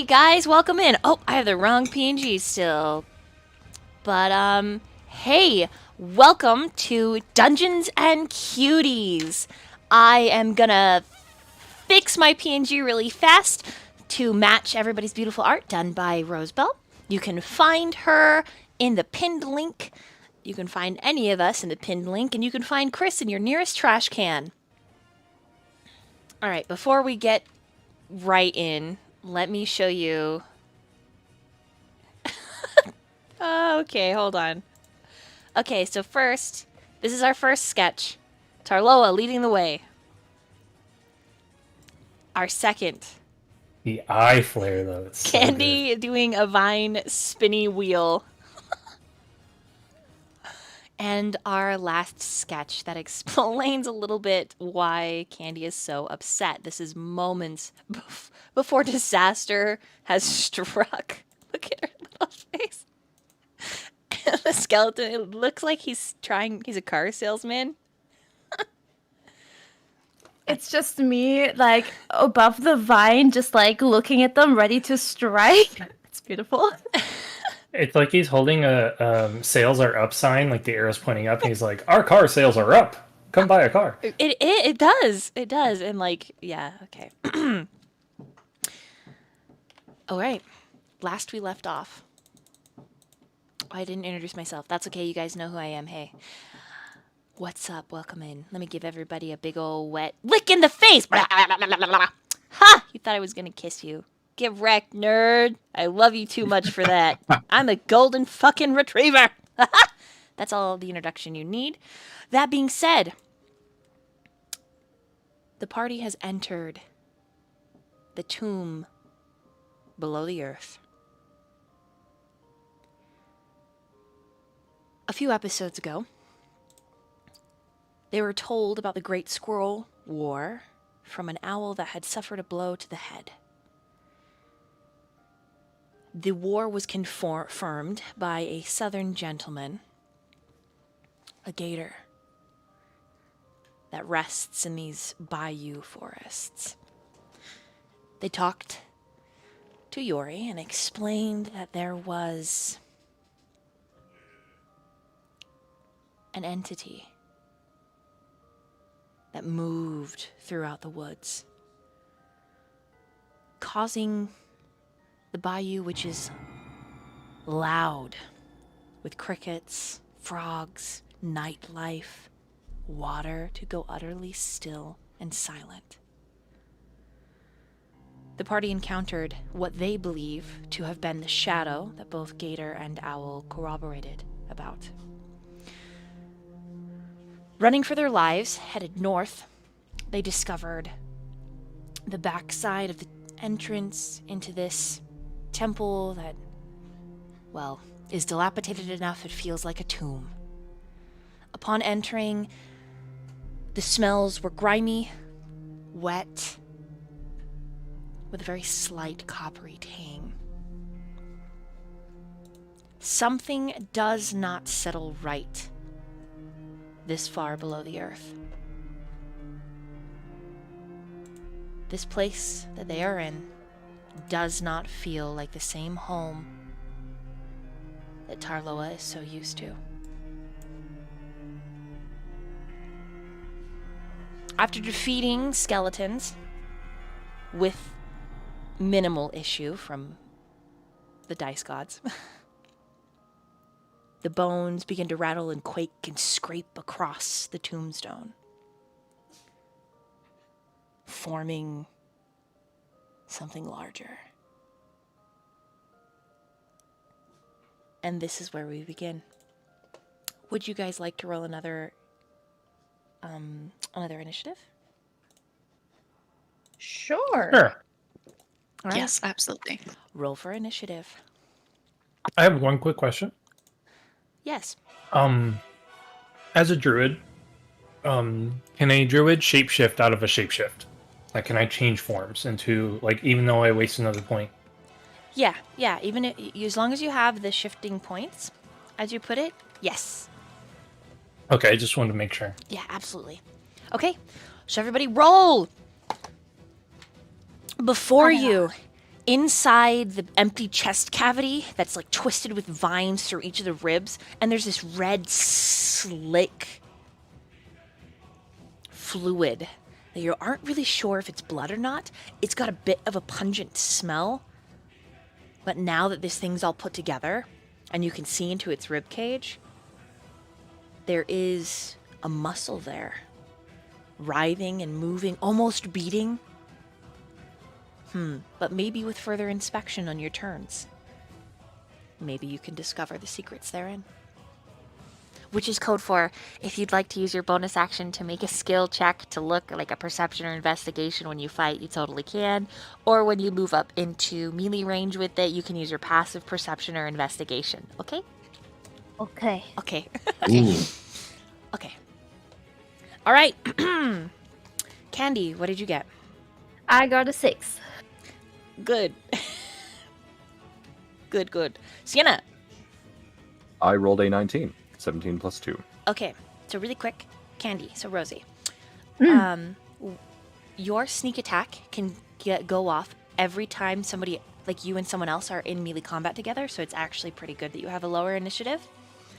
Hey guys, welcome in. Oh, I have the wrong PNG still. But hey, welcome to Dungeons and Cuties. I am gonna fix my PNG really fast to match everybody's beautiful art done by Rosebell. You can find her in the pinned link. You can find any of us in the pinned link, and you can find Chris in your nearest trash can. All right, before we get right in, let me show you. Okay, hold on. Okay, so first, this is our first sketch. Tarloa leading the way. Our second, The eye flare, though, it's so good. Candy doing a vine spinny wheel. And our last sketch that explains a little bit why Candy is so upset. This is moments before disaster has struck. Look at her little face. The skeleton, it looks like he's a car salesman. It's just me, like, above the vine, just, like, looking at them, ready to strike. It's beautiful. It's like he's holding a sales are up sign, like the arrow's pointing up, and he's like, "Our car sales are up. Come buy a car." It does, and like, yeah, okay. All right, last we left off. Oh, I didn't introduce myself. That's okay, you guys know who I am. Hey, what's up? Welcome in. Let me give everybody a big old wet lick in the face. Ha! You thought I was gonna kiss you. Get wrecked, nerd. I love you too much for that. I'm a golden fucking retriever. That's all the introduction you need. That being said, the party has entered the tomb below the earth. A few episodes ago, they were told about the Great Squirrel War from an owl that had suffered a blow to the head. The war was confirmed by a southern gentleman, a gator, that rests in these bayou forests. They talked to Yori and explained that there was an entity that moved throughout the woods, causing the bayou, which is loud with crickets, frogs, nightlife, water, to go utterly still and silent. The party encountered what they believe to have been the shadow that both Gator and Owl corroborated about. Running for their lives, headed north, they discovered the backside of the entrance into this temple that, well, is dilapidated enough it feels like a tomb. Upon entering, the smells were grimy, wet, with a very slight coppery tang. Something does not settle right this far below the earth. This place that they are in does not feel like the same home that Tarloa is so used to. After defeating skeletons with minimal issue from the dice gods, the bones begin to rattle and quake and scrape across the tombstone, forming something larger. And this is where we begin. Would you guys like to roll another initiative? Sure. Sure. All right. Yes, absolutely. Roll for initiative. I have one quick question. Yes. As a druid, can a druid shapeshift out of a shapeshift? Like, can I change forms into, like, even though I waste another point? Yeah. Even as long as you have the shifting points, as you put it, yes. Okay, I just wanted to make sure. Yeah, absolutely. Okay, so everybody roll. Before you, inside the empty chest cavity that's like twisted with vines through each of the ribs, and there's this red, slick fluid that you aren't really sure if it's blood or not. It's got a bit of a pungent smell, but now that this thing's all put together and you can see into its rib cage, there is a muscle there, writhing and moving, almost beating. But maybe with further inspection on your turns, maybe you can discover the secrets therein. Which is code for if you'd like to use your bonus action to make a skill check to look like a perception or investigation when you fight, you totally can. Or when you move up into melee range with it, you can use your passive perception or investigation. Okay? Okay. Okay. Ooh. Okay. All right. Candy, what did you get? I got a 6. Good. Good. Sienna. I rolled a 19. 17 plus 2. Okay, so really quick, Candy, so Rosie. Your sneak attack can go off every time somebody, like you and someone else, are in melee combat together, so it's actually pretty good that you have a lower initiative.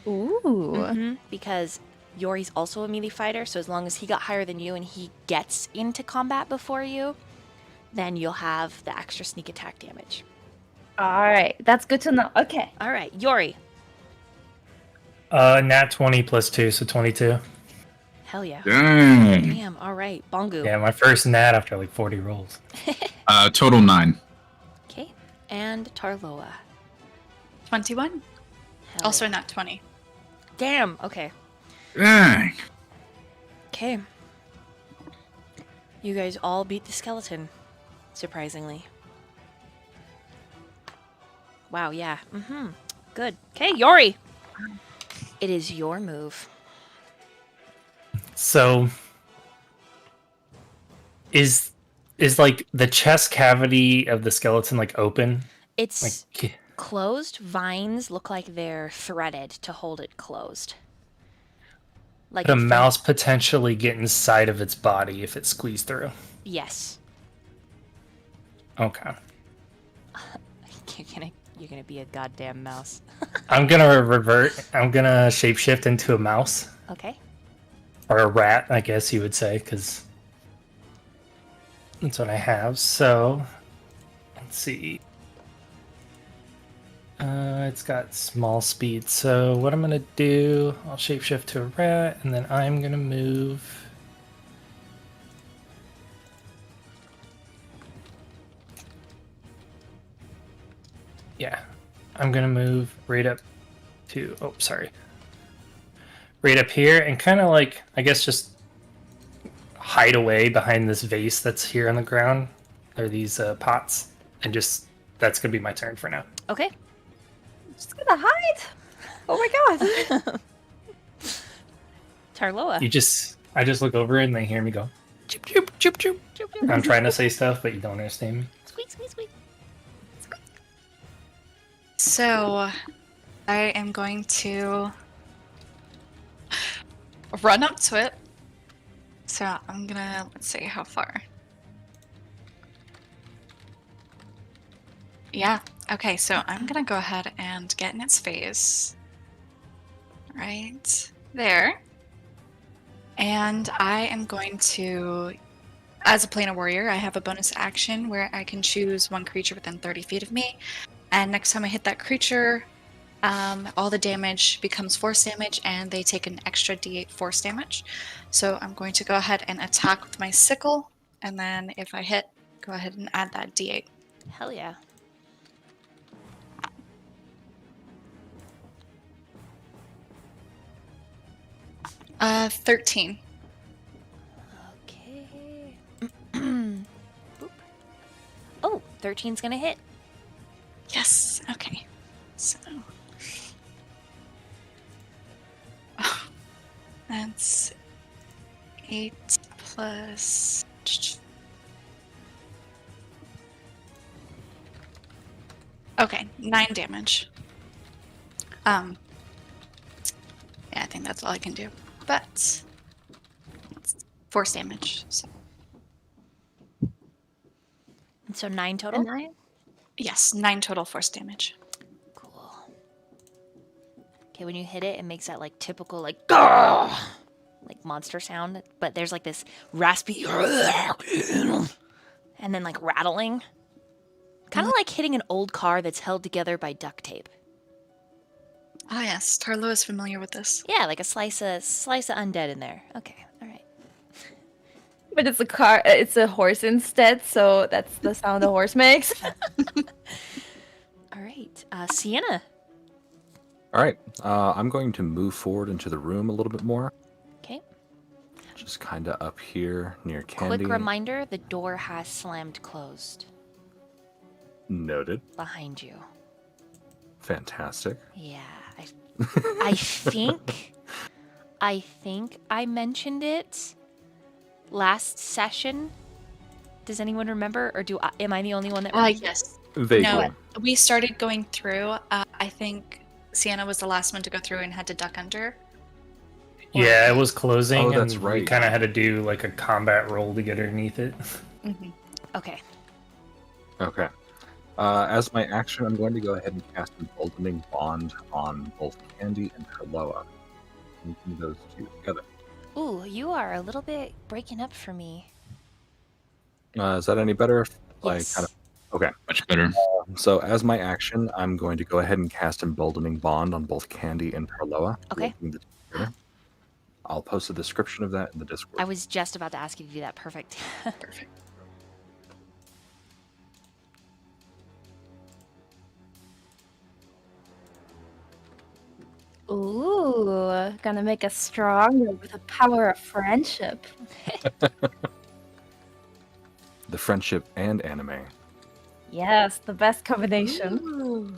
Ooh. Because Yori's also a melee fighter, so as long as he got higher than you and he gets into combat before you, then you'll have the extra sneak attack damage. All right, that's good to know. Okay. All right, Yori. Nat 20 plus 2, so 22. Hell yeah. Dang. Damn, all right. Bongu. Yeah, my first nat after like 40 rolls. Total 9. Okay, and Tarloa. 21. Hell Also yeah. not 20. Damn, okay. Dang. Okay. You guys all beat the skeleton, surprisingly. Wow, yeah. Good. Okay, Yori. It is your move. So is like the chest cavity of the skeleton like open? It's Like closed. Vines look like they're threaded to hold it closed. Like could a if mouse potentially get inside of its body if it squeezed through? Yes. Okay. You're gonna be a goddamn mouse. I'm gonna revert. I'm gonna shapeshift into a mouse. Okay. Or a rat, I guess you would say, because that's what I have. So, let's see. It's got small speed. So what I'm gonna do, I'll shapeshift to a rat, and then I'm gonna move. Yeah, I'm gonna move right up to. Oh, sorry. Right up here, and kind of like, I guess, just hide away behind this vase that's here on the ground. Or these pots, and just that's gonna be my turn for now. Okay. Just gonna hide. Oh my god. Tarloa. I just look over and they hear me go, choop choop choop choop. Choop, choop. I'm trying to say stuff, but you don't understand me. Squeak, squeak, squeak. So I am going to run up to it. So I'm gonna, let's see how far. Yeah, okay, so I'm gonna go ahead and get in its face. Right there. And I am going to, as a planar warrior, I have a bonus action where I can choose one creature within 30 feet of me. And next time I hit that creature, all the damage becomes force damage and they take an extra d8 force damage. So I'm going to go ahead and attack with my sickle. And then if I hit, go ahead and add that d8. Hell yeah. Uh, 13. Okay. Boop. Oh, 13's gonna hit. Yes, okay. So. That's 8 plus. Okay, 9 damage. Yeah, I think that's all I can do. But it's force damage. So. And so 9 total? 9? Yes, 9 total force damage. Cool. Okay, when you hit it, it makes that like typical like "Grr!" like monster sound, but there's like this raspy and then like rattling. Kind of like hitting an old car that's held together by duct tape. Ah, yes, Tarlo is familiar with this. Yeah, like a slice of undead in there. Okay, all right. But it's a car. It's a horse instead, so that's the sound a horse makes. All right. Sienna. All right. I'm going to move forward into the room a little bit more. Okay. Just kind of up here near Candy. Quick reminder, the door has slammed closed Noted. behind you. Fantastic. Yeah. I think I mentioned it last session. Does anyone remember, or am I the only one that remembers? Yes. Vaguely. No, we started going through. I think Sienna was the last one to go through and had to duck under. Yeah, it was closing, Oh, and that's we right. kind of had to do like a combat roll to get underneath it. Mm-hmm. Okay. Okay. As my action, I'm going to go ahead and cast Emboldening Bond on both Candy and Herloa. Linking those two together. Ooh, you are a little bit breaking up for me. Is that any better? Yes. Okay. Much better. So as my action, I'm going to go ahead and cast Emboldening Bond on both Candy and Herloa. Okay. Linking the two together. I'll post a description of that in the Discord. I was just about to ask you to do that. Perfect. Perfect. Ooh, gonna make us stronger with the power of friendship. The friendship and anime. Yes, the best combination.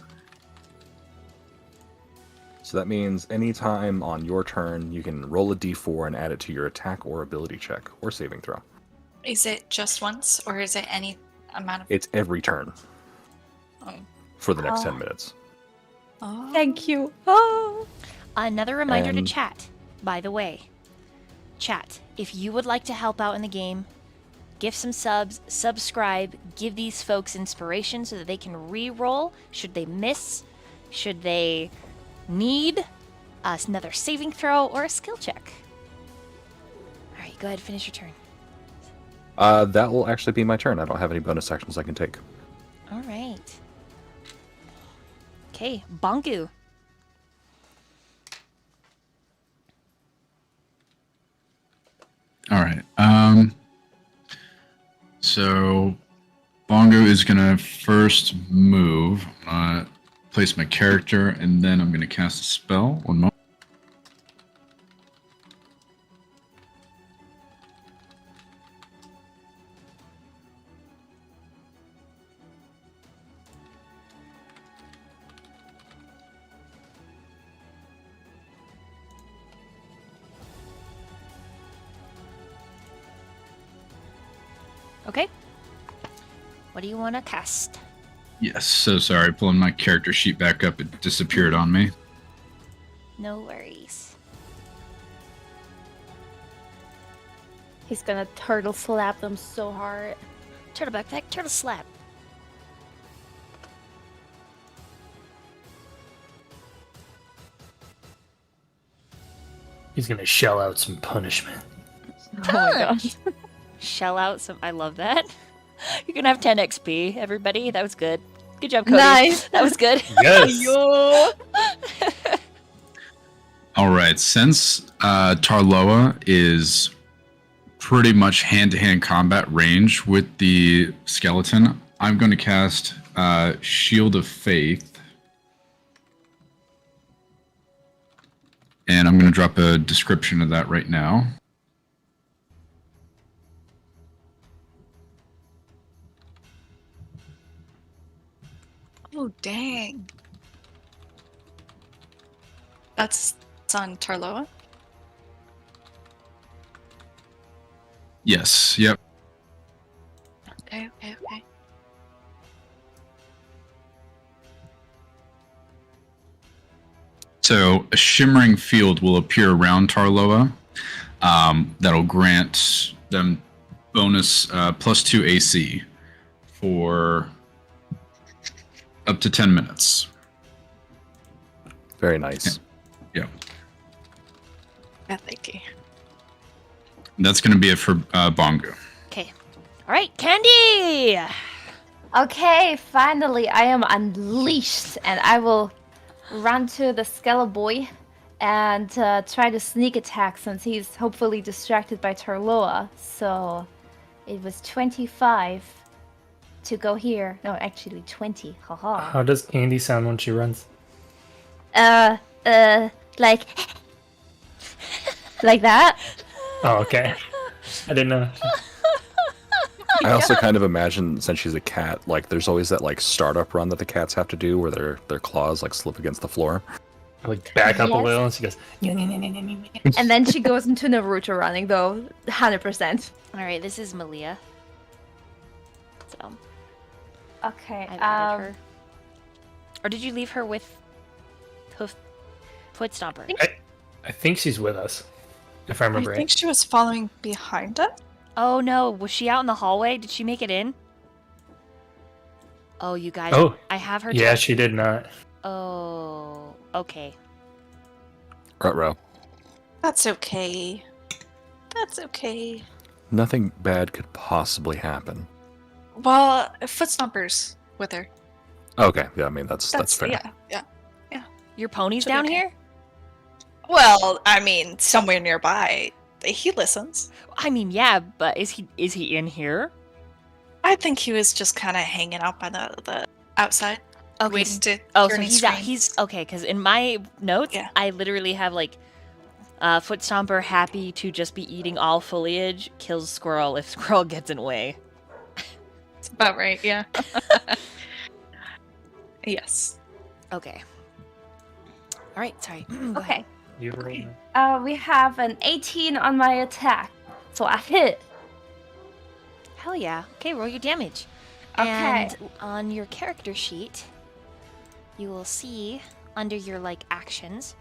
So that means anytime on your turn, you can roll a d4 and add it to your attack or ability check or saving throw. Is it just once, or is it any amount of? It's every turn Oh. for the next Oh. 10 minutes. Oh. Thank you. Oh. Another reminder to And- chat, by the way. Chat, if you would like to help out in the game, give some subs, subscribe, give these folks inspiration so that they can re-roll should they miss, should they need another saving throw or a skill check. All right, go ahead, finish your turn. That will actually be my turn. I don't have any bonus actions I can take. All right. Okay, Bongu. All right. So Bongo is gonna first move. Place my character, and then I'm gonna cast a spell. One moment. Okay. What do you want to cast? Yes. So sorry. Pulling my character sheet back up, it disappeared on me. No worries. He's gonna turtle slap them so hard. Turtle backpack, turtle slap. He's gonna shell out some punishment. Oh my gosh. Shell out some. I love that. You're gonna have 10 XP, everybody. That was good. Good job, Cody. Nice. That was good. Yes. Yo. All right. Since Tarloa is pretty much hand-to-hand combat range with the skeleton, I'm going to cast Shield of Faith. And I'm going to drop a description of that right now. Oh, dang. That's on Tarloa? Yes. Yep. Okay, okay, okay. So a shimmering field will appear around Tarloa. That'll grant them bonus +2 AC for up to 10 minutes. Very nice. Yeah. Yeah, thank you. That's going to be it for Bongo. Okay. All right, Candy. Okay, finally I am unleashed, and I will run to the Skeleton and try to sneak attack since he's hopefully distracted by Tarloa. So it was 25 to go here. No, actually 20. Haha. How does Candy sound when she runs? Like like that. Oh, okay. I didn't know. I also kind of imagine, since she's a cat, like there's always that like startup run that the cats have to do where their claws like slip against the floor. Like back up a Yes. little, and she goes. And then she goes into Naruto running though, 100%. All right, this is Malia. So Okay. I've added her. Or did you leave her with Foot Stomper? I think she's with us, if I remember I right. think she was following behind us. Oh no, was she out in the hallway? Did she make it in? Oh, you guys. Oh, I have her. yeah, she did not. Oh, okay. Ruh-roh. That's okay. That's okay. Nothing bad could possibly happen. Well, Footstompers with her. Okay, yeah, I mean that's fair. Yeah. Your pony's Should be down okay. here? Well, I mean, somewhere nearby. He listens. I mean, yeah, but is he in here? I think he was just kind of hanging out by the outside, Okay. waiting to. Oh, hear so any he's out. screams. He's okay. Because in my notes, Yeah. I literally have like, Foot Stomper happy to just be eating all foliage, kills squirrel if squirrel gets in way. That's about right. Yeah. Yes. Okay. All right. Sorry. Go ahead. Okay. You were in We have an 18 on my attack. So I hit. Hell yeah. Okay, roll your damage. Okay. And on your character sheet, you will see under your like actions.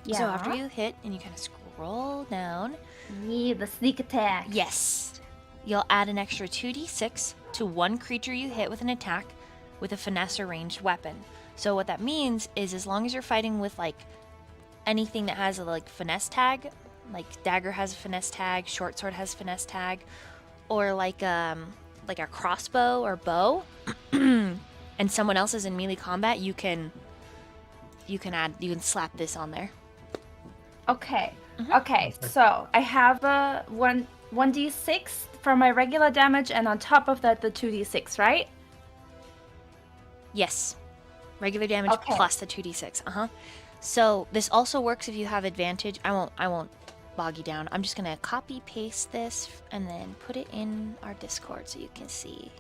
Yeah. So after you hit and you kind of scroll down, Me, the sneak attack. yes, you'll add an extra 2d6 to one creature you hit with an attack with a finesse or ranged weapon. So what that means is as long as you're fighting with like anything that has a like finesse tag, like dagger has a finesse tag, short sword has finesse tag, or like a crossbow or bow, and someone else is in melee combat, you can slap this on there. Okay. Mhm. Okay. So I have a 1d6 for my regular damage, and on top of that, the 2d6, right? Yes. Regular damage Okay. plus the 2d6. So this also works if you have advantage. I won't bog you down. I'm just gonna copy paste this and then put it in our Discord so you can see.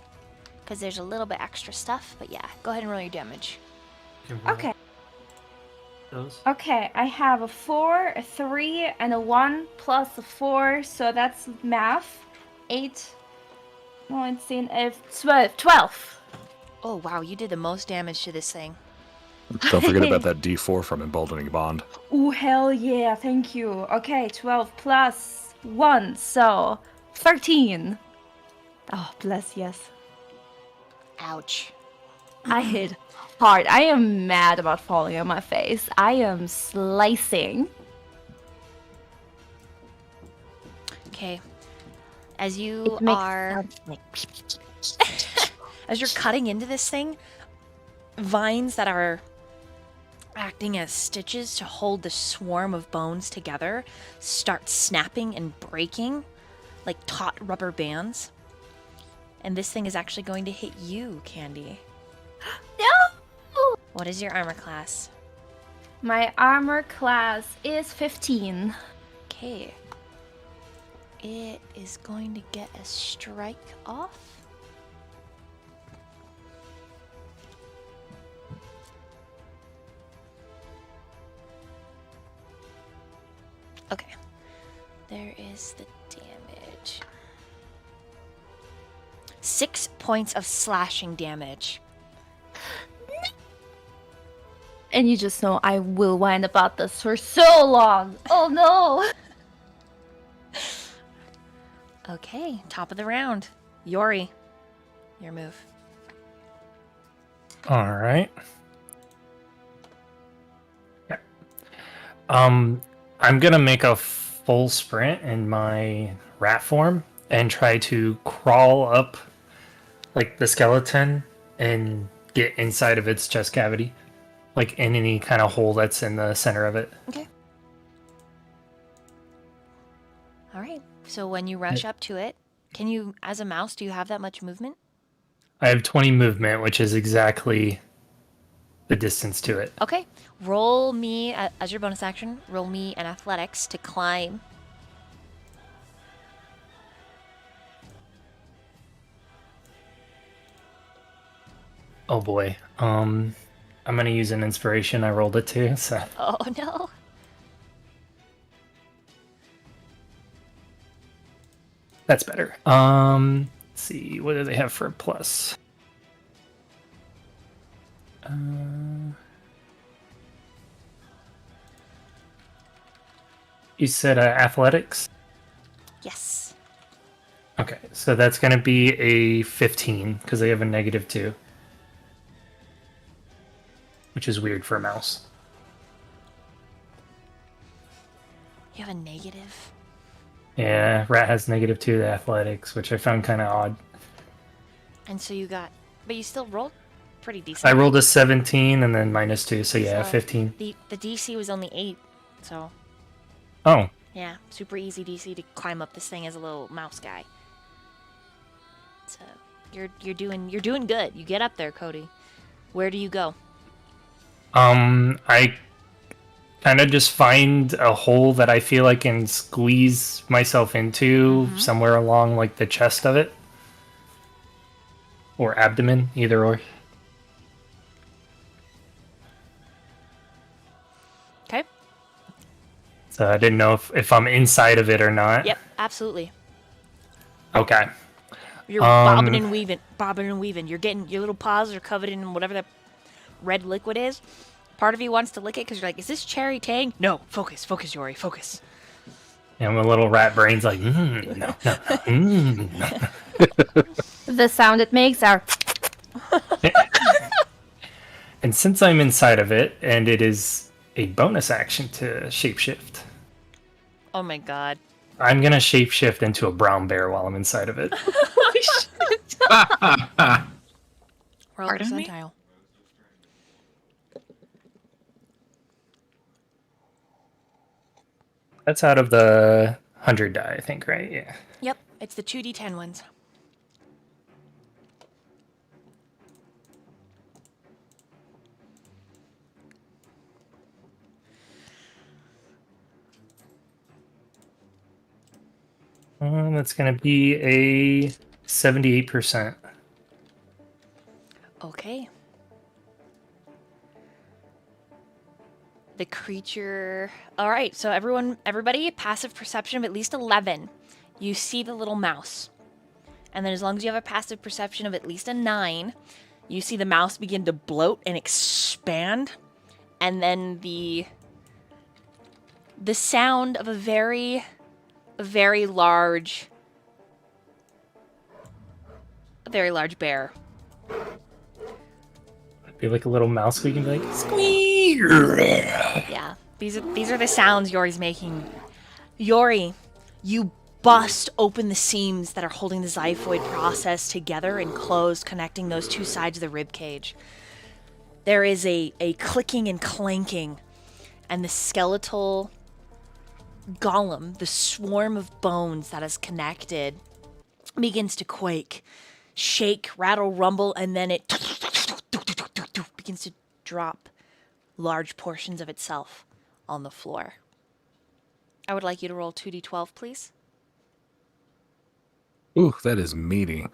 Because there's a little bit extra stuff, but yeah, go ahead and roll your damage. Okay. Those. Okay. I have a 4, a 3, and a 1 plus a 4, so that's math. 8. 19, 12. Oh wow, you did the most damage to this thing. Don't forget about that D4 from Emboldening Bond. Ooh, hell yeah, thank you. Okay, 12 plus 1, so 13. Oh, bless, yes. Ouch. I hit hard. I am mad about falling on my face. I am slicing. Okay. As you It makes are sounds like as you're cutting into this thing, vines that are acting as stitches to hold the swarm of bones together start snapping and breaking like taut rubber bands. And this thing is actually going to hit you, Candy. No! What is your armor class? My armor class is 15. Okay. It is going to get a strike off. Okay. There is the damage. 6 points of slashing damage. And you just know I will whine about this for so long. Oh no! Okay, top of the round. Yori, your move. All right. Yeah. I'm gonna make a full sprint in my rat form and try to crawl up like the skeleton and get inside of its chest cavity, like in any kind of hole that's in the center of it. Okay. All right. So when you rush up to it, can you, as a mouse, do you have that much movement? I have 20 movement, which is exactly the distance to it. Okay. Roll me, as your bonus action, roll me an athletics to climb. Oh boy. I'm gonna use an inspiration. I rolled it too, so Oh, no. that's better. Let's see, what do they have for a plus? You said athletics? Yes. Okay, so that's going to be a 15 because they have a -2, which is weird for a mouse. You have a negative. Yeah, rat has -2 to athletics, which I found kind of odd. And so you got, but you still rolled pretty decent. I rolled a 17 and then -2, so yeah, So 15. The DC was only 8, so Oh, yeah, super easy DC to climb up this thing as a little mouse guy. So you're doing good. You get up there, Cody. Where do you go? I kind of just find a hole that I feel I can squeeze myself into somewhere along like the chest of it. Or abdomen, either or. Okay. So I didn't know if I'm inside of it or not. Yep, absolutely. Okay. You're bobbing and weaving, bobbing and weaving. You're getting your little paws are covered in whatever that red liquid is. Part of you wants to lick it because you're like, "Is this cherry tang?" No, focus, Yori, focus. And my little rat brain's like, no. The sound it makes are. And since I'm inside of it, and it is a bonus action to shapeshift, Oh my god. I'm gonna shapeshift into a brown bear while I'm inside of it. Roll Pardon me? percentile. That's out of the 100 die, I think, right? Yeah. Yep, it's the 2d10 ones. That's gonna be a 78%. Okay. The creature. All right, so everybody, passive perception of at least 11. You see the little mouse. And then as long as you have a passive perception of at least a 9, you see the mouse begin to bloat and expand. And then the sound of a very large bear. Be like a little mouse squeaking, be like, squeak. Yeah, these are the sounds Yori's making. Yori, you bust open the seams that are holding the xiphoid process together and close, connecting those two sides of the rib cage. There is a clicking and clanking, and the skeletal golem, the swarm of bones that is connected, begins to quake, shake, rattle, rumble, and then it begins to drop large portions of itself on the floor. I would like you to roll 2d12, please. Ooh, that is meaty.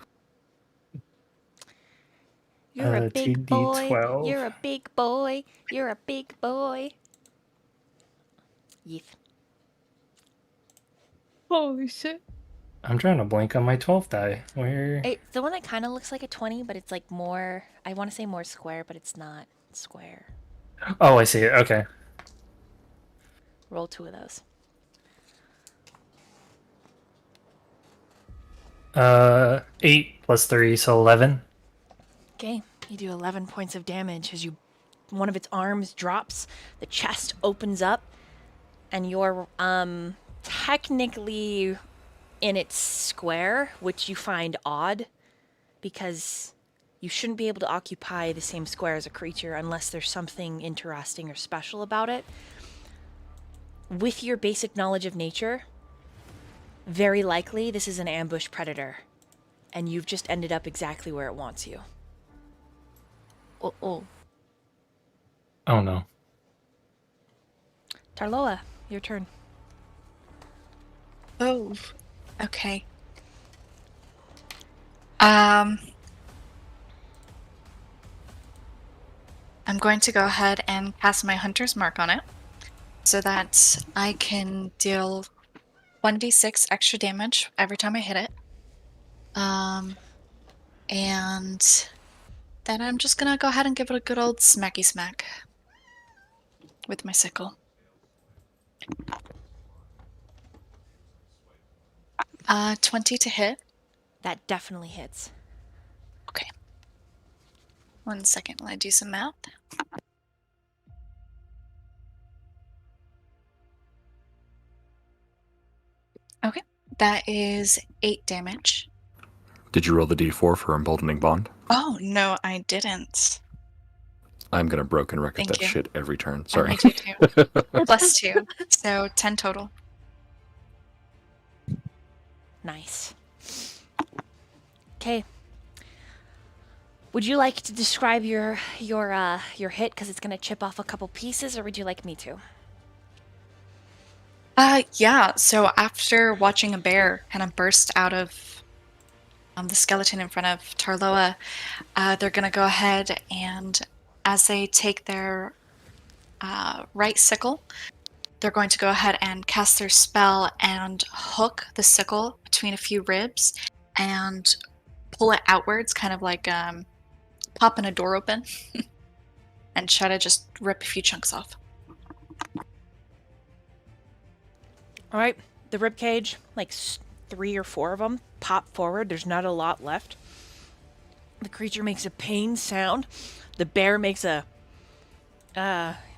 You're a big boy. 2d12. You're a big boy. You're a big boy. Yeeth. Holy shit. I'm trying to blank on my 12th die. Where? It's the one that kind of looks like a 20, but it's like more, I want to say more square, but it's not square. Oh, I see it. Okay. Roll 2 of those. 8 plus 3, so 11. Okay. You do 11 points of damage as one of its arms drops, the chest opens up, and you're technically in its square, which you find odd because you shouldn't be able to occupy the same square as a creature unless there's something interesting or special about it. With your basic knowledge of nature, very likely this is an ambush predator, and you've just ended up exactly where it wants you. Oh. Oh no. Tarloa, your turn. Oh, okay. I'm going to go ahead and cast my Hunter's Mark on it so that I can deal 1d6 extra damage every time I hit it. And then I'm just gonna go ahead and give it a good old smacky smack with my sickle. 20 to hit. That definitely hits. Okay. 1 second while I do some math. Okay. That is 8 damage. Did you roll the d4 for Emboldening Bond? Oh, no, I didn't. I'm gonna broken record Thank that you. shit every turn. Sorry. I do too. Plus 2. So 10 total. Nice. Okay. Would you like to describe your hit because it's gonna chip off a couple pieces, or would you like me to? Yeah. So after watching a bear kind of burst out of the skeleton in front of Tarloa, they're gonna go ahead and, as they take their right sickle, they're going to go ahead and cast their spell and hook the sickle between a few ribs and pull it outwards, kind of like popping a door open, and try to just rip a few chunks off. All right. The rib cage, like 3 or 4 of them, pop forward. There's not a lot left. The creature makes a pain sound. The bear makes a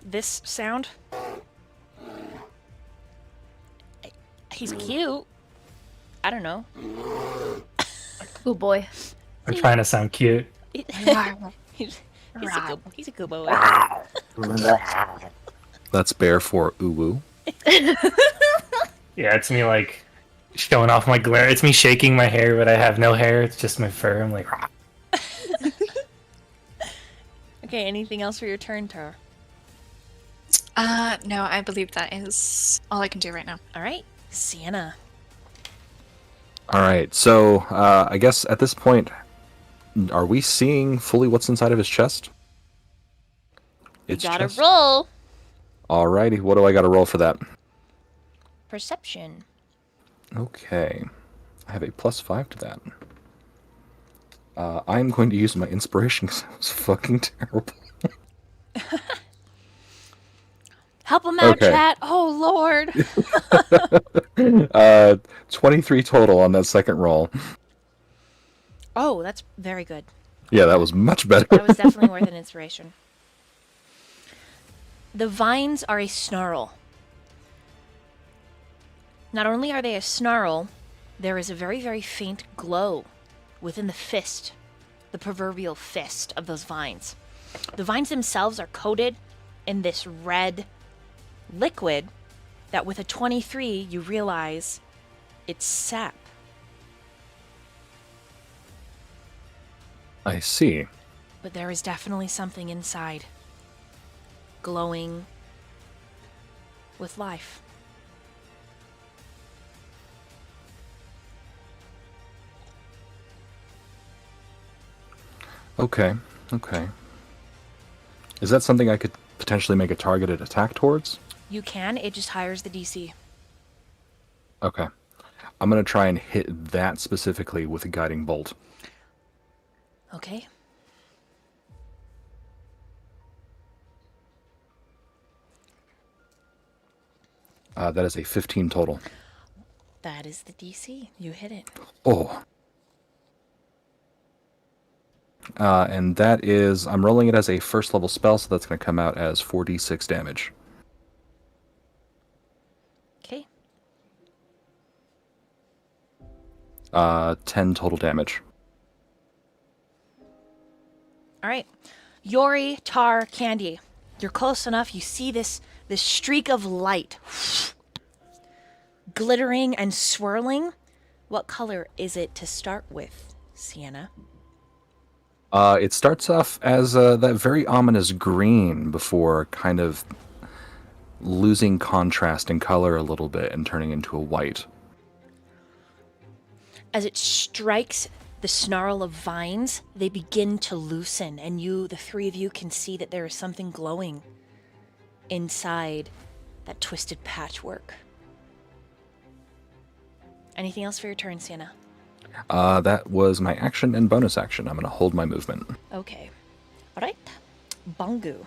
this sound. He's cute. I don't know. Good boy. I'm trying to sound cute. he's a good boy. That's bear for uwu. Yeah, it's me like showing off my glare. It's me shaking my hair, but I have no hair. It's just my fur. I'm like, "Rah." Okay, anything else for your turn, Tar? No, I believe that is all I can do right now. All right, Sienna. All right, so I guess at this point, are we seeing fully what's inside of his chest? You It's gotta chest. roll Alrighty, what do I got to roll for that? perception. Okay, I have a +5 to that. I'm going to use my inspiration because that was fucking terrible. Help him out, Okay. chat. Oh Lord. 23 total on that second roll. Oh, that's very good. Yeah, that was much better. That was definitely worth an inspiration. The vines are a snarl. Not only are they a snarl, there is a very, very faint glow within the fist, the proverbial fist of those vines. The vines themselves are coated in this red liquid that with a 23 you realize it's sap. I see. But there is definitely something inside, glowing with life. Okay, okay. Is that something I could potentially make a targeted attack towards? You can, it just hires the DC. Okay. I'm going to try and hit that specifically with a guiding bolt. Okay. That is a 15 total. That is the DC. You hit it. Oh. and that is, I'm rolling it as a first level spell, so that's going to come out as 4d6 damage. Okay. 10 total damage. All right. Yori, Tar, Candy. You're close enough. You see this streak of light glittering and swirling. What color is it to start with, Sienna? It starts off as that very ominous green before kind of losing contrast and color a little bit and turning into a white. As it strikes the snarl of vines, they begin to loosen, and the three of you, can see that there is something glowing inside that twisted patchwork. Anything else for your turn, Sienna? That was my action and bonus action. I'm going to hold my movement. Okay. All right. Bongu.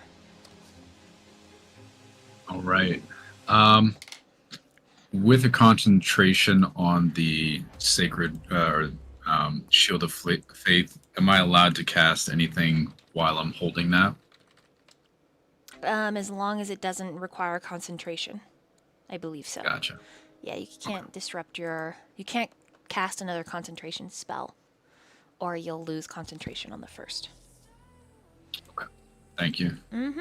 All right. With a concentration on the sacred shield of faith, am I allowed to cast anything while I'm holding that? As long as it doesn't require concentration. I believe so. Gotcha. Yeah, you can't disrupt you can't cast another concentration spell, or you'll lose concentration on the first. Okay. Thank you. Mm-hmm.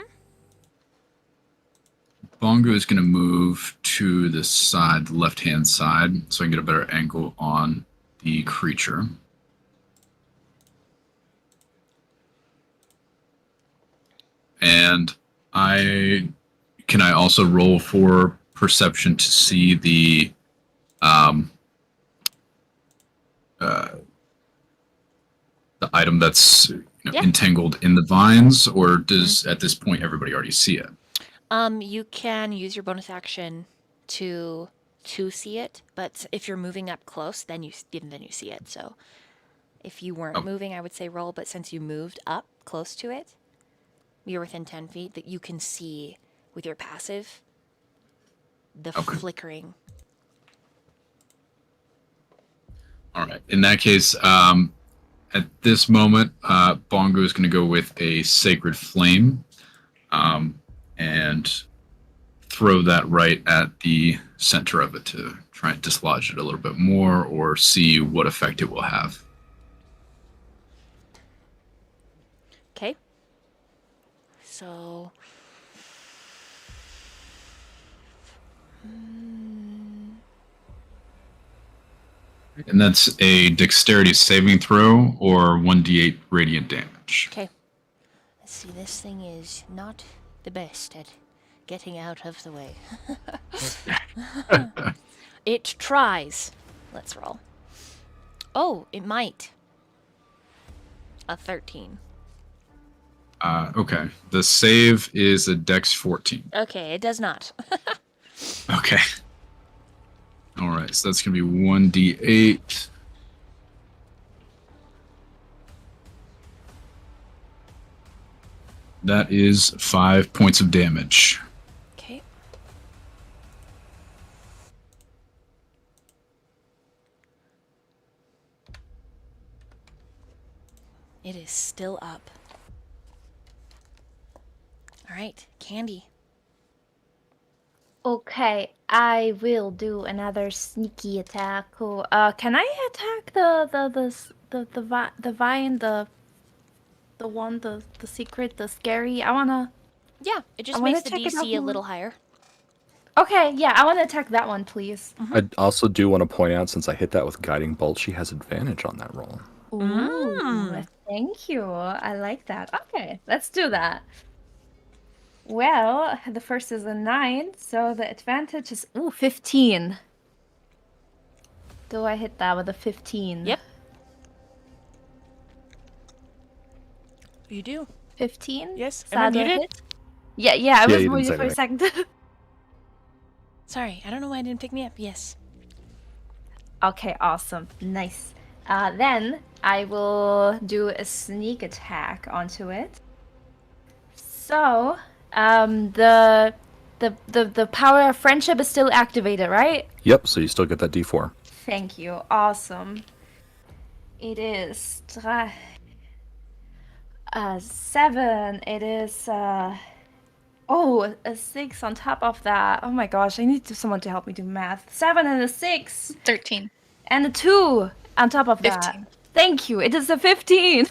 Bongo is going to move to the side, the left-hand side, so I can get a better angle on the creature. And I also roll for perception to see the item that's Yeah. entangled in the vines, or does at this point everybody already see it? You can use your bonus action to see it, but if you're moving up close, then you see it. So if you weren't moving, I would say roll, but since you moved up close to it, you're within 10 feet, that you can see with your passive the flickering. All right. In that case, at this moment, Bongo is going to go with a Sacred Flame and throw that right at the center of it to try and dislodge it a little bit more or see what effect it will have. Okay. So... And that's a dexterity saving throw or 1d8 radiant damage. Okay. Let's see, this thing is not the best at getting out of the way. It tries. Let's roll. Oh, it might. A 13. Okay. The save is a dex 14. Okay, it does not. Okay. All right, so that's going to be 1d8. That is 5 points of damage. Okay. It is still up. All right, Candy. Okay, I will do another sneaky attack. Cool. Can I attack the vine, the secret, the scary? Yeah, it just I wanna makes the check it out DC a more. little higher. Okay, yeah, I want to attack that one, please. I also do want to point out, since I hit that with Guiding Bolt, she has advantage on that roll. Ooh, thank you. I like that. Okay, let's do that. Well, the first is a 9, so the advantage is 15. Do I hit that with a 15? Yep. You do. 15? Yes. Is Am I that a muted? hit? Yeah, I Yeah, was you didn't muted say for a second. Sorry, I don't know why it didn't pick me up. Yes. Okay, awesome. Nice. Then I will do a sneak attack onto it. So, the power of friendship is still activated, right? Yep, so you still get that d4. Thank you. Awesome. It is 7. It is oh, a 6 on top of that. Oh my gosh, I need someone to help me do math. 7 and a 6 13. and a 2 on top of that. 15. Thank you. It is a 15.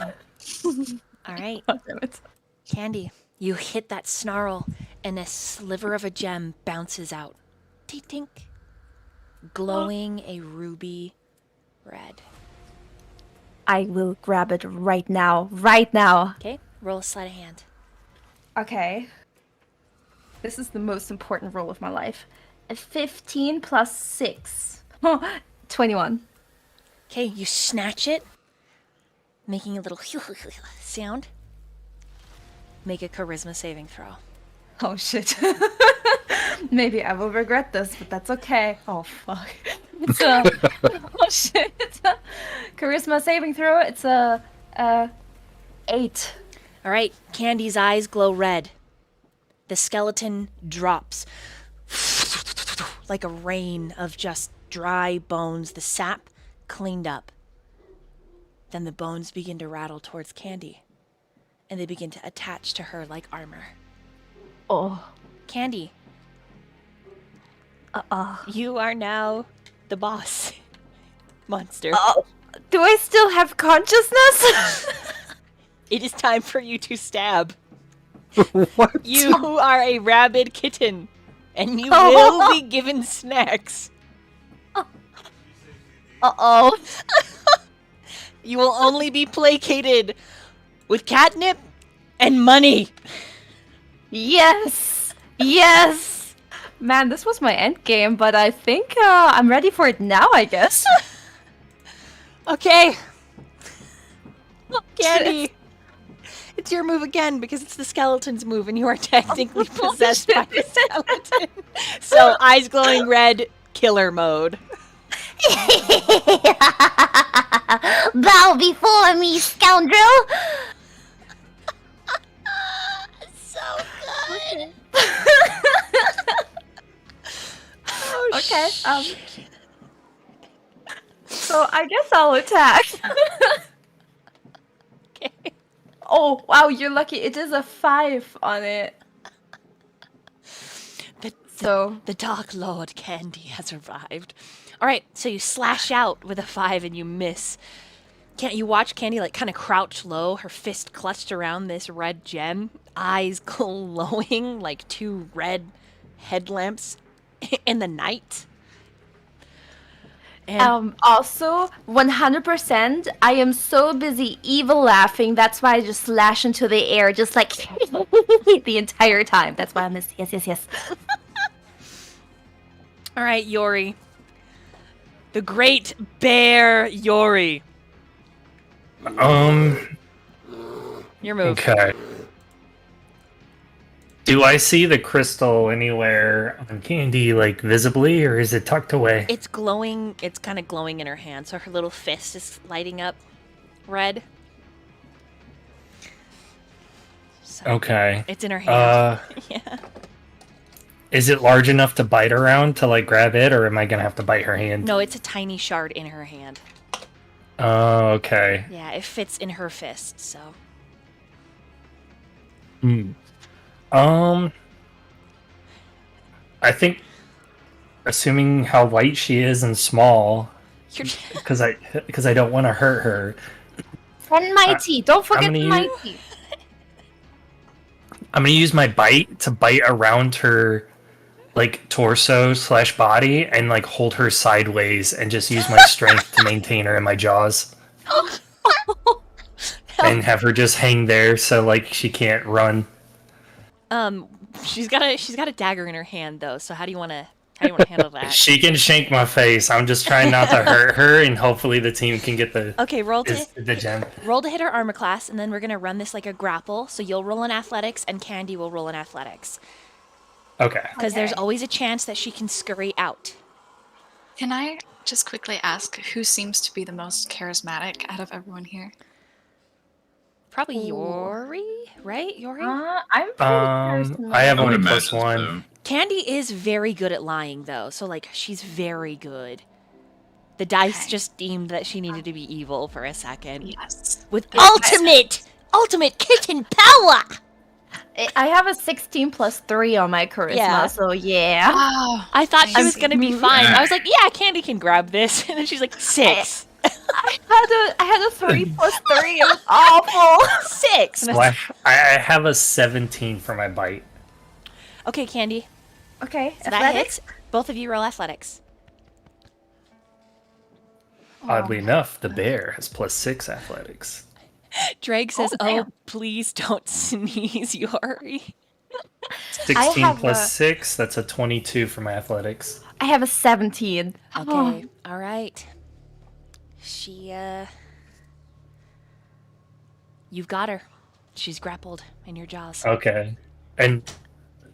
All right, God damn it. Candy, you hit that snarl, and a sliver of a gem bounces out. Tink, glowing a ruby red. I will grab it right now. Right now. Okay, roll a sleight of hand. Okay. This is the most important roll of my life. A 15 plus 6. 21. Okay, you snatch it, making a little sound. Make a charisma saving throw. Oh shit. Maybe I will regret this, but that's okay. Oh fuck. It's a oh shit. It's a charisma saving throw. It's a 8. All right, Candy's eyes glow red. The skeleton drops like a rain of just dry bones, the sap cleaned up. Then the bones begin to rattle towards Candy, and they begin to attach to her like armor. Oh. Candy, you are now the boss monster. Do I still have consciousness? It is time for you to stab. What? You are a rabid kitten, and you will be given snacks. Uh-oh. You will only be placated with catnip and money. Yes. Yes. Man, this was my end game, but I think I'm ready for it now, I guess. Okay. Candy. It's your move again because it's the skeleton's move and you are technically possessed by the skeleton. So, eyes glowing red, killer mode. Bow before me, scoundrel! So good. Okay. So I guess I'll attack. Okay. Oh wow, you're lucky. It is a 5 on it. The Dark Lord Candy has arrived. All right, so you slash out with a 5 and you miss. Can't you watch Candy like kind of crouch low, her fist clutched around this red gem, eyes glowing like 2 red headlamps in the night. And Also, 100%, I am so busy evil laughing. That's why I just slash into the air, just like the entire time. That's why I miss. Yes. all right, Yori. The Great Bear Yori. Your move. Okay. Do I see the crystal anywhere on Candy, like, visibly, or is it tucked away? It's glowing. It's kind of glowing in her hand, so her little fist is lighting up red. So Okay. it's in her hand. Yeah. Is it large enough to bite around to, like, grab it, or am I gonna have to bite her hand? No, it's a tiny shard in her hand. Oh, okay. Yeah, it fits in her fist, so. I think, assuming how light she is and small, You're because I don't want to hurt her, And mighty. Don't forget gonna use- mighty. I'm gonna use my bite to bite around her, like, torso/body and, like, hold her sideways and just use my strength to maintain her in my jaws. And have her just hang there so, like, she can't run. she's got a dagger in her hand though. So how do you want to handle that? She can shank my face. I'm just trying not to hurt her, and hopefully the team can get the Okay, the gem. roll to hit her armor class, and then we're gonna run this like a grapple. So you'll roll in athletics, and Candy will roll in athletics, Okay. because there's always a chance that she can scurry out. Can I just quickly ask who seems to be the most charismatic out of everyone here? Probably Yori, right? Yori. I'm pretty I have I would only plus imagine one. so. Candy is very good at lying though, so like she's very good. The dice Okay. just deemed that she needed to be evil for a second. Yes. With ultimate ultimate kitten power. I have a 16 plus 3 on my charisma, Yeah. so yeah. Oh, I thought she I was see. gonna be fine. I was like, yeah, Candy can grab this, and then she's like, 6. I had a 3 plus 3. It was awful. 6. Well, I have a 17 for my bite. Okay, Candy. Okay, So that hits. Both of you roll athletics. Oddly enough, the bear has +6 athletics. Drake says, Oh, "Oh, damn. please don't sneeze, Yori." 16 have plus a- 6, that's a 22 for my athletics. I have a 17. Okay, all right. You've got her. She's grappled in your jaws. Okay. And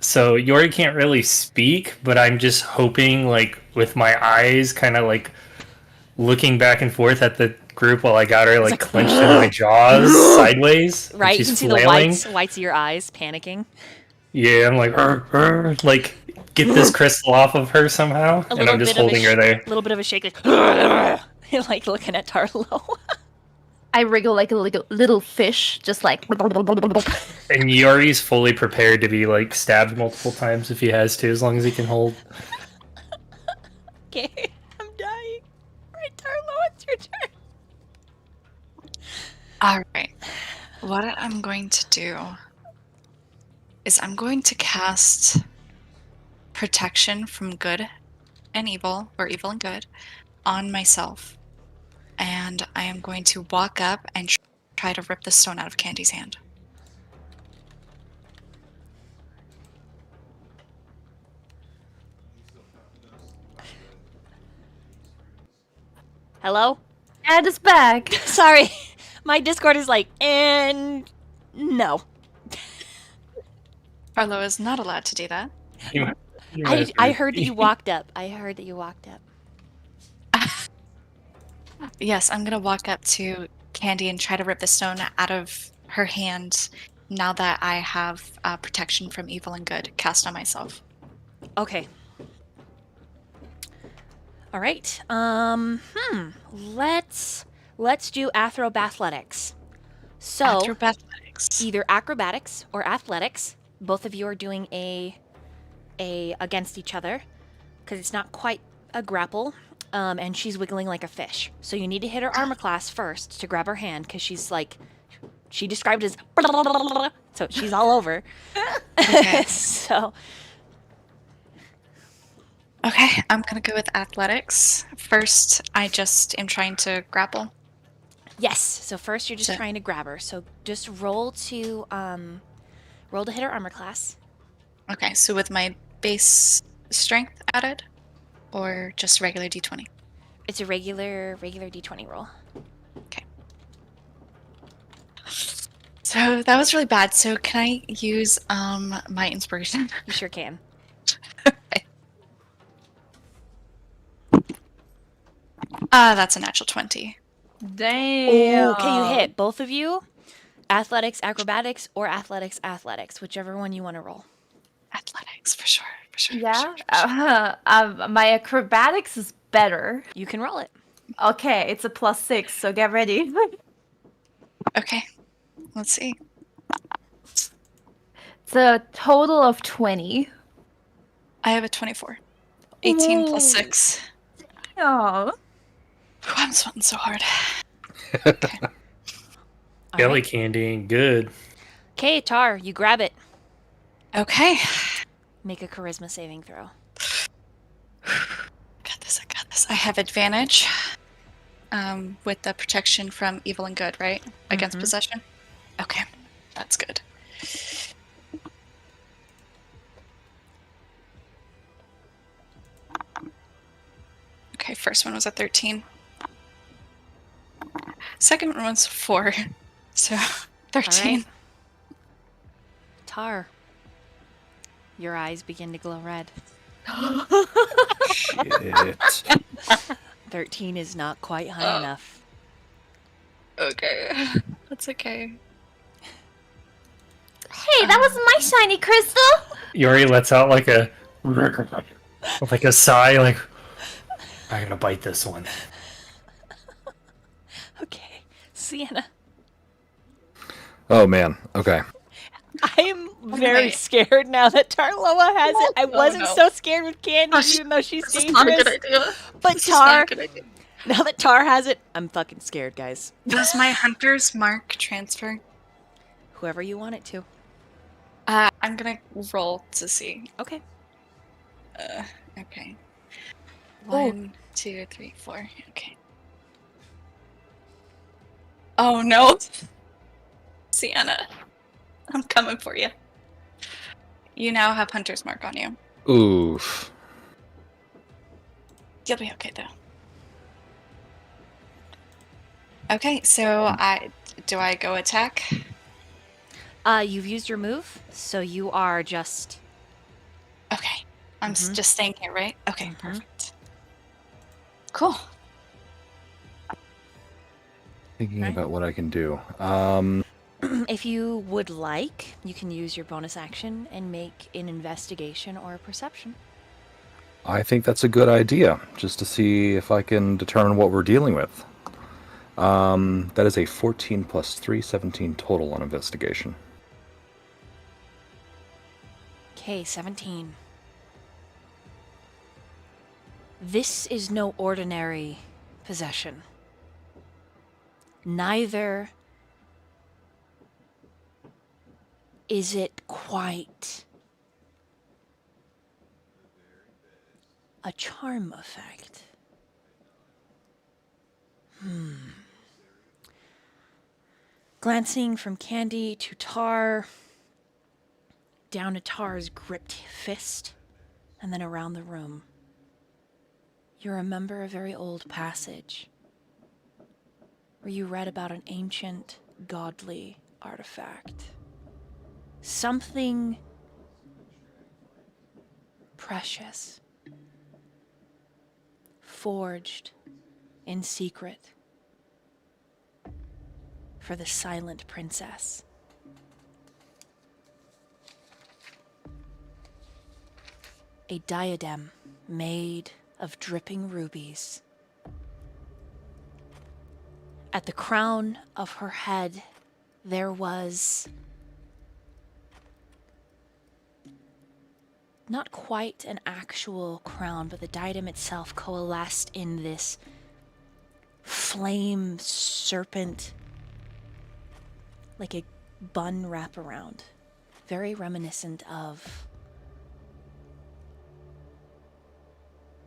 so Yori can't really speak, but I'm just hoping, like, with my eyes kind of like looking back and forth at the group while I got her like clenched in my jaws sideways. and Right, you she's can see flailing. the whites of your eyes panicking. Yeah, I'm like, like, get this crystal off of her somehow, and I'm just holding her there. A little bit of a shake, like, like looking at Tarlo. I wriggle like a little fish, just like. And Yori's fully prepared to be like stabbed multiple times if he has to, as long as he can hold. Okay, I'm dying. Right, Tarlo, it's your turn. All right. What I'm going to do is I'm going to cast protection from good and evil, or evil and good, on myself. And I am going to walk up and try to rip the stone out of Candy's hand. Hello? And it's back. Sorry, my Discord is like, and no. Arlo is not allowed to do that. I heard that you walked up. I heard that you walked up. Yes, I'm going to walk up to Candy and try to rip the stone out of her hand now that I have protection from evil and good cast on myself. Okay. All right. Let's do acrobatics. So Acrobatics. either acrobatics or athletics. Both of you are doing a against each other because it's not quite a grapple. And she's wiggling like a fish. So you need to hit her armor class first to grab her hand because she's like, she described it as, so she's all over. Okay. So Okay, I'm going to go with athletics. First, I just am trying to grapple. yes. So first you're just So- trying to grab her. So just roll to hit her armor class. Okay, so with my base strength added, or just regular d20? It's a regular d20 roll. So that was really bad. So can I use my inspiration? You sure can. That's a natural 20. Damn. Okay, you hit both of you. Athletics, acrobatics, or athletics, whichever one you want to roll. Athletics, for sure. Yeah. My acrobatics is better. You can roll it. Okay, it's a +6, so get ready. Okay, let's see. It's a total of 20. I have a 24. 18 plus Ooh. 6. Oh. Whew, I'm sweating so hard. All Jelly right. candy ain't good. Okay, Tar, you grab it. Okay. Make a charisma saving throw. I got this. I have advantage with the protection from evil and good, right? Against possession? Okay, that's good. Okay, first one was a 13. Second one was 4. So 13. right. Tar, your eyes begin to glow red. Shit. 13 is not quite high enough. Okay. That's okay. Hey, that was my shiny crystal. Yori lets out like a sigh, like, I'm gonna bite this one. Okay, Sienna. Oh man. Okay. I am very Anyway. scared now that Tarloa has it. I Oh, wasn't no. so scared with Candy, Oh, even though she's This is not a dangerous. good idea. But This is not Tar, a good idea. now that Tar has it, I'm fucking scared, guys. Does my hunter's mark transfer? Whoever you want it to. I'm gonna roll to see. Okay. Okay. 1, 2, 3, 4. Okay. Oh no! Sienna, I'm coming for you. You now have hunter's mark on you. Oof. You'll be okay though. Okay, so do I go attack? You've used your move, so you are just... Okay. I'm just staying here, right? Okay, Mhm. perfect. Cool. Thinking Right. about what I can do. If you would like, you can use your bonus action and make an investigation or a perception. I think that's a good idea, just to see if I can determine what we're dealing with. That is a 14 plus 3, 17 total on investigation. Okay, 17. This is no ordinary possession. Neither is it quite a charm effect. Glancing from Candy to Tar, down to Tar's gripped fist, and then around the room. You remember a very old passage where you read about an ancient, godly artifact. Something precious, forged in secret for the silent princess. A diadem made of dripping rubies. At the crown of her head, there was not quite an actual crown, but the diadem itself coalesced in this flame serpent, like a bun wraparound, very reminiscent of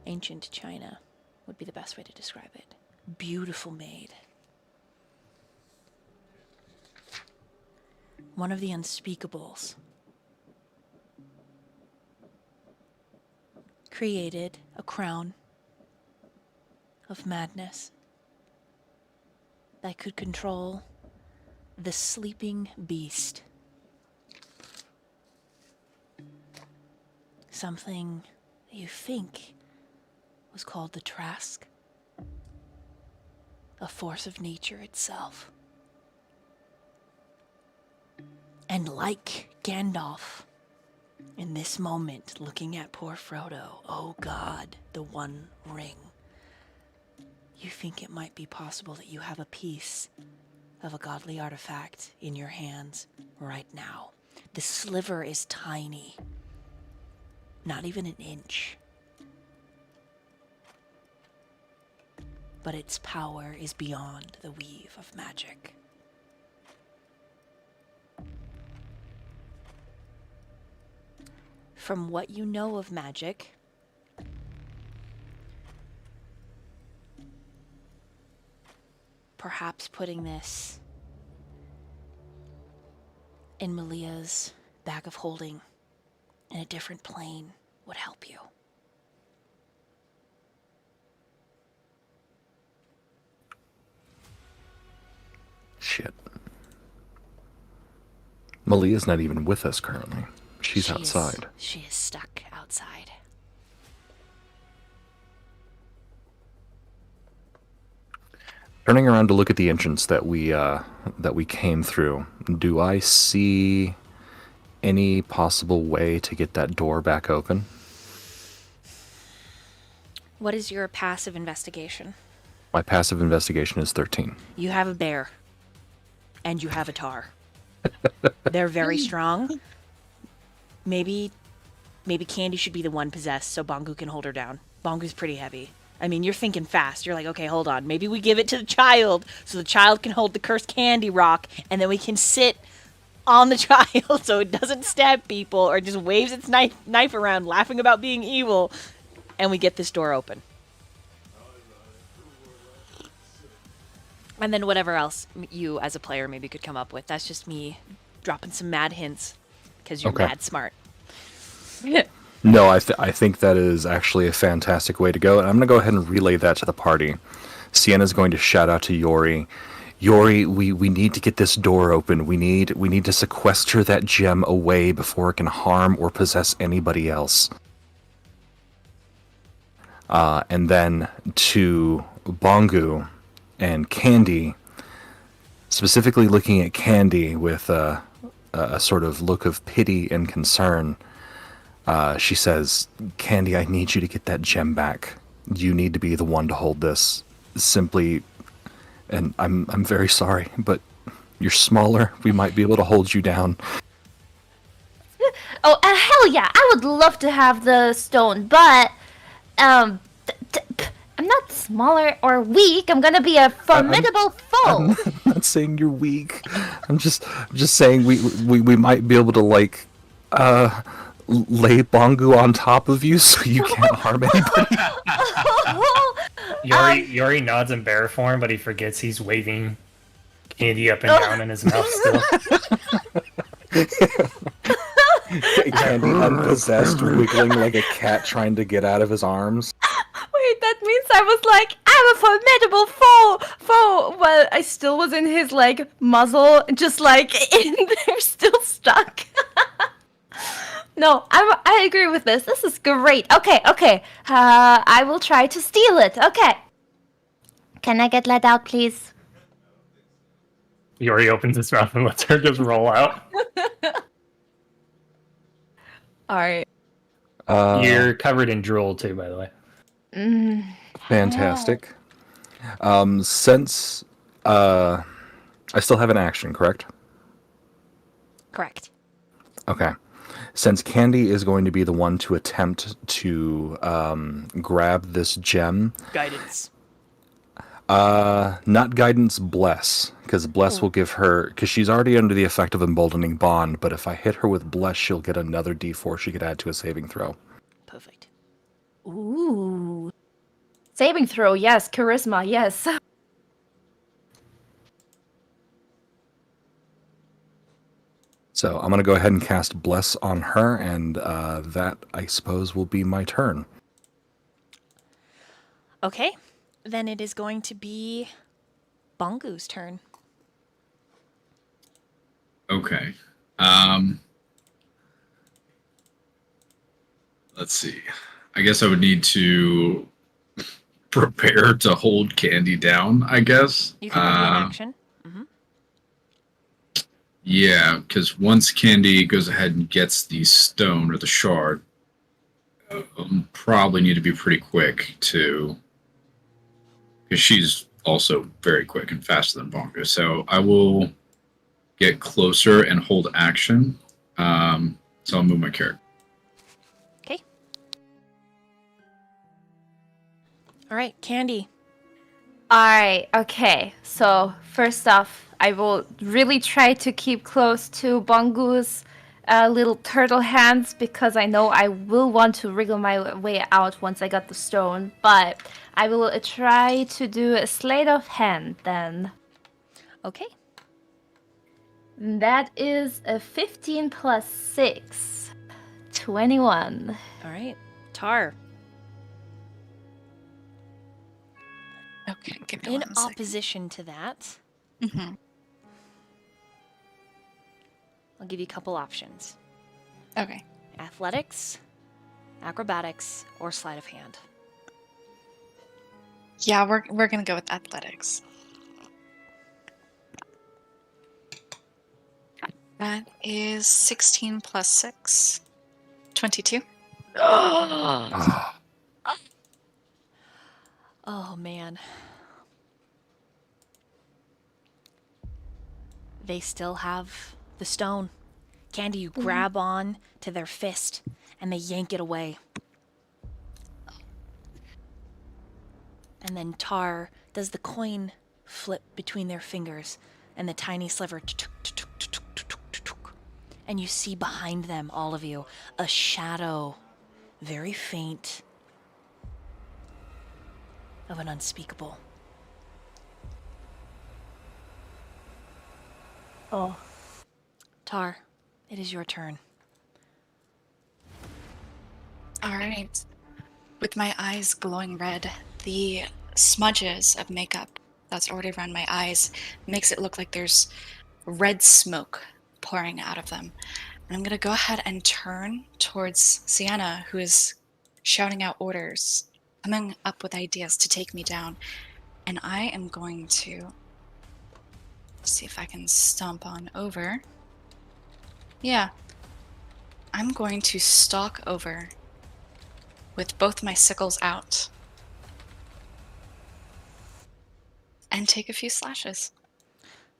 ancient China, would be the best way to describe it. Beautiful made. One of the unspeakables. Created a crown of madness that could control the sleeping beast. Something that you think was called the Trask, a force of nature itself. And like Gandalf, in this moment, looking at poor Frodo, oh God, the One Ring, you think it might be possible that you have a piece of a godly artifact in your hands right now. The sliver is tiny, not even an inch. But its power is beyond the weave of magic. From what you know of magic, perhaps putting this in Malia's bag of holding in a different plane would help you. Shit. Malia's not even with us currently. She's outside. She is stuck outside. Turning around to look at the entrance that we came through, do I see any possible way to get that door back open? What is your passive investigation? My passive investigation is 13. You have a bear. And you have a tar. They're very strong. Maybe Candy should be the one possessed so Bongu can hold her down. Bongu's pretty heavy. I mean, you're thinking fast. You're like, okay, hold on. Maybe we give it to the child so the child can hold the cursed candy rock, and then we can sit on the child so it doesn't stab people or just waves its knife around laughing about being evil, and we get this door open. And then whatever else you as a player maybe could come up with. That's just me dropping some mad hints because you're Okay. mad smart. No, I think that is actually a fantastic way to go, and I'm going to go ahead and relay that to the party. Sienna's going to shout out to Yori. Yori, we need to get this door open. We need to sequester that gem away before it can harm or possess anybody else. And then to Bongu and Candy, specifically looking at Candy with a sort of look of pity and concern. She says, Candy, I need you to get that gem back. You need to be the one to hold this. Simply, and I'm very sorry, but you're smaller. We might be able to hold you down. Oh, hell yeah! I would love to have the stone, but I'm not smaller or weak. I'm gonna be a formidable foe. I'm not saying you're weak. I'm just saying we might be able to lay Bongu on top of you so you can't harm anybody. Yori nods in bear form, but he forgets he's waving candy up and down in his mouth still. Candy unpossessed, wiggling like a cat trying to get out of his arms. Wait, that means I was like, I'm a formidable foe. Well, I still was in his like muzzle, just like in there, still stuck. No, I agree with this. This is great. Okay. I will try to steal it. Okay. Can I get let out, please? Yori opens his mouth and lets her just roll out. All right. You're covered in drool too, by the way. Fantastic. Since I still have an action, correct? Correct. Okay. Since Candy is going to be the one to attempt to grab this gem, Guidance. not guidance, bless, because bless will give her, because she's already under the effect of emboldening bond, but if I hit her with bless, she'll get another d4 she could add to a saving throw. Perfect. Ooh. Saving throw, yes. Charisma, yes. So I'm going to go ahead and cast bless on her, and that, I suppose, will be my turn. Okay. Then it is going to be Bongu's turn. Okay. Let's see. I guess I would need to prepare to hold Candy down, I guess. You can ready an action. Yeah, because once Candy goes ahead and gets the stone or the shard, probably need to be pretty quick to, because she's also very quick and faster than Bongo. So I will get closer and hold action. So I'll move my character. Okay. All right, Candy. Alright, okay. So, first off, I will really try to keep close to Bongu's little turtle hands because I know I will want to wriggle my way out once I got the stone. But I will try to do a sleight of hand then. Okay. That is a 15 plus 6. 21. All right. Tar. Okay, give me In 1 second. opposition to that, Mm-hmm. I'll give you a couple options. Okay. Athletics, acrobatics, or sleight of hand. Yeah, we're gonna go with athletics. That is 16 plus 6. 22. Ah, Oh, man. They still have the stone. Candy, you grab on to their fist, and they yank it away. And then Tar does the coin flip between their fingers, and the tiny sliver. And you see behind them, all of you, a shadow, very faint, of an unspeakable. Oh. Tar, it is your turn. All right. With my eyes glowing red, the smudges of makeup that's already around my eyes makes it look like there's red smoke pouring out of them. And I'm going to go ahead and turn towards Sienna, who is shouting out orders, coming up with ideas to take me down. And I am going to see if I can stomp on over. Yeah. I'm going to stalk over with both my sickles out and take a few slashes.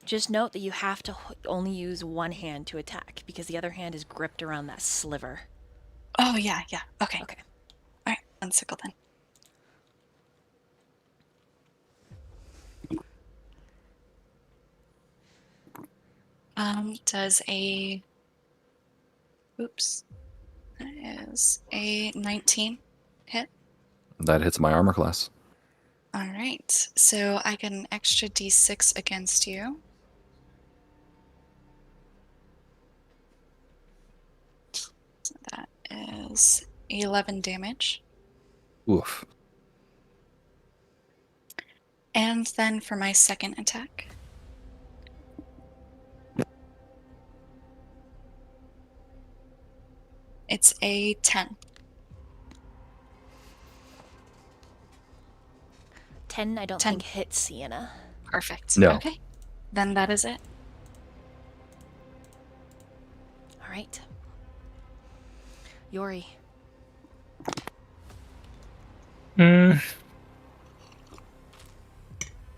Just note that you have to only use one hand to attack because the other hand is gripped around that sliver. Oh, yeah. Okay. Okay. All right, one sickle then. Does a... Oops. That is a 19 hit. That hits my armor class. All right. So I get an extra d6 against you. So that is 11 damage. Oof. And then for my second attack. It's a 10. 10, I don't 10. think hits Sienna. Perfect. No. Okay. Then that is it. All right. Yori.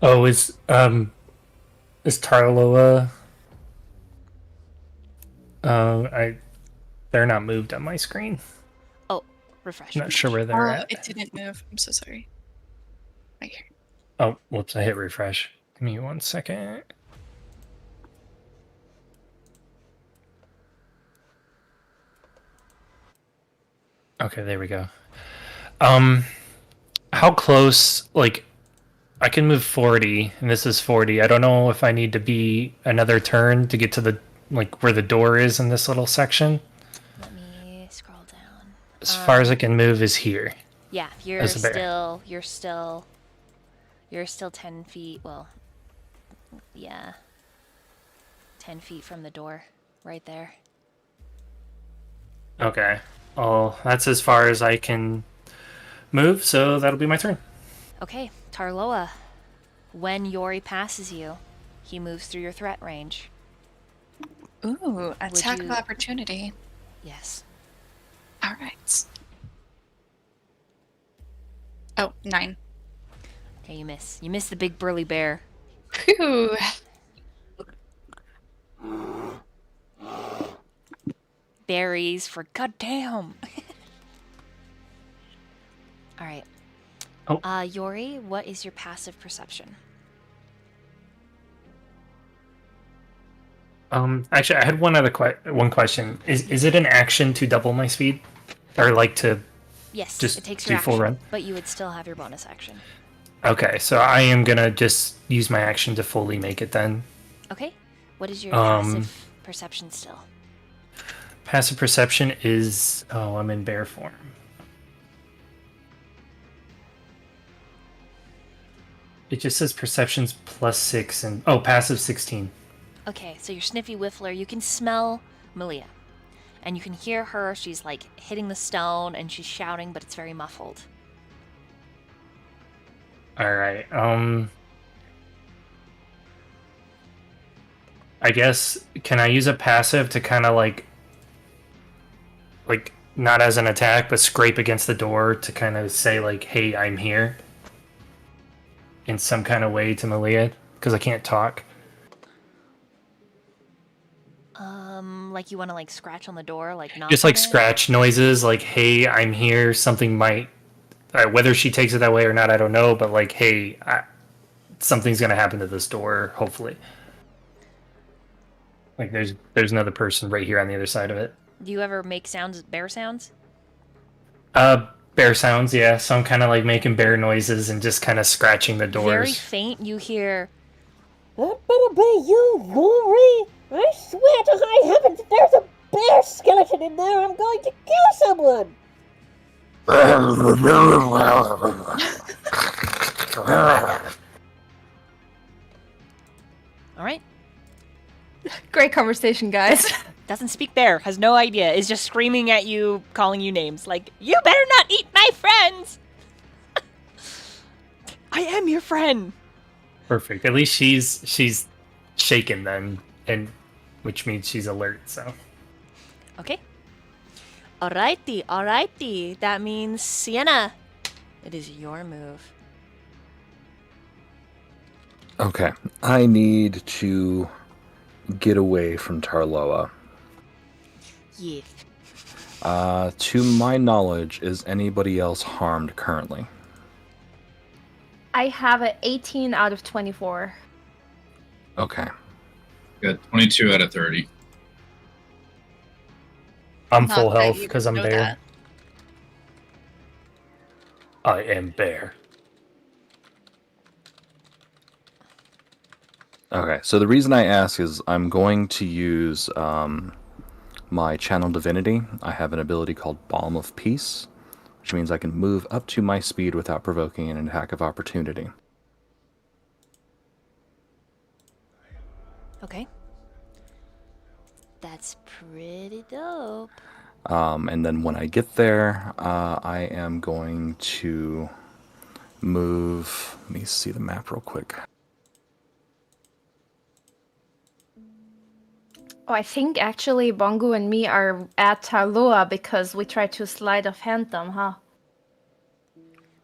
Oh, is Tarloa? They're not moved on my screen. Oh, refresh. I'm not sure where they're at. It didn't move. I'm so sorry. Right here. Oh, whoops! I hit refresh. Give me 1 second. Okay, there we go. How close? Like, I can move 40, and this is 40. I don't know if I need to be another turn to get to the where the door is in this little section. Let me scroll down. As far as I can move is here. Yeah, you're As a bear. still 10 feet. Well, yeah, 10 feet from the door, right there. Okay. Oh, that's as far as I can move, so that'll be my turn. Okay, Tarloa. When Yori passes you, he moves through your threat range. Ooh, attack of you- opportunity. Yes. All right. Oh, 9. Okay, you miss. You miss the big burly bear. Phew. Berries for goddamn. All right. Oh. Yori, what is your passive perception? Actually, I had one other one question. Is it an action to double my speed, or like to? Yes, Just it takes do your full action, run? but you would still have your bonus action. Okay, so I am gonna just use my action to fully make it then. Okay. What is your passive perception still? Passive perception is I'm in bear form. It just says perceptions +6 and passive 16. Okay, so you're Sniffy Whiffler. You can smell Malia. And you can hear her. She's like hitting the stone and she's shouting, but it's very muffled. All right. I guess can I use a passive to kind of like not as an attack, but scrape against the door to kind of say like, "Hey, I'm here," in some kind of way to Malia because I can't talk. Like you want to like scratch on the door, like knock Just on like it? scratch noises, like "Hey, I'm here." Something might, whether she takes it that way or not, I don't know. But like, "Hey, something's gonna happen to this door." Hopefully, like there's another person right here on the other side of it. Do you ever make sounds, bear sounds? Bear sounds, yeah. So I'm kind of like making bear noises and just kind of scratching the Very doors. faint. You hear. That better be you, Rory. I swear to high heavens, if there's a bear skeleton in there, I'm going to kill someone. All right. Great conversation, guys. Doesn't speak bear. Has no idea. Is just screaming at you, calling you names. Like, you better not eat my friends. I am your friend. Perfect. At least she's shaken then, and which means she's alert. So Okay. Alrighty, alrighty. That means Sienna. It is your move. Okay, I need to get away from Tarloa. Yeah. To my knowledge, is anybody else harmed currently? I have an 18 out of 24. Okay. Got 22 out of 30. I'm Not full that health you because I'm know bear. that. I am bear. Okay, so the reason I ask is I'm going to use my Channel Divinity. I have an ability called Balm of Peace, which means I can move up to my speed without provoking an attack of opportunity. Okay. That's pretty dope. And then when I get there, I am going to move. Let me see the map real quick. Oh, I think actually Bongo and me are at Tarloa because we tried to slide of hand them, huh?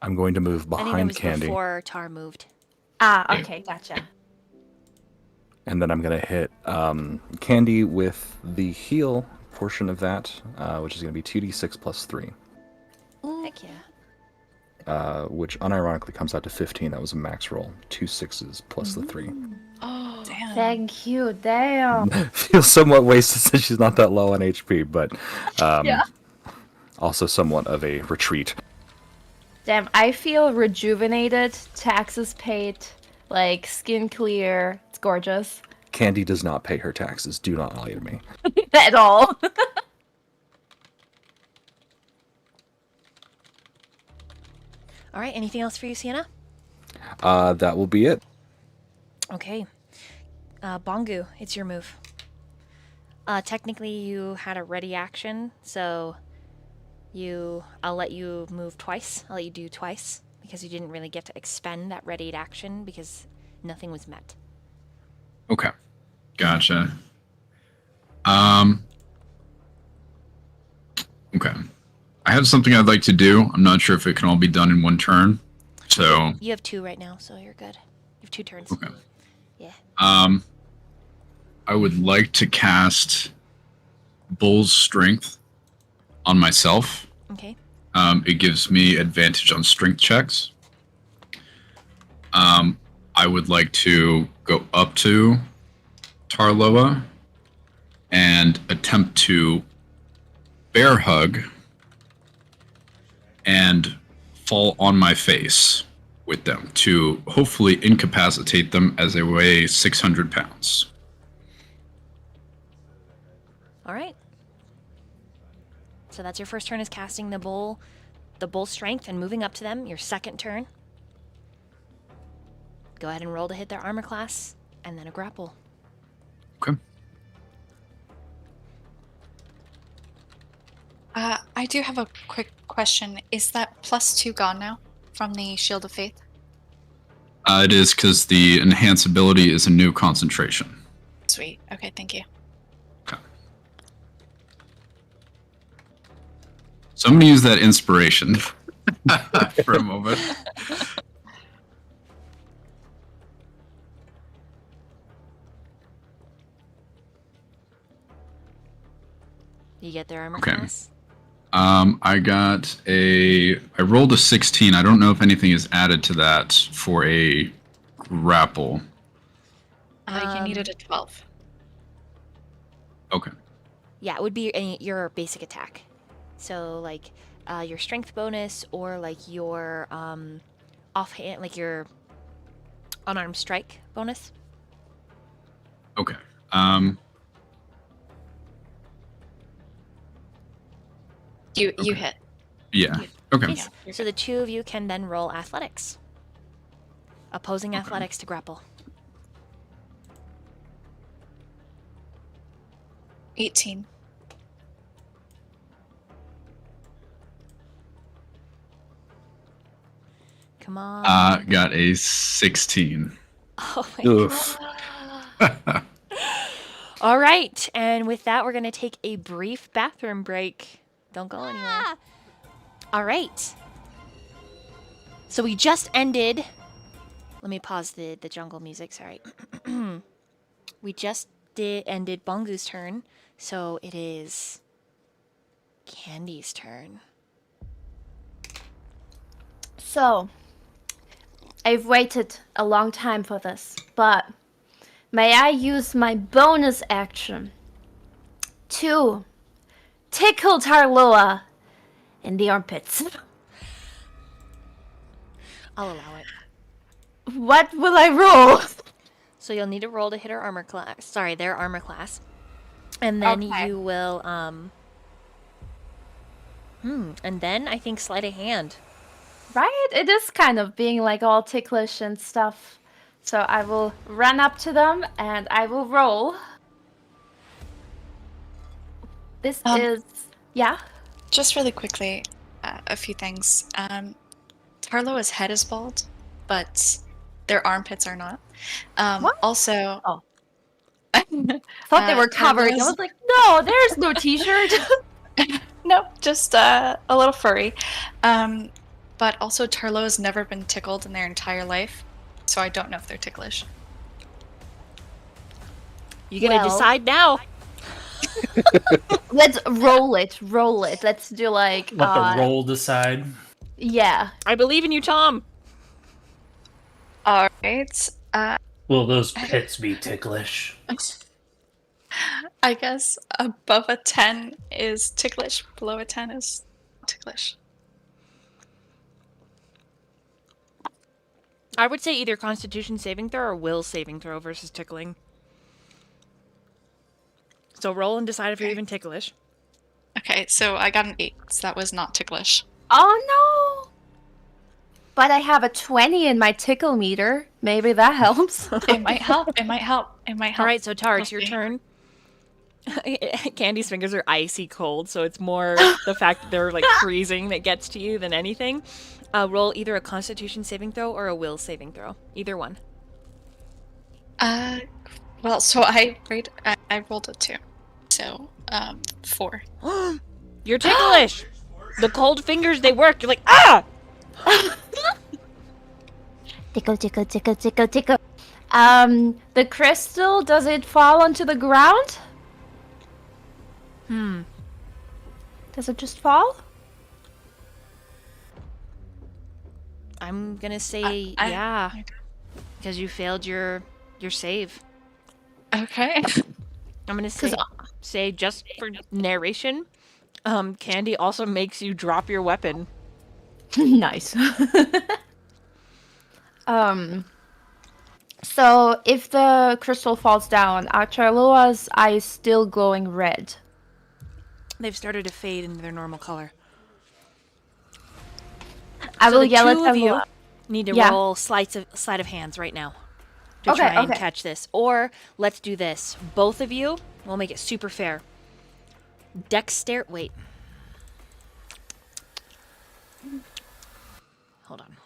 I'm going to move I think that behind was Candy, before Tar moved. Ah, okay, gotcha. and then I'm going to hit Candy with the heal portion of that, which is going to be 2d6 plus 3, Heck yeah. which unironically comes out to 15. That was a max roll. 2 6s plus the 3. Oh, damn. Thank you, damn. Feels somewhat wasted since she's not that low on HP, but Yeah. also somewhat of a retreat. Damn, I feel rejuvenated, taxes paid, like skin clear. It's gorgeous. Candy does not pay her taxes. Do not lie to me. At all. All right. Anything else for you, Sienna? That will be it. Okay. Bongu, it's your move. Technically, you had a ready action, so I'll let you move twice. I'll let you do twice because you didn't really get to expend that readied action because nothing was met. Okay. Gotcha. Okay. I have something I'd like to do. I'm not sure if it can all be done in one turn. So, You have 2 right now, so you're good. You have 2 turns. okay. Yeah. I would like to cast Bull's Strength on myself. Okay. It gives me advantage on strength checks. I would like to go up to Tarloa and attempt to bear hug and fall on my face with them to hopefully incapacitate them as they weigh 600 pounds. All right. So that's your first turn is casting the bull strength and moving up to them. Your second turn. Go ahead and roll to hit their armor class and then a grapple. Okay. I do have a quick question. Is that +2 gone now from the Shield of Faith? It is because the enhance ability is a new concentration. Sweet. Okay, thank you. Okay. So I'm going to use that inspiration for a moment. You get their armor Okay. class. I rolled a 16. I don't know if anything is added to that for a grapple. You needed a 12. Okay. Yeah, it would be your basic attack. So like your strength bonus or like your offhand, like your unarmed strike bonus. Okay. You Okay. hit. Yeah. Okay. Nice. So the two of you can then roll athletics. Opposing athletics to grapple. 18. Come on. Got a 16. Oh my Oof. God. All right, and with that, we're gonna take a brief bathroom break. Don't go anywhere. All right. So we just ended. Let me pause the jungle music. Sorry. We just ended Bongu's turn, so it is Candy's turn. So, I've waited a long time for this, but may I use my bonus action to tickle Tarloa in the armpits? I'll allow it. What will I roll? So you'll need to roll to hit her armor class. Sorry, their armor class. And then Okay. you will and then I think sleight of hand. Right? It is kind of being like all ticklish and stuff. So I will run up to them and I will roll. This is... Yeah? Just really quickly, a few things. Tarloa's head is bald, but their armpits are not. What? Also, Oh. Thought they were covered. I was like, no, there's no t-shirt. no, just a little furry. But also, Tarloa's never been tickled in their entire life, so I don't know if they're ticklish. You gotta Well- decide now. Let's roll it. Roll it. Let's do like... Let the roll decide. Yeah. I believe in you, Tom. All right. Will those pits be ticklish? I guess above a 10 is ticklish. Below a 10 is ticklish. I would say either Constitution saving throw or Will saving throw versus tickling. So roll and decide if you're even ticklish. Okay, so I got an 8, so that was not ticklish. Oh no! But I have a 20 in my tickle meter. Maybe that helps. It might help. It might help. It might help. All right, so Tar, it's your Okay. turn. Candy's fingers are icy cold, so it's more the fact that they're like freezing that gets to you than anything. Roll either a Constitution saving throw or a Will saving throw. Either one. Well, so I rolled a 2. So, 4. You're ticklish. The cold fingers, they work. You're like, ah! Tickle, tickle, tickle, tickle, tickle. The crystal, does it fall onto the ground? Does it just fall? I'm gonna say yeah, because you failed your save. Okay. I'm gonna say just for narration, Candy also makes you drop your weapon. Nice. So if the crystal falls down, are Charloa's eyes still glowing red? They've started to fade into their normal color. I So will the yell at two of you Charloa. need to Yeah. roll sleight of hands right now to Okay, try and okay. catch this. Or let's do this. Both of you, we'll make it super fair. Wait. Hold on.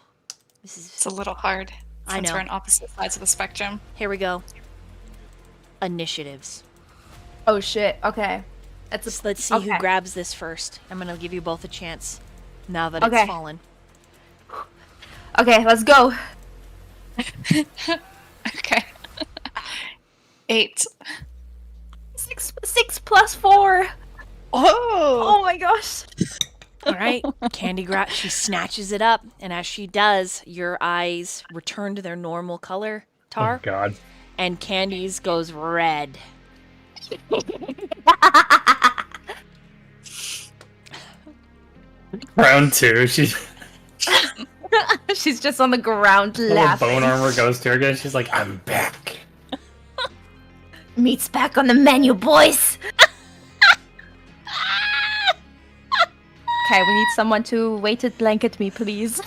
This is It's a little hard. I Since know. we're on opposite sides of the spectrum. Here we go. Initiatives. Oh shit. Okay. That's Let's see who okay. grabs this first. I'm gonna give you both a chance. Now that Okay. it's fallen. Okay, let's go. Okay. 8. 6 plus 4. Oh my gosh. All right, she snatches it up, and as she does, your eyes return to their normal color, Oh Tar, God. and Candy's goes red. Round 2. She's She's just on the ground little laughing. bone armor goes to her again. She's like, I'm back. Meat's back on the menu, boys. Okay, we need someone to weighted blanket me, please.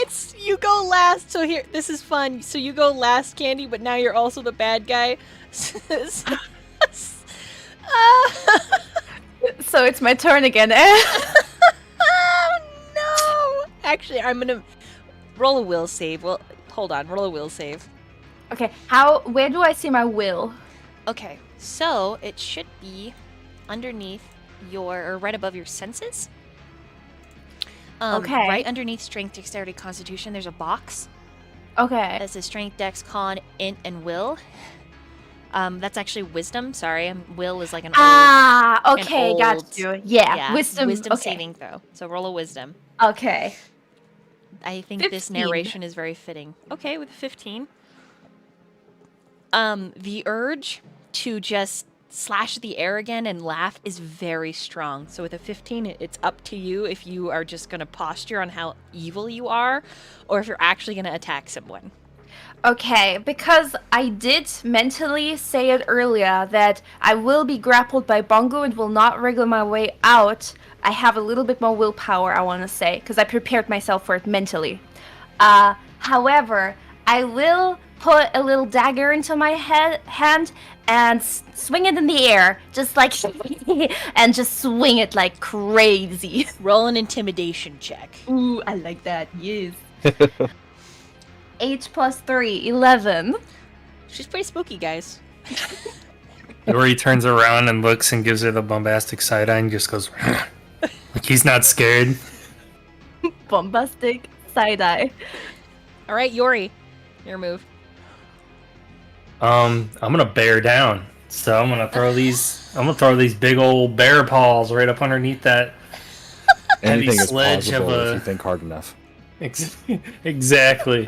It's you go last. So here, this is fun. So you go last, Candy, but now you're also the bad guy. So it's my turn again. Oh no! Actually, I'm gonna roll a will save. Well, hold on, roll a will save. Okay, where do I see my will? Okay, so it should be underneath or right above your senses. Okay. Right underneath strength, dexterity, constitution, there's a box Okay. that says strength, dex, con, int, and will. That's actually wisdom. Sorry, will is like an old. Okay, old- got you. Yeah, wisdom. Wisdom Okay. saving throw. So roll a wisdom. Okay. I think this 15. narration is very fitting. Okay, with a 15. The urge to just slash the air again and laugh is very strong. So with a 15, it's up to you if you are just going to posture on how evil you are or if you're actually going to attack someone. Okay, because I did mentally say it earlier that I will be grappled by Bongo and will not wriggle my way out. I have a little bit more willpower, I want to say, because I prepared myself for it mentally. However, I will put a little dagger into my hand and swing it in the air, just like, and just swing it like crazy. Roll an intimidation check. Ooh, I like that. Yes. 8 plus 3, 11. She's pretty spooky, guys. Yori turns around and looks and gives her the bombastic side eye and just goes, like he's not scared. Bombastic side eye. All right, Yori, your move. I'm gonna bear down. So I'm gonna throw these big old bear paws right up underneath that heavy Anything is sledge of possible if a. you think hard enough. Exactly.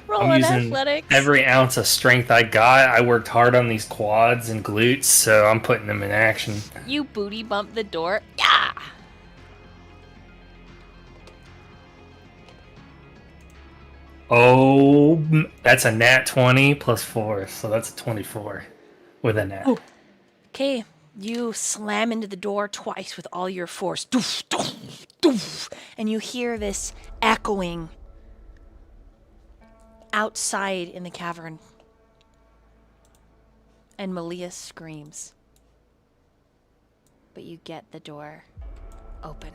Roll I'm an using athletics. every ounce of strength I got. I worked hard on these quads and glutes, so I'm putting them in action. You booty bump the door. Yeah. Oh, that's a nat 20 plus 4, so that's a 24 with a nat. Okay, you slam into the door twice with all your force. Doof, doof, doof, and you hear this echoing outside in the cavern. And Malia screams. But you get the door open.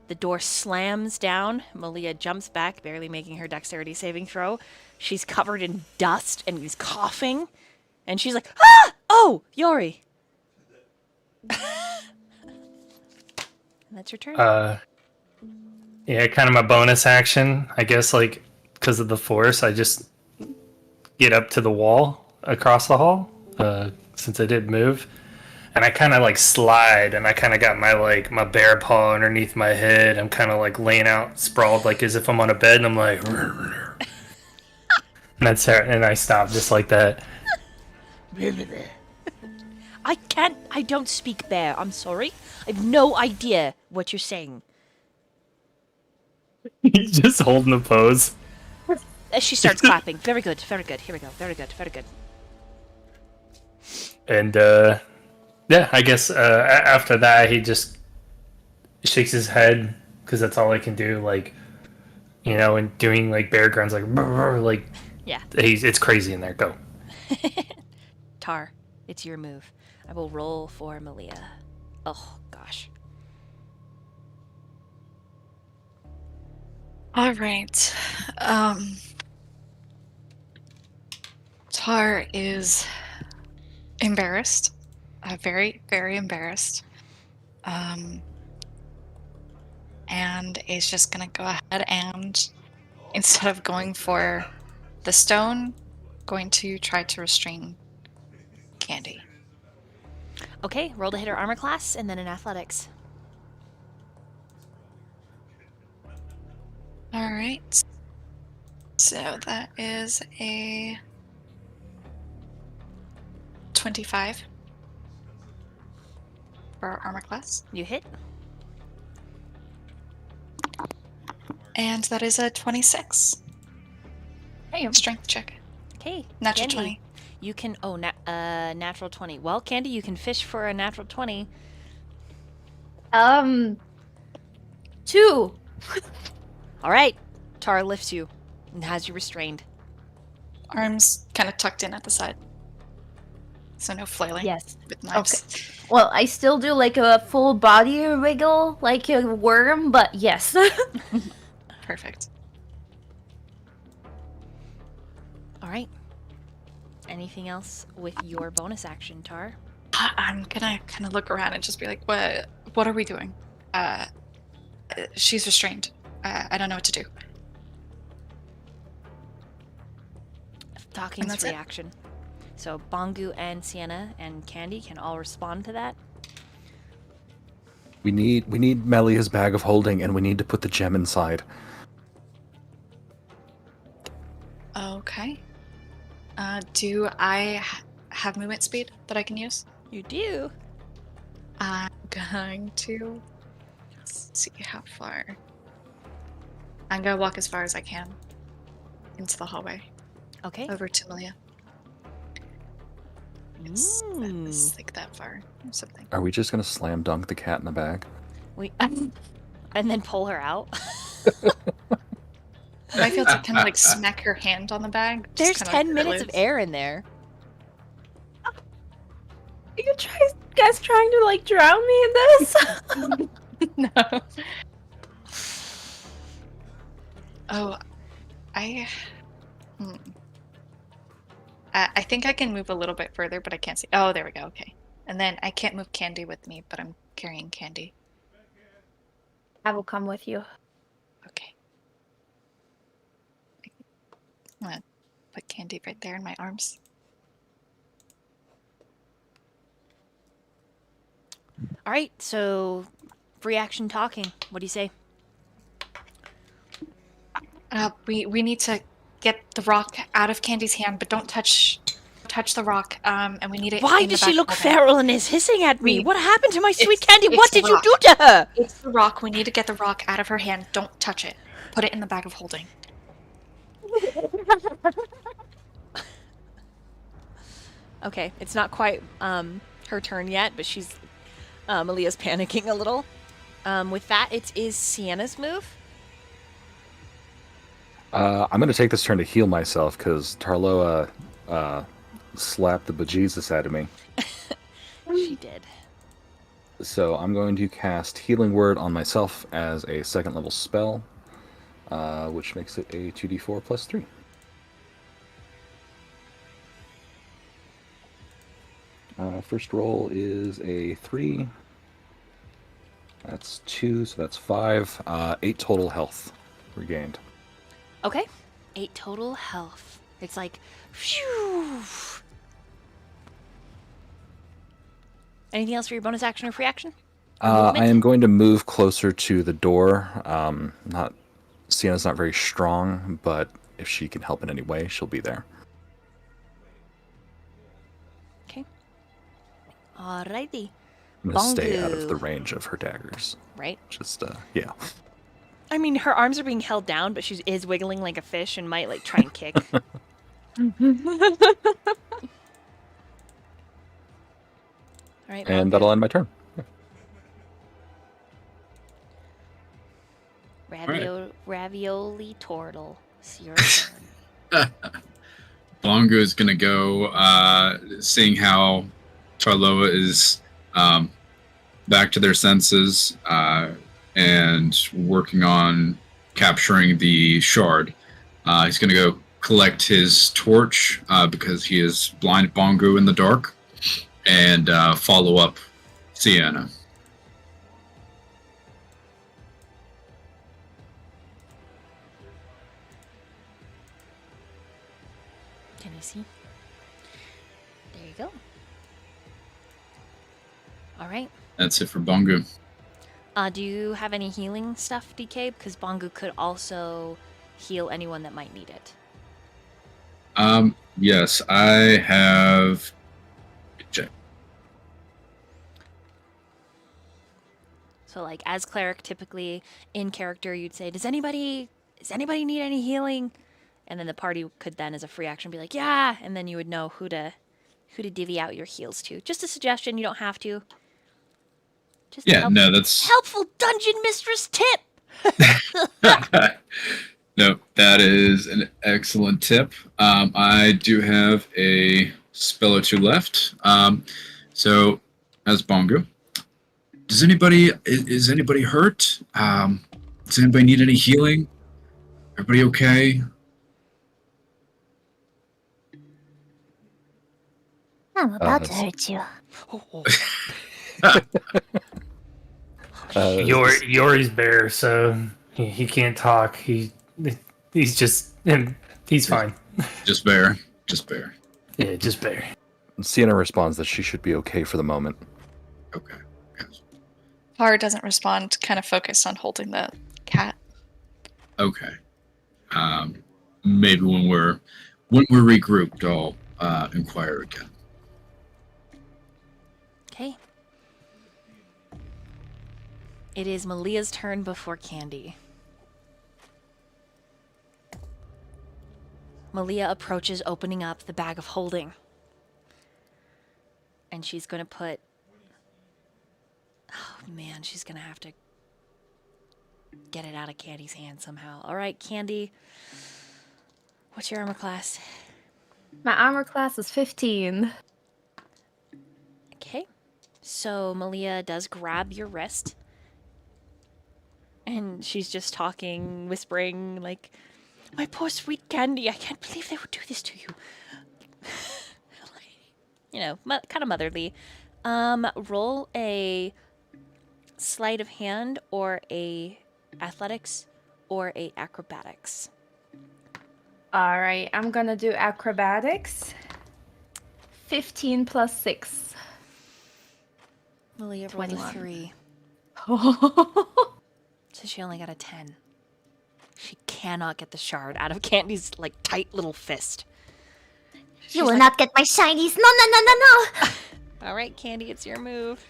The door slams down. Malia jumps back, barely making her dexterity saving throw. She's covered in dust and is coughing. And she's like, ah! Oh, Yori. That's your turn. Yeah, kind of my bonus action, I guess, like, because of the force, I just get up to the wall across the hall, since I did move. And I kind of like slide, and I kind of got my bear paw underneath my head. I'm kind of like laying out, sprawled, like as if I'm on a bed, and I'm like, and that's it. And I stop just like that. I don't speak bear. I'm sorry. I have no idea what you're saying. He's just holding the pose. As she starts clapping. Very good, very good. Here we go. Very good, very good. And yeah, I guess after that he just shakes his head because that's all I can do. Like, you know, and doing like bear grunts, like brr, like Yeah. it's crazy in there. Go. Tar, it's your move. I will roll for Malia. Oh, gosh. All right. Tar is embarrassed. Very, very embarrassed. And is just gonna go ahead and, instead of going for the stone, going to try to restrain Candy. Okay, roll to hit her armor class and then an athletics. All right. So that is a 25 for our armor class. You hit. And that is a 26 Damn. strength check. Okay, Natural Candy, 20. you can natural 20. Well, Candy, you can fish for a natural 20. 2. All right, Tara lifts you and has you restrained. Arms kind of tucked in at the side. So no flailing Yes. with knives. Well, I still do like a full body wiggle, like a worm, but yes. Perfect. All right. Anything else with your bonus action, Tar? I'm gonna kind of look around and just be like, what are we doing? She's restrained. I don't know what to do. Talking's that's it. reaction. So Bongu and Sienna and Candy can all respond to that. We need Melia's bag of holding, and we need to put the gem inside. Okay. Do I have movement speed that I can use? You do. I'm going to see how far. I'm gonna walk as far as I can into the hallway Okay. over to Malia. It's like that far or something. Are we just gonna slam dunk the cat in the bag? We and then pull her out. I feel to kind of like smack her hand on the bag. just There's kinda 10 minutes of loose. air in there. You guys trying to like drown me in this? No. Oh, I. I think I can move a little bit further, but I can't see. Oh, there we go. Okay. And then I can't move Candy with me, but I'm carrying Candy. I will come with you. Okay. I'm gonna put Candy right there in my arms. All right, so free action talking. What do you say? We need to get the rock out of Candy's hand, but don't touch the rock. And we need it. Why in the does she back look of the bag. feral and is hissing at me? We- What happened to my sweet It's- Candy? What it's the did you rock. do to her? It's the rock. We need to get the rock out of her hand. Don't touch it. Put it in the bag of holding. Okay, it's not quite her turn yet, but she's Aaliyah's panicking a little. With that, it is Sienna's move. I'm gonna take this turn to heal myself because Tarloa slapped the bejesus out of me. She did. So I'm going to cast Healing Word on myself as a second level spell, which makes it a 2d4 plus 3. First roll is a 3. That's 2, so that's 5. 8 total health regained. Okay, 8 total health. It's like, phew. Anything else for your bonus action or free action? Or I movement? am going to move closer to the door. Sienna's not very strong, but if she can help in any way, she'll be there. Okay. Alrighty. I'm going to stay out Bongu. of the range of her daggers. Right. Just, yeah. I mean, her arms are being held down, but she is wiggling like a fish and might like try and kick. All right. And Bongu. that'll end my turn. Ravioli turtle. It's your turn. Bongo is gonna go, seeing how Tarloa is back to their senses and working on capturing the shard. He's gonna go collect his torch because he is blind Bongo in the dark, and follow up Sienna. Can you see? There you go. All right. That's it for Bongo. Do you have any healing stuff, DK? Because Bongu could also heal anyone that might need it. Yes, I have. Check. So, like, as cleric, typically in character, you'd say, "Does anybody need any healing?" And then the party could then, as a free action, be like, "Yeah," and then you would know who to divvy out your heals to. Just a suggestion. You don't have to. Just Yeah, no, that's helpful dungeon mistress tip. no, that is an excellent tip. I do have a spell or two left. So as Bongo, is anybody hurt? Does anybody need any healing? Everybody okay? I'm about to that's- hurt you. Yori's bear, so he can't talk. He's just he's fine. Just bear. Yeah, just bear. Sienna responds that she should be okay for the moment. Okay. Yes. Tar doesn't respond, kind of focused on holding the cat. Okay. Maybe when we're regrouped, I'll inquire again. Okay. It is Malia's turn before Candy. Malia approaches, opening up the bag of holding. And she's going to put... Oh, man, she's going to have to get it out of Candy's hand somehow. All right, Candy. What's your armor class? My armor class is 15. Okay. So Malia does grab your wrist. And she's just talking, whispering, like, "My poor sweet Candy, I can't believe they would do this to you." You know, kind of motherly. Roll a sleight of hand or a athletics or a acrobatics. All right, I'm gonna do acrobatics. 15 plus 6. Malia rolled a 21. 3. So she only got a 10. She cannot get the shard out of Candy's, like, tight little fist. You will not get my shinies. No, no, no, no, no. All right, Candy, it's your move.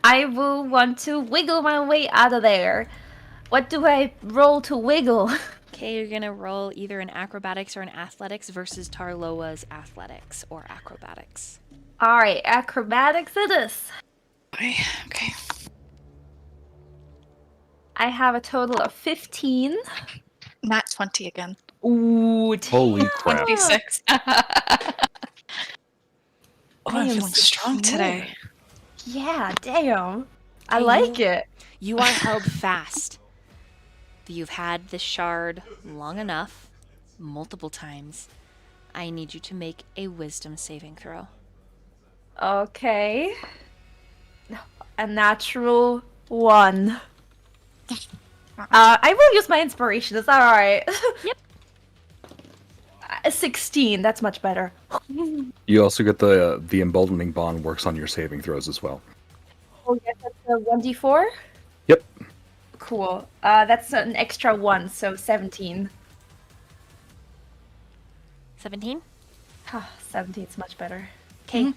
I will want to wiggle my way out of there. What do I roll to wiggle? Okay, you're gonna roll either an acrobatics or an athletics versus Tarloa's athletics or acrobatics. All right, acrobatics it is. Okay. I have a total of 15. Not 20 again. Ooh, Holy crap. 26. Oh, I'm am feeling strong today. Yeah, damn. I Hey, like it. You are held fast. You've had the shard long enough, multiple times. I need you to make a wisdom saving throw. Okay. A natural 1. I will use my inspiration. Is that alright? Yep. 16. That's much better. You also get the emboldening bond works on your saving throws as well. Oh, yes, that's a 1d4? Yep. Cool. That's an extra 1, so 17. 17? 17 is much better. Okay.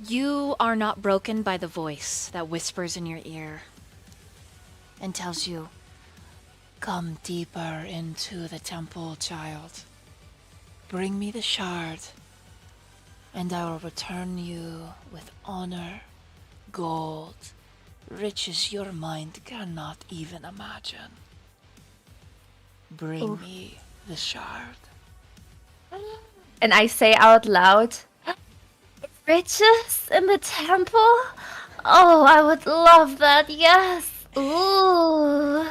You are not broken by the voice that whispers in your ear and tells you, "Come deeper into the temple, child. Bring me the shard, and I will return you with honor, gold, riches your mind cannot even imagine. Bring me the shard." And I say out loud, riches in the temple? Oh, I would love that, yes. Ooh.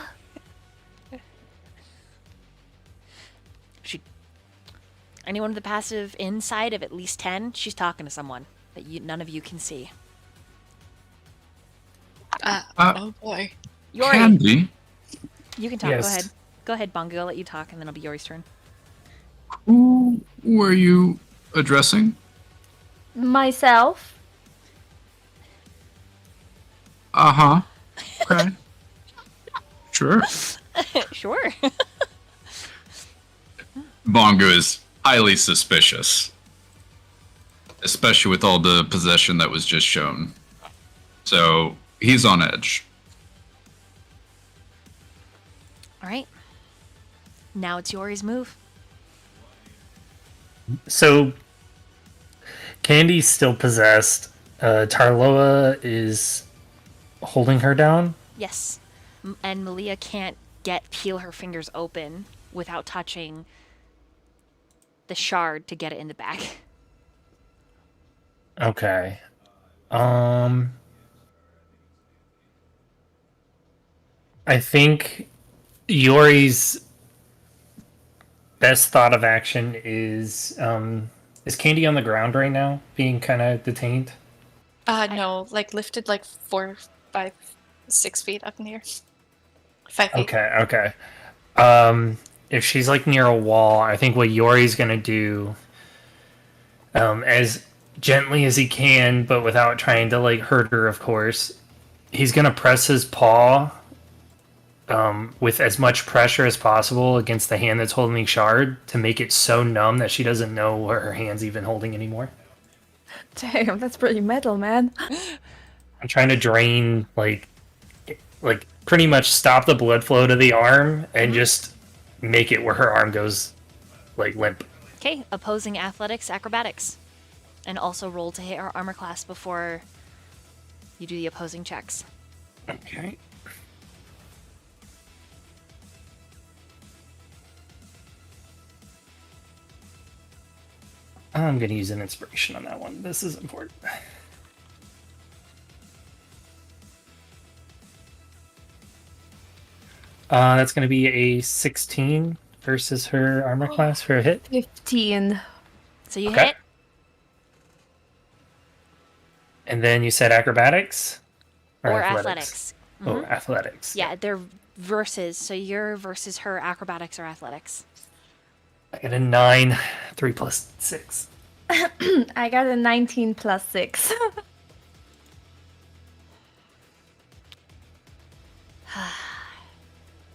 Anyone with a passive inside of at least 10, she's talking to someone that none of you can see. Oh boy. Yori, Candy, you can talk. Yes. Go ahead. Go ahead, Bongo. I'll let you talk, and then it'll be Yori's turn. Who were you addressing? Myself. Uh-huh. Okay. Sure. Sure. Bongo is highly suspicious. Especially with all the possession that was just shown. So, he's on edge. All right. Now it's Yori's move. So, Candy's still possessed. Tarloa is holding her down. Yes. And Malia can't peel her fingers open without touching the shard to get it in the back. Okay. I think Yori's best thought of action is Candy on the ground right now, being kind of detained? No, like lifted like 4, 5, 6 feet up in the air. 5 feet. Okay. If she's like near a wall, I think what Yori's gonna do, as gently as he can, but without trying to like hurt her, of course, he's gonna press his paw with as much pressure as possible against the hand that's holding the shard to make it so numb that she doesn't know what her hand's even holding anymore. Damn, that's pretty metal, man. I'm trying to drain, like pretty much stop the blood flow to the arm and just make it where her arm goes like limp. Okay, opposing athletics, acrobatics. And also roll to hit her armor class before you do the opposing checks. Okay. I'm going to use an inspiration on that one. This is important. That's going to be a 16 versus her armor class for a hit. 15. So you Okay. hit. And then you said acrobatics? Or athletics. Oh, athletics. Yeah, they're versus. So your versus her acrobatics or athletics. I got a 9, 3 plus 6. I got a 19 plus 6.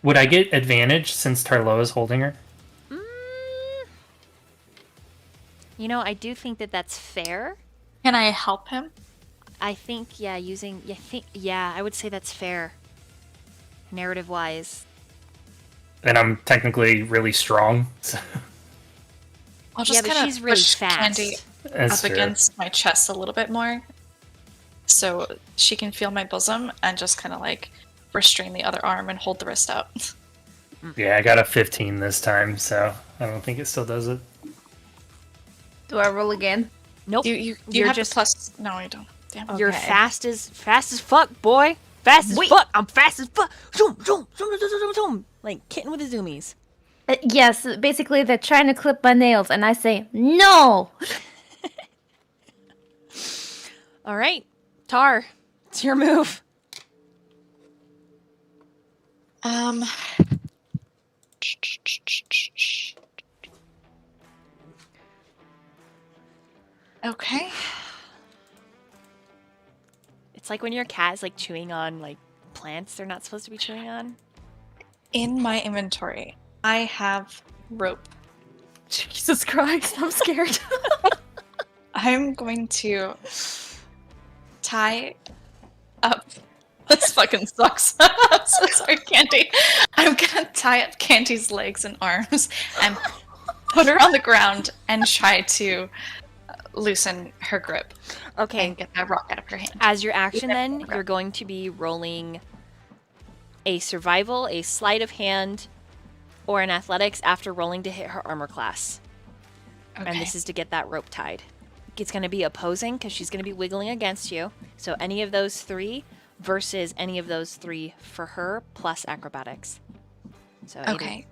Would I get advantage since Tarloa is holding her? You know, I do think that that's fair. Can I help him? I think, yeah, I would say that's fair. Narrative wise. And I'm technically really strong. So. I'll just but kind she's of really push fast. Candy That's up true. against my chest a little bit more, so she can feel my bosom and just kind of like restrain the other arm and hold the wrist out. Yeah, I got a 15 this time, so I don't think it still does it. Do I roll again? Nope. You You're have just the plus. No, you don't. Damn. Okay. You're fast as fuck, boy. Fast as fuck. I'm fast as fuck. Zoom, zoom, zoom, zoom, zoom, zoom. Like kitten with the zoomies. Yes, basically they're trying to clip my nails, and I say, no! All right, Tar, it's your move. Okay. It's like when your cat is like chewing on like plants they're not supposed to be chewing on. In my inventory, I have rope. Jesus Christ, I'm scared. I'm going to tie up. This fucking sucks. I'm so sorry, Candy. I'm gonna tie up Candy's legs and arms and put her on the ground and try to loosen her grip Okay. and get that rock out of her hand. As your action, Yeah, then okay. you're going to be rolling a survival, a sleight of hand, or an athletics after rolling to hit her armor class. Okay. And this is to get that rope tied. It's going to be opposing because she's going to be wiggling against you. So any of those three versus any of those three for her plus acrobatics. So Okay.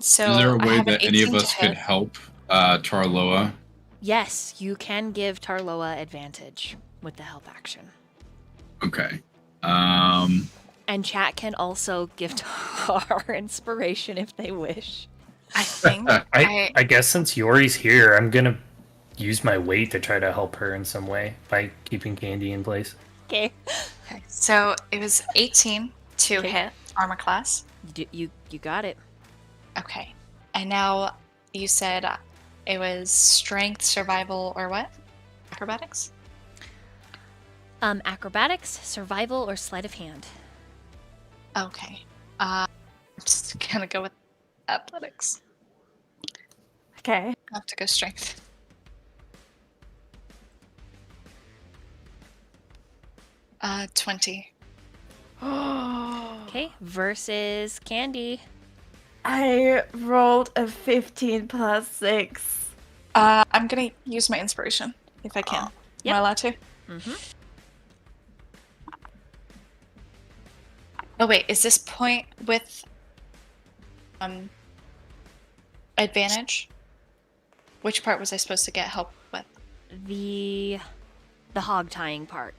So Is there a I way have an that any of 18 to us could hit. help Tarloa? Yes, you can give Tarloa advantage with the help action. Okay. And chat can also give Tar inspiration if they wish. I think I guess since Yori's here, I'm gonna use my weight to try to help her in some way by keeping Candy in place. Okay. Okay, so it was 18 to Okay. hit armor class. You got it. Okay. And now you said it was strength, survival, or what? Acrobatics? Acrobatics, survival, or sleight of hand. Okay. I'm just gonna go with athletics. Okay. I have to go strength. Uh, 20. Okay. Versus Candy. I rolled a 15 plus 6. I'm gonna use my inspiration if I can. Yep. Am I allowed to? Mm-hmm. Oh wait, is this point with advantage? Which part was I supposed to get help with? The hog tying part.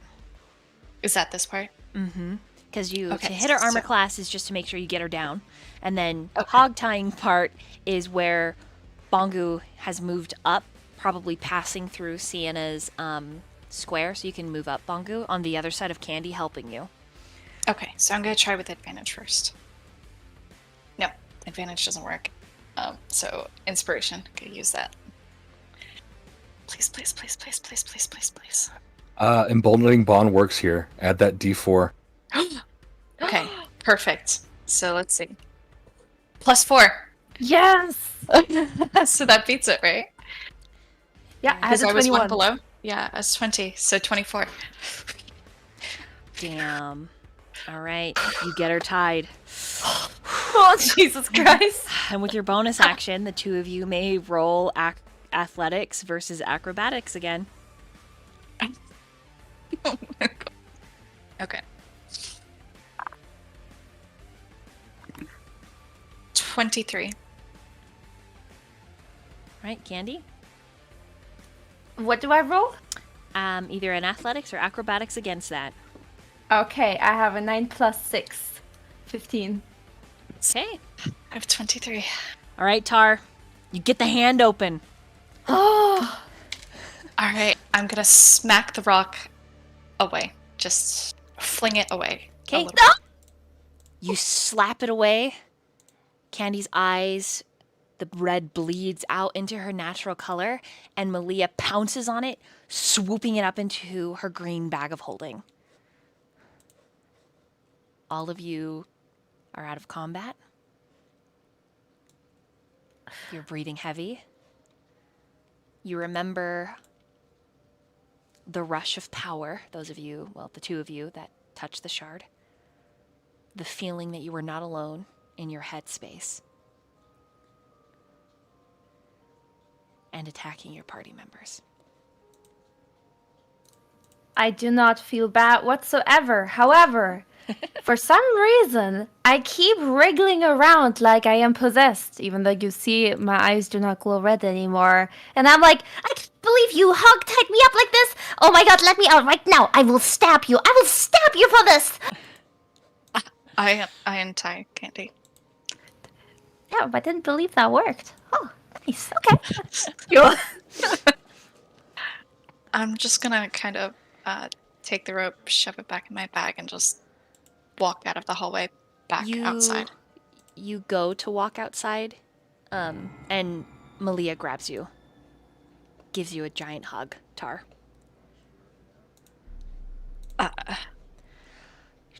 Is that this part? Mm-hmm. Because to Okay, hit her armor so- class is just to make sure you get her down. And then Okay. hog tying part is where Bongu has moved up, probably passing through Sienna's square, so you can move up Bongu on the other side of Candy, helping you. Okay, so I'm gonna try with advantage first. No, advantage doesn't work. So inspiration, could use that. Please, please, please, please, please, please, please, please. Emboldening bond works here. Add that D4. Okay, perfect. So let's see. +4. Yes! So that beats it, right? Yeah, I had Because a I was 21. one below. Yeah, I was 20, so 24. Damn. All right, you get her tied. Oh, Jesus Christ. And with your bonus action, the two of you may roll athletics versus acrobatics again. Okay. 23. Right, Candy? What do I roll? Either an athletics or acrobatics against that. Okay, I have a 9 plus 6. 15. Okay. I have 23. All right, Tar. You get the hand open. Oh! All right, I'm gonna smack the rock away. Just fling it away. a Okay. little bit. You slap it away. Candy's eyes, the red bleeds out into her natural color, and Malia pounces on it, swooping it up into her green bag of holding. All of you are out of combat. You're breathing heavy. You remember the rush of power, those of you, well, the two of you that touched the shard. The feeling that you were not alone in your headspace. And attacking your party members. I do not feel bad whatsoever. However, for some reason, I keep wriggling around like I am possessed, even though you see my eyes do not glow red anymore. And I'm like, I can't believe you hog-tied me up like this. Oh my god, let me out right now. I will stab you. I will stab you for this. I untie Candy. yeah, but I didn't believe that worked. Oh, nice. Okay. I'm just gonna kind of take the rope, shove it back in my bag, and just walk out of the hallway back outside. You go to walk outside, and Malia grabs you. Gives you a giant hug, Tar.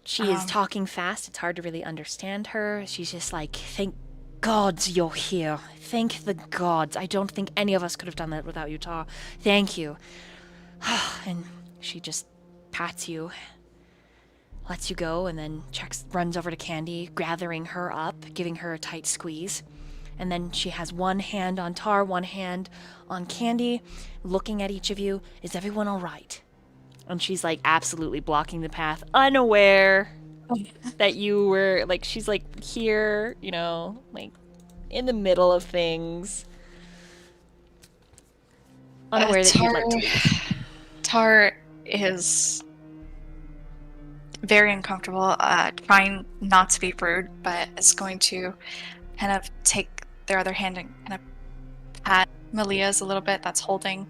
She is talking fast. It's hard to really understand her. She's just like, thank gods you're here. Thank the gods. I don't think any of us could have done that without you, Tar. Thank you. And she just pats you, lets you go, and then runs over to Candy, gathering her up, giving her a tight squeeze. And then she has one hand on Tar, one hand on Candy, looking at each of you. Is everyone all right? And she's like absolutely blocking the path, unaware that you were like, she's like here, you know, like in the middle of things. Unaware that you'd like to leave. Tar is very uncomfortable, trying not to be rude, but is going to kind of take their other hand and kind of pat Malia's a little bit that's holding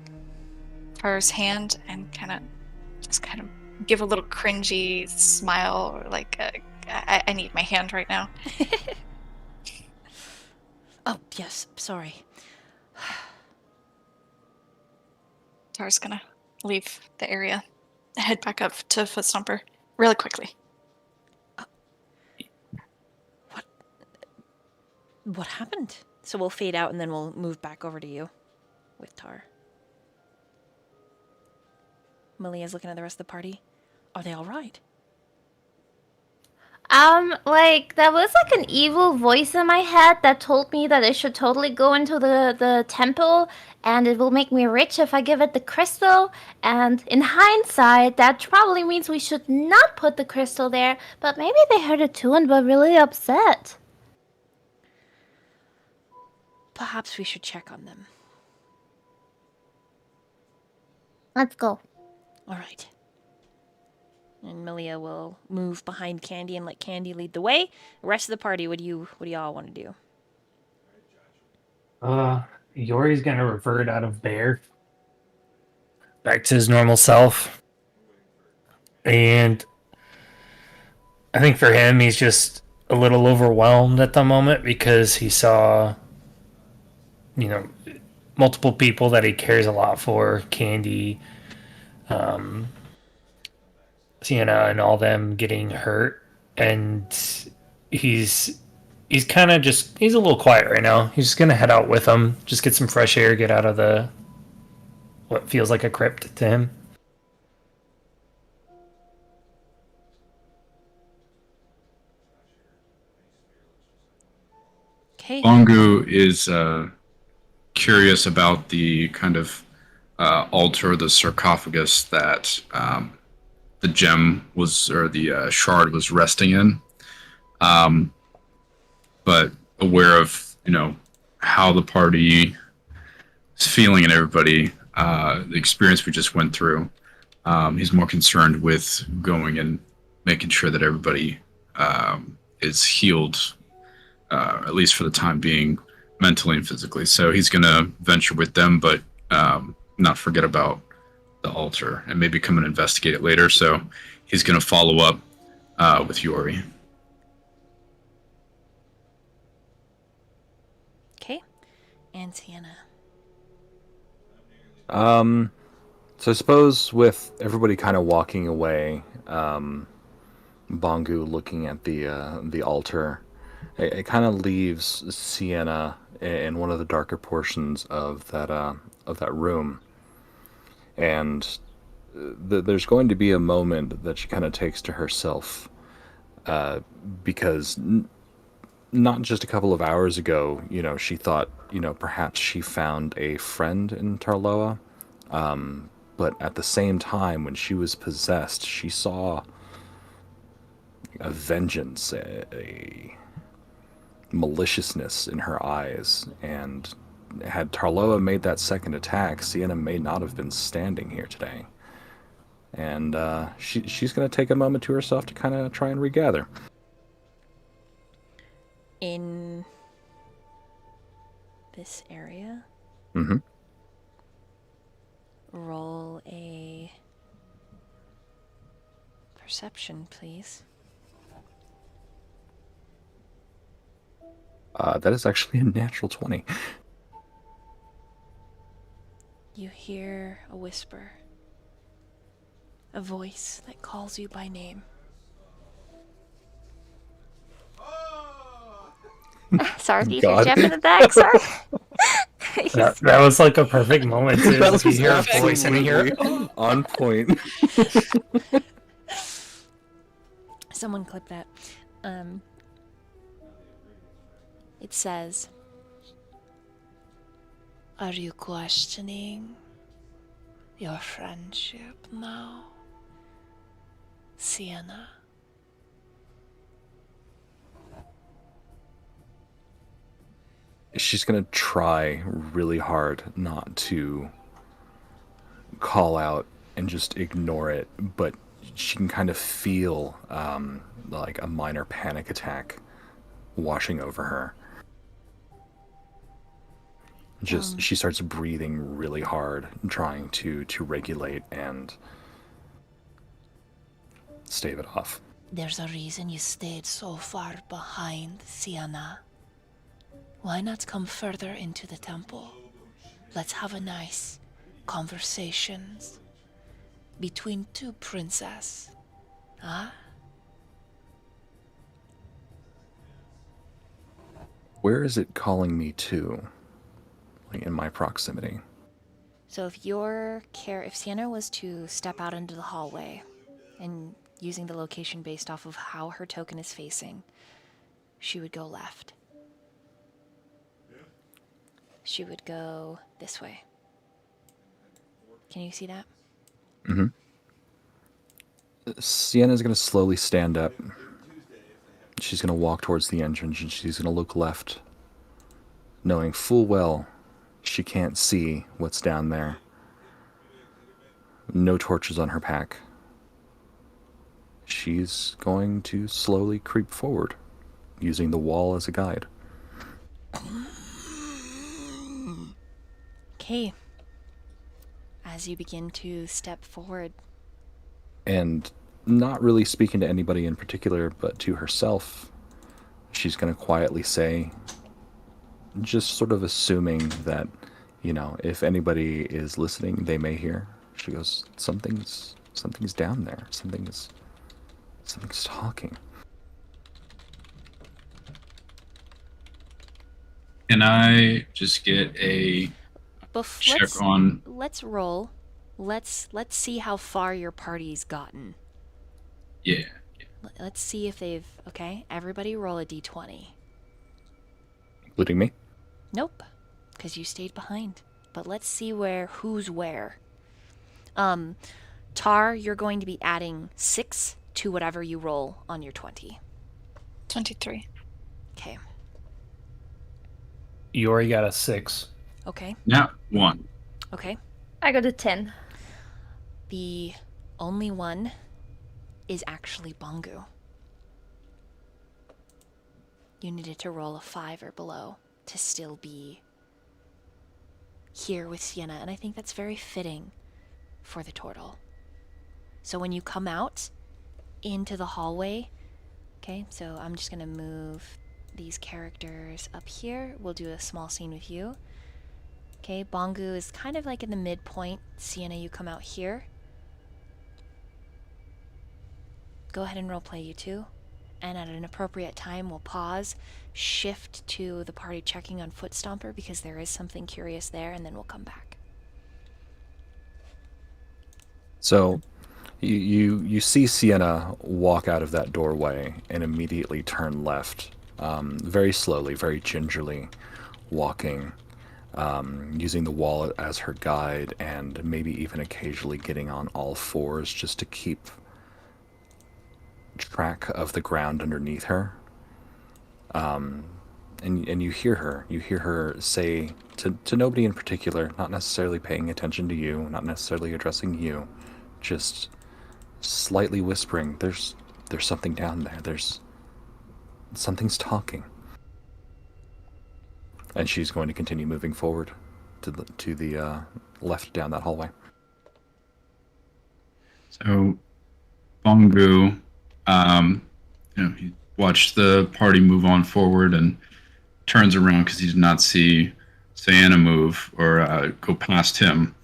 Tar's hand and kind of give a little cringy smile or like I need my hand right now. Oh, yes, sorry. Tar's gonna leave the area, head back up to Footstomper really quickly. What happened? So we'll fade out and then we'll move back over to you with Tar. Malia's looking at the rest of the party. Are they all right? Like, there was like an evil voice in my head that told me that I should totally go into the temple and it will make me rich if I give it the crystal. And in hindsight, that probably means we should not put the crystal there, but maybe they heard it too and were really upset. Perhaps we should check on them. Let's go. All right. And Malia will move behind Candy and let Candy lead the way. The rest of the party, what do y'all want to do? Yori's gonna revert out of bear back to his normal self. And I think for him, he's just a little overwhelmed at the moment because he saw, multiple people that he cares a lot for, Candy, Sienna, and all them getting hurt. And he's kind of he's a little quiet right now. He's just gonna head out with them, just get some fresh air, get out of what feels like a crypt to him. Okay. Bongu is curious about the kind of altar, the sarcophagus that the gem was, or the shard was resting in. But aware of, how the party is feeling and everybody, the experience we just went through, he's more concerned with going and making sure that everybody is healed, at least for the time being, mentally and physically. So he's going to venture with them, but not forget about the altar and maybe come and investigate it later. So he's going to follow up with Yori. Okay. And Sienna. So I suppose with everybody kind of walking away, Bongu looking at the altar, it kind of leaves Sienna in one of the darker portions of that room, and there's going to be a moment that she kind of takes to herself, because not just a couple of hours ago, she thought, perhaps she found a friend in Tarloa, but at the same time, when she was possessed, she saw a vengeance, a maliciousness in her eyes, and had Tarloa made that second attack, Sienna may not have been standing here today. And she's going to take a moment to herself to kind of try and regather. In this area? Mm-hmm. Roll a perception, please. That is actually a natural 20. You hear a whisper. A voice that calls you by name. Sorry, Peter, God. Jeff in the back. Sorry. That was like a perfect moment too. That Like, you was hear a voice and you hear, absolutely on point. Someone clip that. It says, "Are you questioning your friendship now, Sienna?" She's going to try really hard not to call out and just ignore it, but she can kind of feel like a minor panic attack washing over her. She starts breathing really hard, trying to regulate and stave it off. There's a reason you stayed so far behind, Sienna. Why not come further into the temple? Let's have a nice conversations between two princesses. Huh? Where is it calling me to? Like in my proximity. So if Sienna was to step out into the hallway and using the location based off of how her token is facing, she would go left. She would go this way. Can you see that? Mm-hmm. Sienna's going to slowly stand up. She's going to walk towards the entrance and she's going to look left, knowing full well she can't see what's down there. No torches on her pack. She's going to slowly creep forward, using the wall as a guide. Okay. As you begin to step forward. And not really speaking to anybody in particular, but to herself, she's going to quietly say, just sort of assuming that, if anybody is listening, they may hear. She goes, something's down there. Something's talking. Can I just get a check on? Let's roll. Let's see how far your party's gotten. Yeah. Let's see if they've... Okay, everybody roll a d20. Including me? Nope, because you stayed behind. But let's see who's where. Tar, you're going to be adding 6 to whatever you roll on your 20. 23. Okay. You already got a 6. Okay. Yeah, 1. Okay. I got a 10. The only one is actually Bongu. You needed to roll a 5 or below to still be here with Sienna, and I think that's very fitting for the turtle. So when you come out into the hallway, okay, so I'm just gonna move these characters up here. We'll do a small scene with you. Okay, Bongu is kind of like in the midpoint. Sienna, you come out here. Go ahead and roleplay, you two. And at an appropriate time, we'll pause, shift to the party checking on Foot Stomper because there is something curious there, and then we'll come back. So, you see Sienna walk out of that doorway and immediately turn left, very slowly, very gingerly, walking, using the wall as her guide, and maybe even occasionally getting on all fours just to keep track of the ground underneath her. And you hear her say to nobody in particular, not necessarily paying attention to you, not necessarily addressing you, just slightly whispering, there's something down there, something's talking. And she's going to continue moving forward to the left down that hallway. So Bongu, he watched the party move on forward and turns around because he did not see Sienna move or go past him.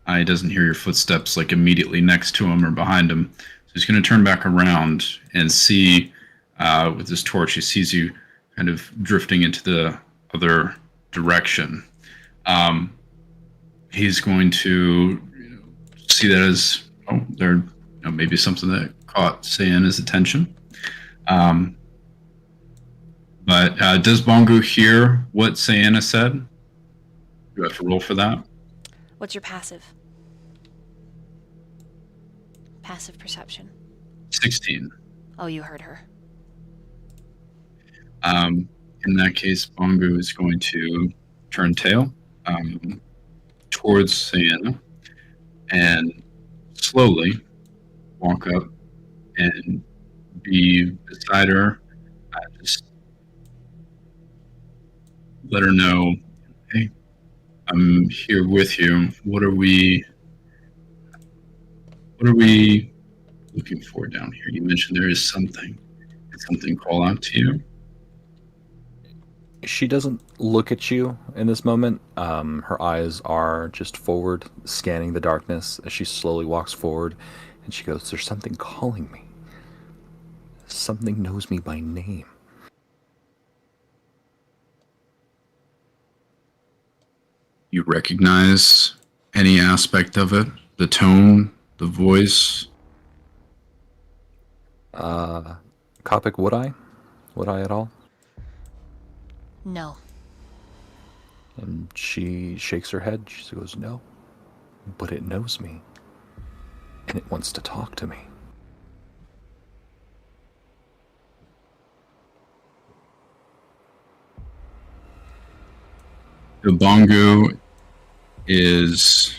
He doesn't hear your footsteps like immediately next to him or behind him. So he's going to turn back around and see with his torch, he sees you kind of drifting into the other direction. He's going to see that as there maybe something that caught Sienna's attention. But does Bongu hear what Sienna said? Do you have to roll for that? What's your passive? Passive perception. 16. Oh, you heard her. In that case, Bongu is going to turn tail towards Sienna and slowly walk up and be beside her. Just let her know, hey, I'm here with you. What are we looking for down here? You mentioned there is something. Did something call out to you? She doesn't look at you in this moment. Her eyes are just forward, scanning the darkness as she slowly walks forward, and she goes, "There's something calling me. Something knows me by name." You recognize any aspect of it? The tone, the voice? Kopic, would I? Would I at all? No. And she shakes her head. She goes, "No, but it knows me, and it wants to talk to me." The Bongo is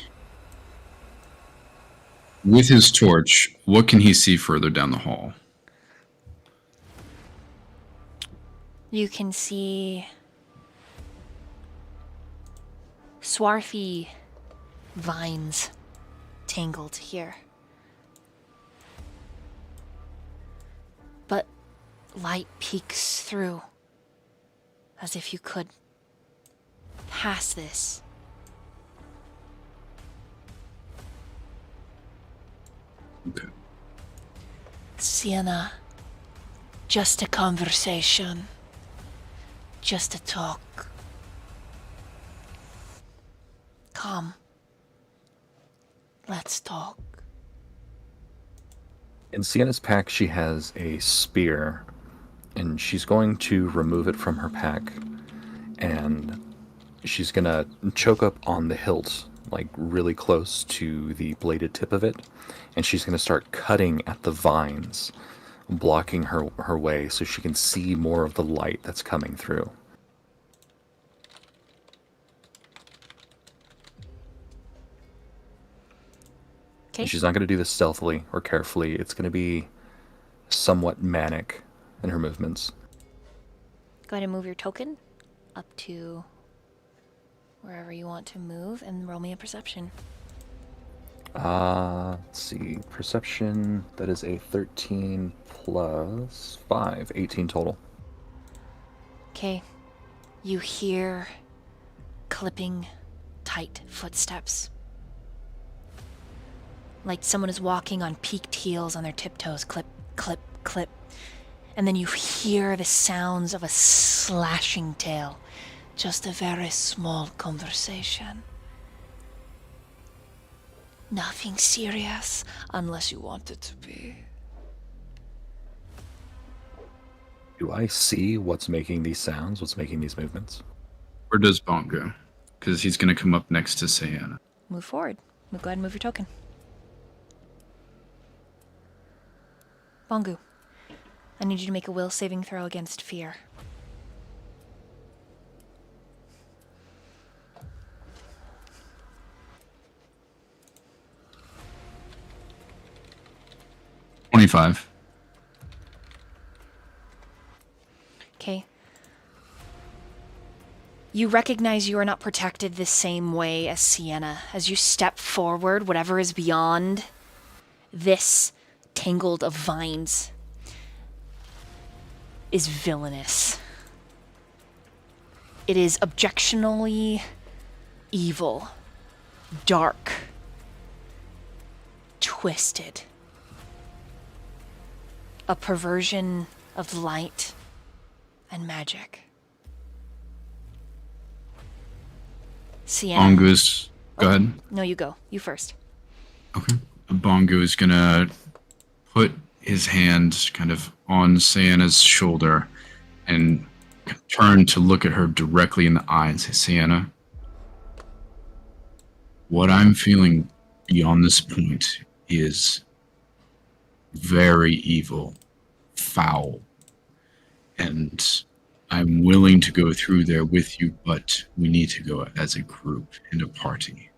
with his torch. What can he see further down the hall? You can see swarthy vines tangled here. But light peeks through as if you could pass this. Okay. Sienna, just a conversation. Just a talk. Come. Let's talk. In Sienna's pack, she has a spear, and she's going to remove it from her pack, and she's gonna choke up on the hilt, like really close to the bladed tip of it, and she's gonna start cutting at the vines, blocking her way so she can see more of the light that's coming through. Okay. She's not going to do this stealthily or carefully. It's going to be somewhat manic in her movements. Go ahead and move your token up to wherever you want to move and roll me a perception. Let's see. Perception, that is a 13 plus 5, 18 total. Okay. You hear clipping, tight footsteps. Like someone is walking on peaked heels on their tiptoes. Clip, clip, clip. And then you hear the sounds of a slashing tail. Just a very small conversation. Nothing serious, unless you want it to be. Do I see what's making these sounds? What's making these movements? Where does Bonk go? Because he's going to come up next to Sienna. Move forward. Go ahead and move your token. Bongu, I need you to make a will saving throw against fear. $25. Okay. You recognize you are not protected the same way as Sienna. As you step forward, whatever is beyond this tangled of vines is villainous. It is objectionably evil, dark, twisted. A perversion of light and magic. Sienna. Bongo's. Go ahead. No, you go. You first. Okay. Bongo is going to put his hand kind of on Sienna's shoulder and turn to look at her directly in the eye and say, Sienna, what I'm feeling beyond this point is very evil, foul, and I'm willing to go through there with you, but we need to go as a group, in a party.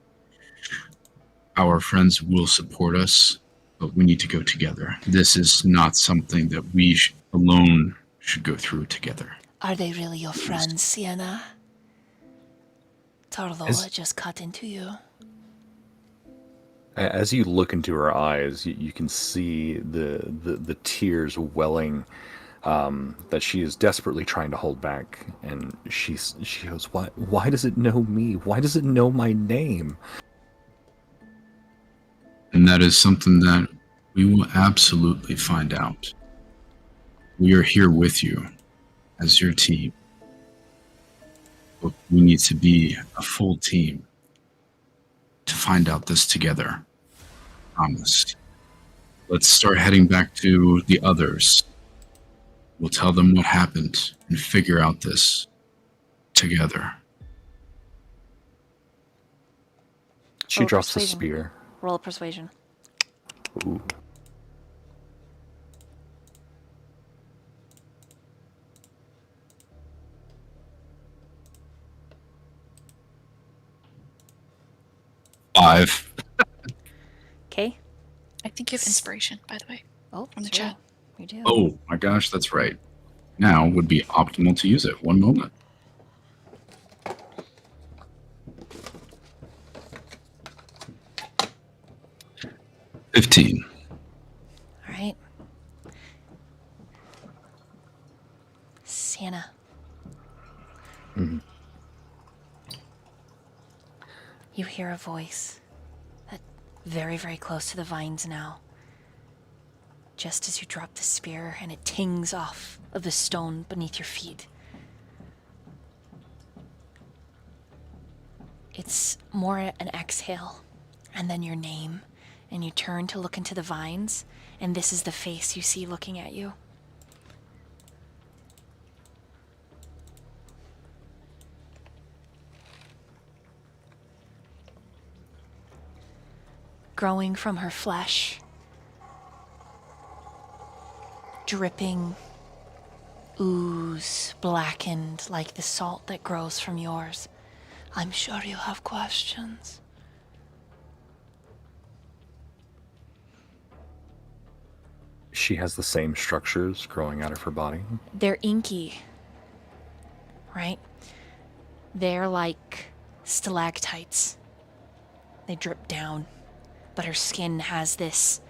Our friends will support us, but we need to go together. This is not something that we alone should go through together. Are they really your friends, Sienna? Tarloa just cut into you. As you look into her eyes, you can see the tears welling that she is desperately trying to hold back. And she goes, why does it know me? Why does it know my name? And that is something that we will absolutely find out. We are here with you as your team. But we need to be a full team to find out this together. Promise. Let's start heading back to the others. We'll tell them what happened and figure out this together. She Roll drops the persuasion. spear. Roll persuasion. Ooh. Five. Okay. I think you have inspiration, by the way. Oh, From the cool. chat. You do. Oh my gosh, that's right. Now would be optimal to use it. One moment. $15. All right. Sienna. Mhm. You hear a voice that very, very close to the vines now. Just as you drop the spear and it tings off of the stone beneath your feet. It's more an exhale, and then your name, and you turn to look into the vines, and this is the face you see looking at you. Growing from her flesh, dripping ooze, blackened like the salt that grows from yours. I'm sure you have questions. She has the same structures growing out of her body. They're inky, right? They're like stalactites. They drip down, but her skin has this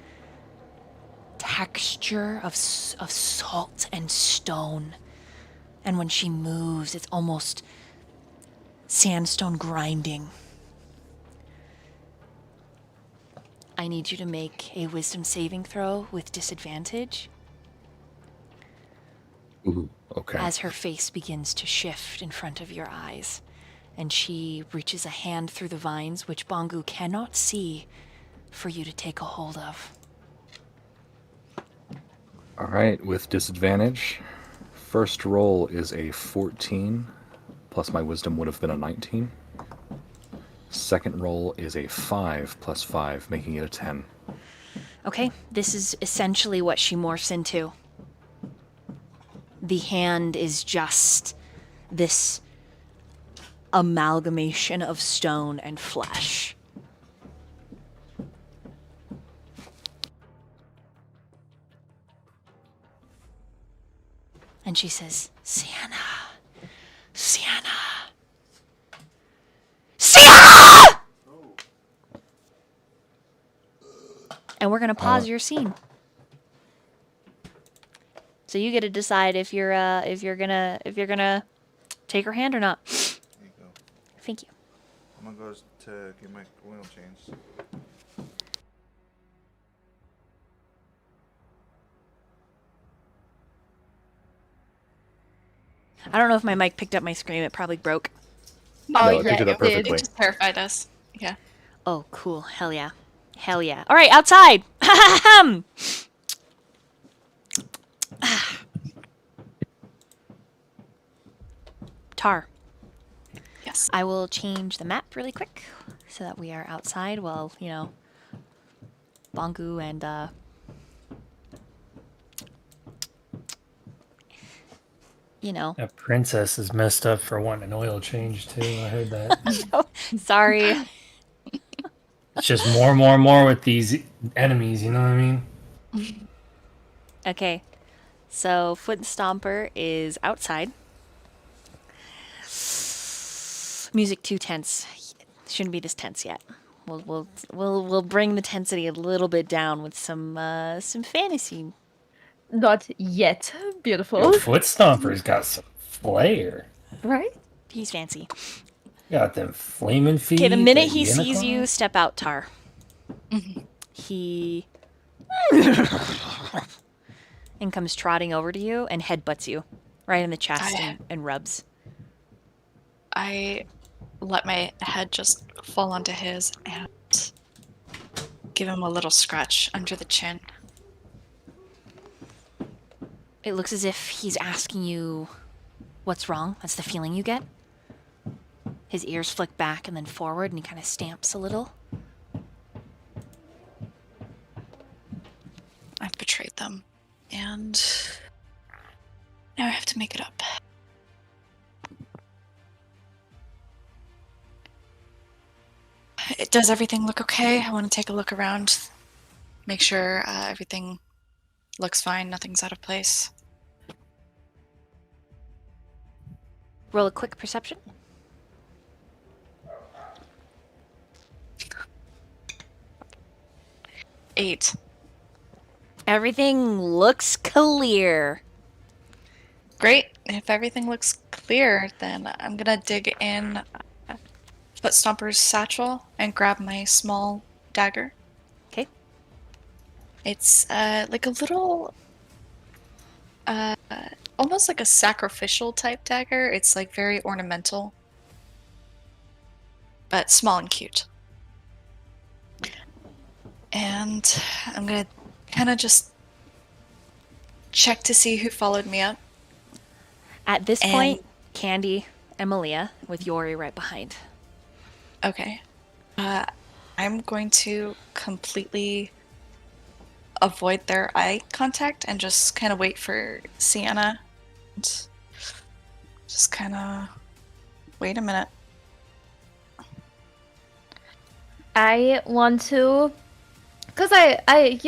texture of salt and stone. And when she moves, it's almost sandstone grinding. I need you to make a wisdom saving throw with disadvantage Ooh, okay. as her face begins to shift in front of your eyes. And she reaches a hand through the vines, which Bongu cannot see, for you to take a hold of. All right, with disadvantage, first roll is a 14, plus my wisdom would have been a 19. Second roll is a 5 plus 5, making it a 10. Okay, this is essentially what she morphs into. The hand is just this amalgamation of stone and flesh. And she says, Sienna, Sienna, Sienna! And we're gonna pause your scene. So you get to decide if you're gonna take her hand or not. There you go. Thank you. I'm gonna go to get my oil changed. I don't know if my mic picked up my scream. It probably broke. Oh, No, it picked it up perfectly. It just terrified us. Yeah. Oh, cool. Hell yeah. Hell yeah. All right, outside. Tar. Yes. I will change the map really quick so that we are outside while, Bongu and, A princess is messed up for wanting an oil change too. I heard that. Sorry. It's just more with these enemies. You know what I mean? Okay. So Foot Stomper is outside. Music too tense. Shouldn't be this tense yet. We'll bring the tensity a little bit down with some fantasy. Not yet. Beautiful. Yo, Foot Stomper's got some flair. Right? He's fancy. Got them flaming feet. Okay, the minute he unicorn. sees you step out, Tar, he and comes trotting over to you and headbutts you right in the chest and rubs. I let my head just fall onto his and give him a little scratch under the chin. It looks as if he's asking you what's wrong. That's the feeling you get. His ears flick back and then forward, and he kind of stamps a little. I've betrayed them, and now I have to make it up. Does everything look okay? I want to take a look around, make sure everything looks fine, nothing's out of place. Roll a quick perception. Eight. Everything looks clear. Great. If everything looks clear, then I'm gonna dig in Foot Stomper's satchel and grab my small dagger. Okay. It's like a little, almost like a sacrificial type dagger. It's like very ornamental, but small and cute. And I'm gonna kind of just check to see who followed me up. At this point, Candy and Malia with Yori right behind. Okay. I'm going to completely avoid their eye contact and just kind of wait for Sienna. And just kind of wait a minute. I want to, because I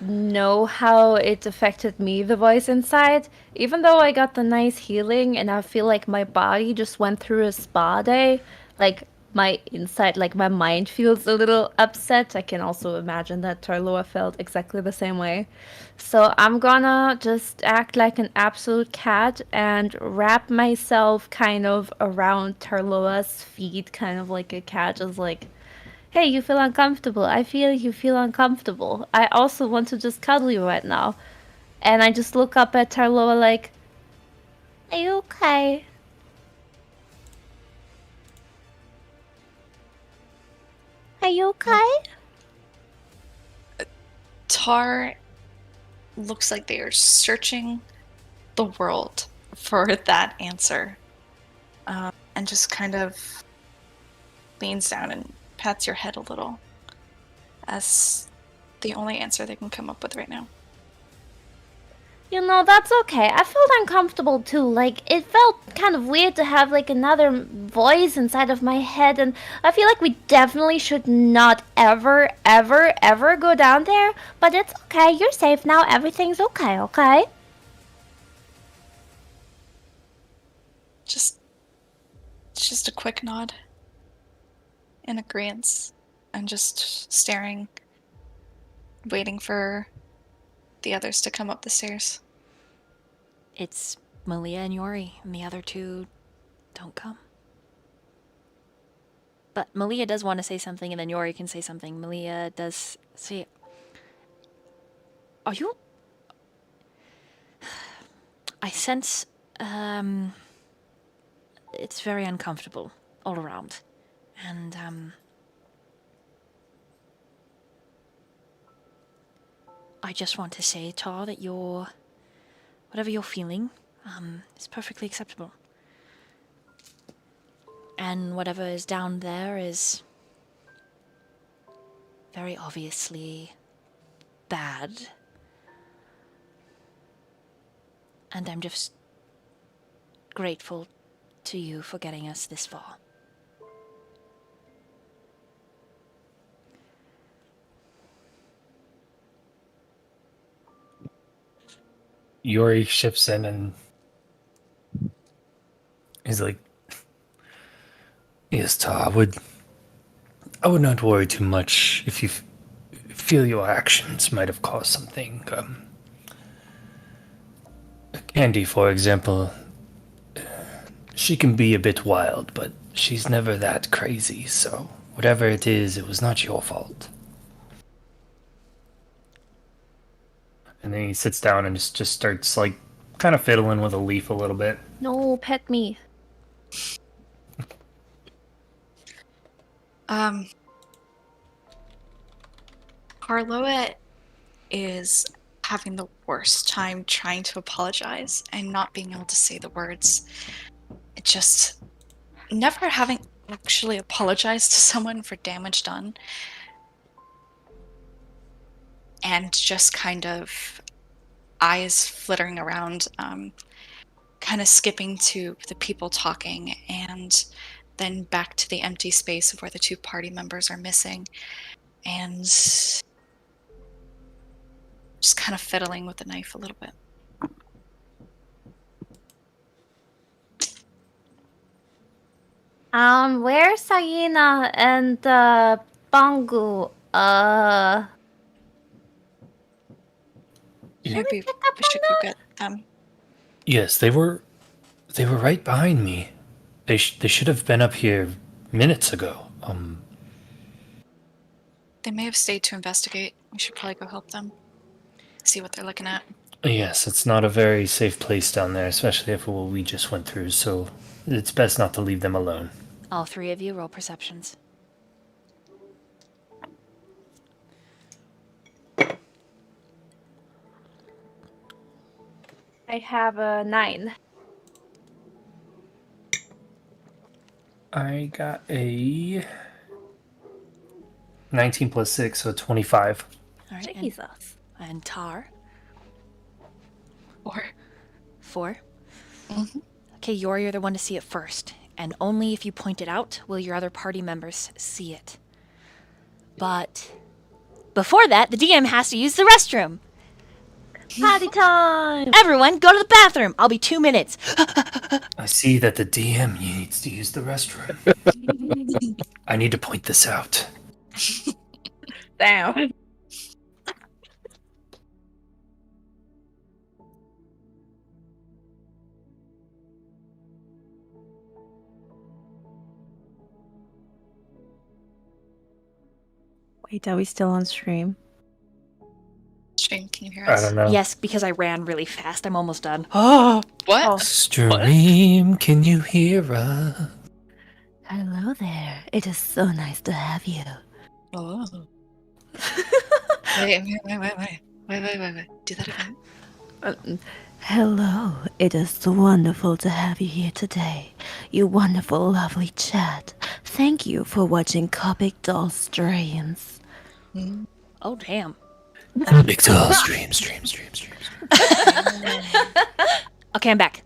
know how it affected me, the voice inside. Even though I got the nice healing and I feel like my body just went through a spa day, like my inside, like my mind feels a little upset. I can also imagine that Tarloa felt exactly the same way. So I'm gonna just act like an absolute cat and wrap myself kind of around Tarloa's feet, kind of like a cat, just like, hey, you feel uncomfortable. I feel you feel uncomfortable. I also want to just cuddle you right now. And I just look up at Tarloa like, are you okay? Are you okay? Tar looks like they are searching the world for that answer. And just kind of leans down and pats your head a little. As the only answer they can come up with right now. You know, that's okay. I felt uncomfortable too. Like, it felt kind of weird to have, like, another voice inside of my head. And I feel like we definitely should not ever, ever, ever go down there. But it's okay. You're safe now. Everything's okay, okay? Just a quick nod. In agreeance. And just staring. Waiting for the others to come up the stairs. It's Malia and Yori, and the other two don't come. But Malia does want to say something, and then Yori can say something. Malia does say, are you... I sense, it's very uncomfortable all around. And, I just want to say, Tar, that whatever you're feeling, is perfectly acceptable. And whatever is down there is very obviously bad. And I'm just grateful to you for getting us this far. Yori shifts in and he's like, "Yes, Ta, I would not worry too much if you feel your actions might have caused something. Candy, for example, she can be a bit wild, but she's never that crazy, so whatever it is, it was not your fault." And then he sits down and just starts, like, kind of fiddling with a leaf a little bit. No, pet me. Carloa is having the worst time trying to apologize and not being able to say the words. It just never having actually apologized to someone for damage done, and just kind of eyes flittering around, kind of skipping to the people talking and then back to the empty space of where the two party members are missing, and just kind of fiddling with the knife a little bit. Where's Sayina and Bangu? Maybe we should go get them. Yes, they were right behind me. They should have been up here minutes ago. They may have stayed to investigate. We should probably go help them. See what they're looking at. Yes, it's not a very safe place down there, especially after what we just went through, so it's best not to leave them alone. All three of you roll perceptions. I have a 9. I got a 19 plus 6, so 25. All right. Jesus. And Tar, Or 4. Mhm. Okay, you're the one to see it first, and only if you point it out will your other party members see it. But before that, the DM has to use the restroom. Party time! Everyone, go to the bathroom. I'll be 2 minutes. I see that the DM needs to use the restroom. I need to point this out. Damn. Wait, are we still on stream? Stream, can you hear I us? don't know. Yes, because I ran really fast. I'm almost done. Oh, What? Stream, can you hear us? Hello there. It is so nice to have you. Oh. Wait. Do that again. Hello. It is wonderful to have you here today. You wonderful, lovely chat. Thank you for watching Copic Doll streams. oh, damn. Big doll, stream. Okay, I'm back.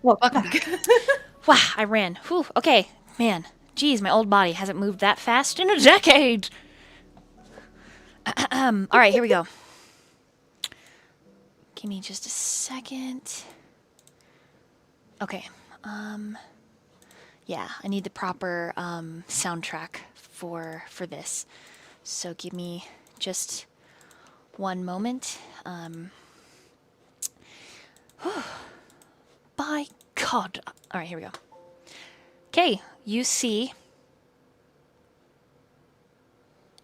Welcome back. Wow, I ran. Whew, okay, man. Geez, my old body hasn't moved that fast in a decade. All right, here we go. Give me just a second. Okay. Yeah, I need the proper soundtrack for this. So give me just one moment. By God. All right, here we go. Okay, you see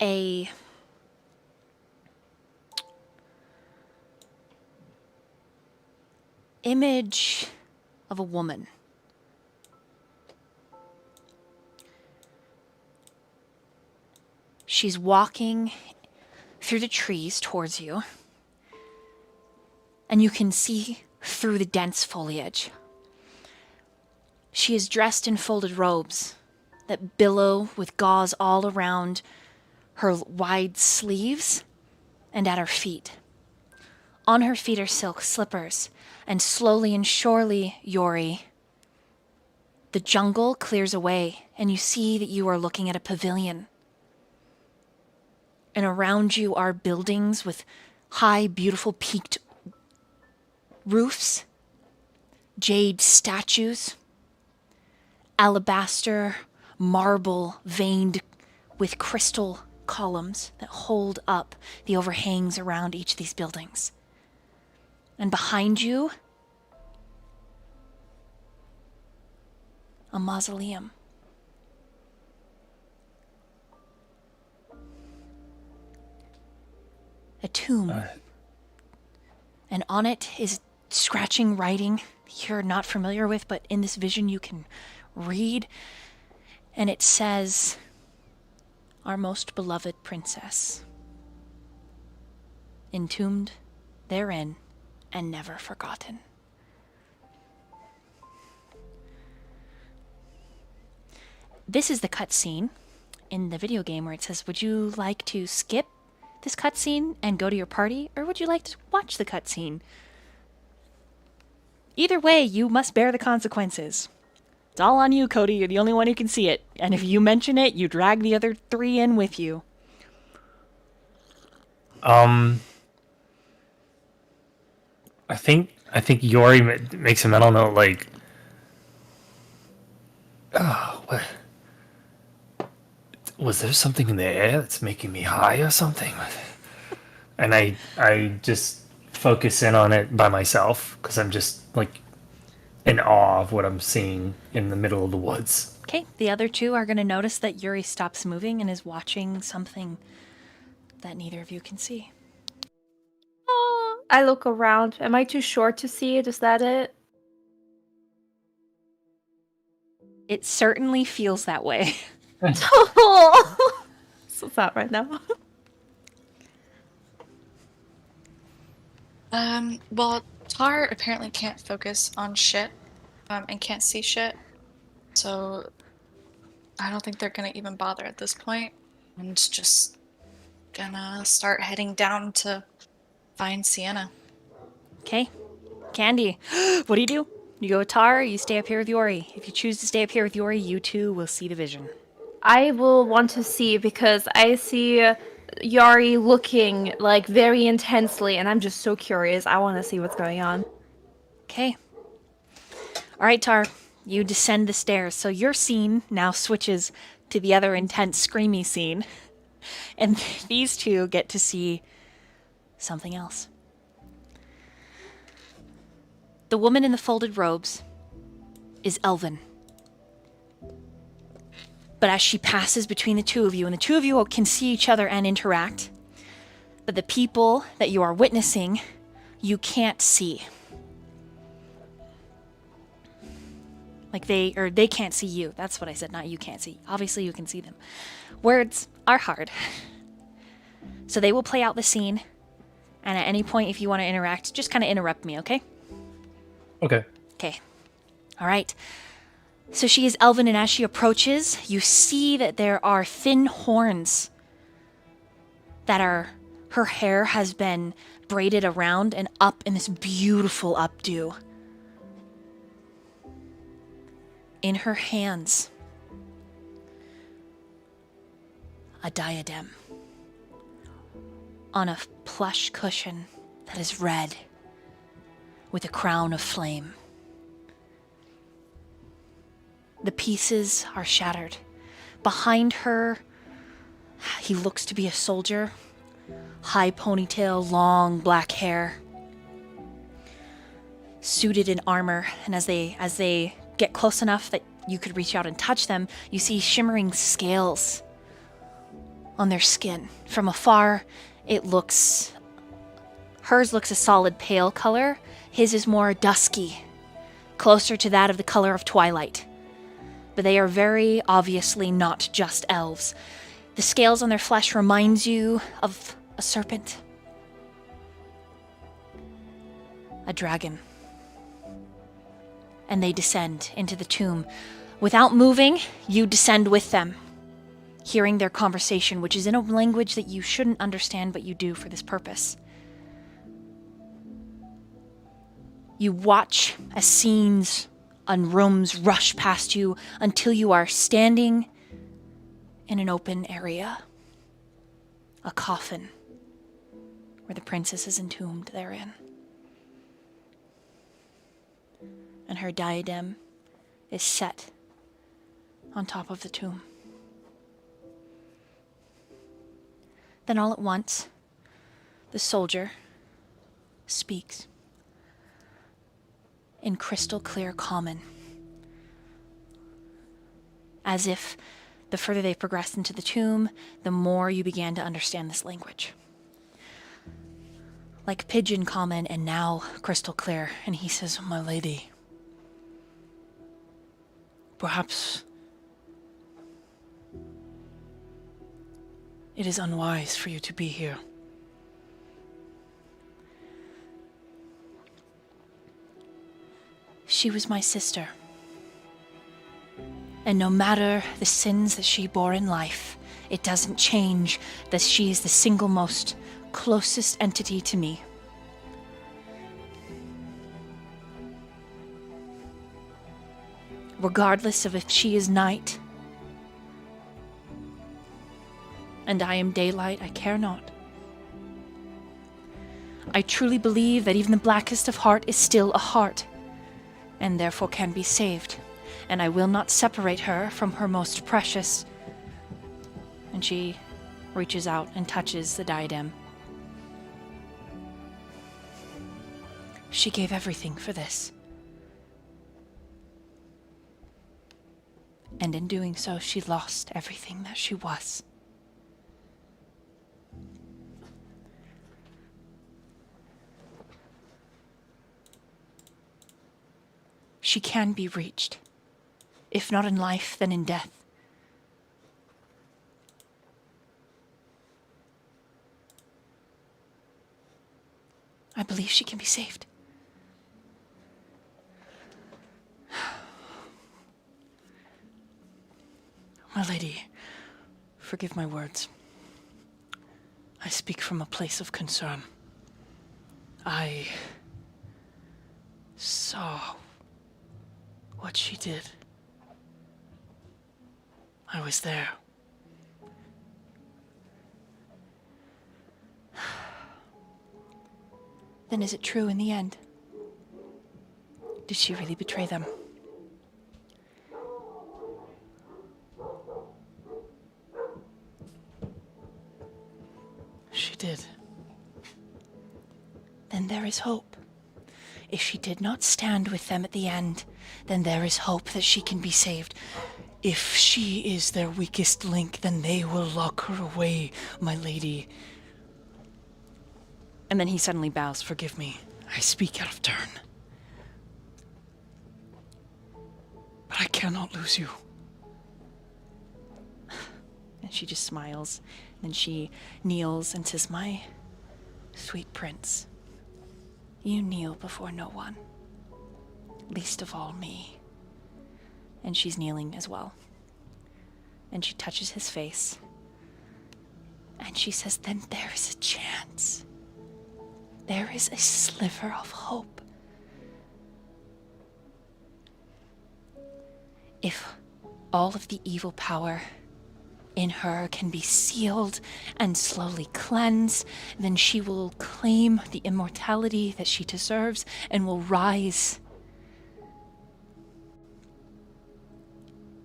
a image of a woman. She's walking through the trees towards you, and you can see through the dense foliage. She is dressed in folded robes that billow with gauze all around her wide sleeves and at her feet. On her feet are silk slippers, and slowly and surely, Yori, the jungle clears away, and you see that you are looking at a pavilion. And around you are buildings with high, beautiful, peaked roofs, jade statues, alabaster marble veined with crystal columns that hold up the overhangs around each of these buildings. And behind you, a mausoleum. A tomb. And on it is scratching writing you're not familiar with, but in this vision you can read. And it says, "Our most beloved princess, entombed therein and never forgotten." This is the cutscene in the video game where it says, would you like to skip this cutscene and go to your party, or would you like to watch the cutscene? Either way, you must bear the consequences. It's all on you, Cody. You're the only one who can see it. And if you mention it, you drag the other 3 in with you. I think Yori makes a mental note like, oh, what? Was there something in the air that's making me high or something? And I just focus in on it by myself because I'm just like in awe of what I'm seeing in the middle of the woods. Okay, the other 2 are going to notice that Yuri stops moving and is watching something that neither of you can see. Oh, I look around. Am I too short to see it? Is that it? It certainly feels that way. Oh, so sad right now. Well, Tar apparently can't focus on shit, and can't see shit. So I don't think they're gonna even bother at this point. I'm just gonna start heading down to find Sienna. Okay, Candy, what do? You go with Tar, or you stay up here with Yori. If you choose to stay up here with Yori, you 2 will see the vision. I will want to see because I see Yari looking like very intensely, and I'm just so curious. I want to see what's going on. Okay. All right, Tar, you descend the stairs. So your scene now switches to the other intense, screamy scene. And these 2 get to see something else. The woman in the folded robes is Elven. But as she passes between the 2 of you, and the 2 of you can see each other and interact, but the people that you are witnessing, you can't see. Like they can't see you. That's what I said, not you can't see. Obviously you can see them. Words are hard. So they will play out the scene, and at any point if you want to interact, just kind of interrupt me, okay? Okay. Okay. All right. So she is elven, and as she approaches, you see that there are thin horns that are... Her hair has been braided around and up in this beautiful updo. In her hands, a diadem on a plush cushion that is red with a crown of flame. The pieces are shattered. Behind her, he looks to be a soldier. High ponytail, long black hair. Suited in armor, and as they get close enough that you could reach out and touch them, you see shimmering scales on their skin. From afar, hers looks a solid pale color. His is more dusky, closer to that of the color of twilight. But they are very obviously not just elves. The scales on their flesh reminds you of a serpent. A dragon. And they descend into the tomb. Without moving, you descend with them, hearing their conversation, which is in a language that you shouldn't understand, but you do for this purpose. You watch as scenes and rooms rush past you until you are standing in an open area. A coffin where the princess is entombed therein. and her diadem is set on top of the tomb. Then all at once, the soldier speaks in crystal clear common, as if the further they progressed into the tomb, the more you began to understand this language. Like pigeon common and now crystal clear, and he says, "My lady, perhaps it is unwise for you to be here. She was my sister. And no matter the sins that she bore in life, it doesn't change that she is the single most closest entity to me. Regardless of if she is night and I am daylight, I care not. I truly believe that even the blackest of heart is still a heart, and therefore can be saved. And I will not separate her from her most precious." And she reaches out and touches the diadem. "She gave everything for this. And in doing so, she lost everything that she was. She can be reached. If not in life, then in death. I believe she can be saved." "My lady, forgive my words. I speak from a place of concern. I saw what she did. I was there. Then is it true in the end? Did she really betray them?" "She did." "Then there is hope. If she did not stand with them at the end, then there is hope that she can be saved. If she is their weakest link, then they will lock her away, my lady." And then he suddenly bows. "Forgive me. I speak out of turn. But I cannot lose you." And she just smiles. Then she kneels and says, "My sweet prince, you kneel before no one, least of all me." And she's kneeling as well. And she touches his face. And she says, "Then there is a chance. There is a sliver of hope. If all of the evil power in her can be sealed and slowly cleansed, then she will claim the immortality that she deserves and will rise.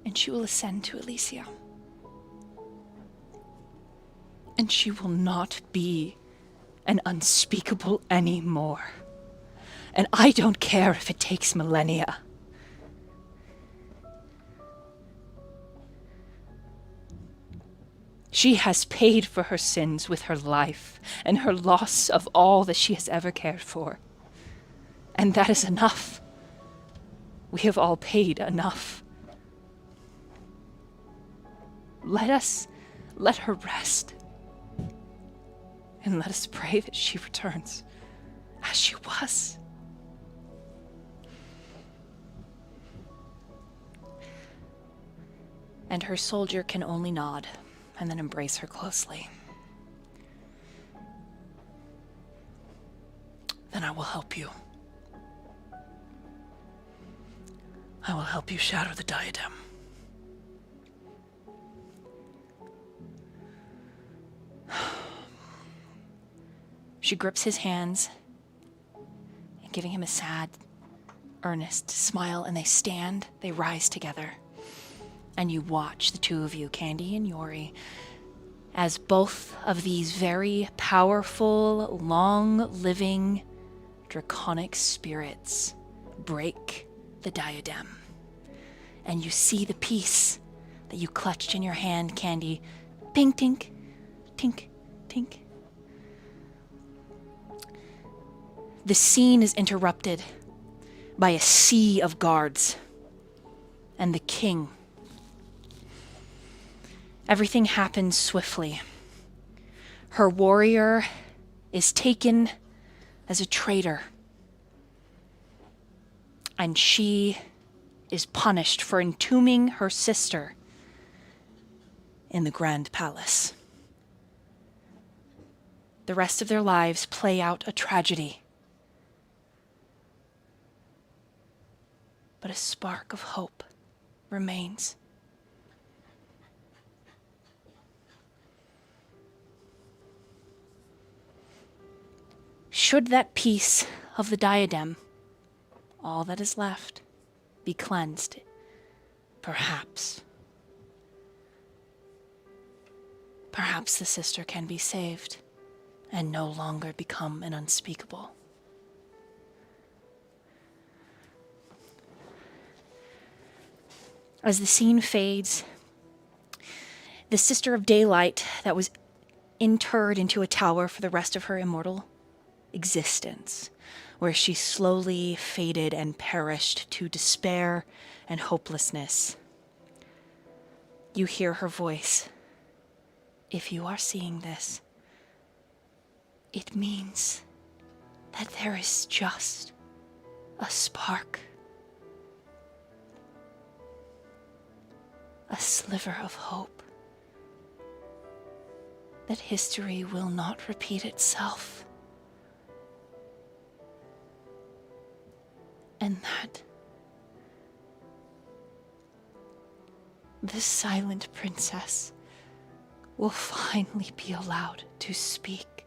And she will ascend to Elysia. And she will not be an unspeakable anymore. And I don't care if it takes millennia. She has paid for her sins with her life and her loss of all that she has ever cared for. And that is enough. We have all paid enough. Let her rest. And let us pray that she returns as she was. And her soldier can only nod and then embrace her closely. "Then I will help you. I will help you shatter the diadem." She grips his hands and giving him a sad earnest smile, and they rise together. And you watch the two of you, Candy and Yori, as both of these very powerful, long-living, draconic spirits break the diadem. And you see the piece that you clutched in your hand, Candy. Ping, tink, tink, tink. The scene is interrupted by a sea of guards and the king. Everything happens swiftly. Her warrior is taken as a traitor, and she is punished for entombing her sister in the Grand Palace. The rest of their lives play out a tragedy. But a spark of hope remains. Should that piece of the diadem, all that is left, be cleansed, perhaps the sister can be saved and no longer become an unspeakable. As the scene fades, the Sister of Daylight that was interred into a tower for the rest of her immortal existence, where she slowly faded and perished to despair and hopelessness. You hear her voice. If you are seeing this, it means that there is just a spark, a sliver of hope, that history will not repeat itself, and that the silent princess will finally be allowed to speak.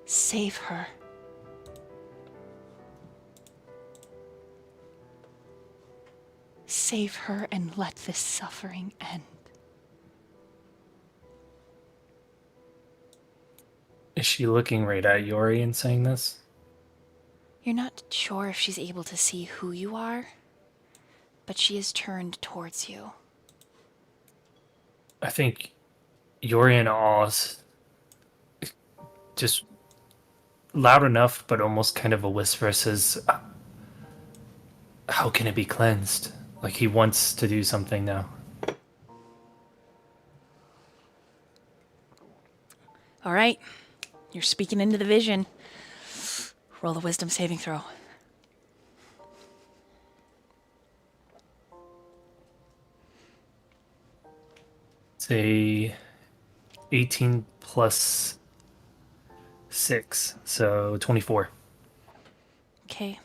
Save her. Save her and let this suffering end. Is she looking right at Yori and saying this? You're not sure if she's able to see who you are, but she is turned towards you. I think Yori in Oz, just loud enough, but almost kind of a whisper, says, how can it be cleansed? Like he wants to do something now. All right, you're speaking into the vision. Roll the wisdom saving throw. Say 18 plus 6, so 24. Okay.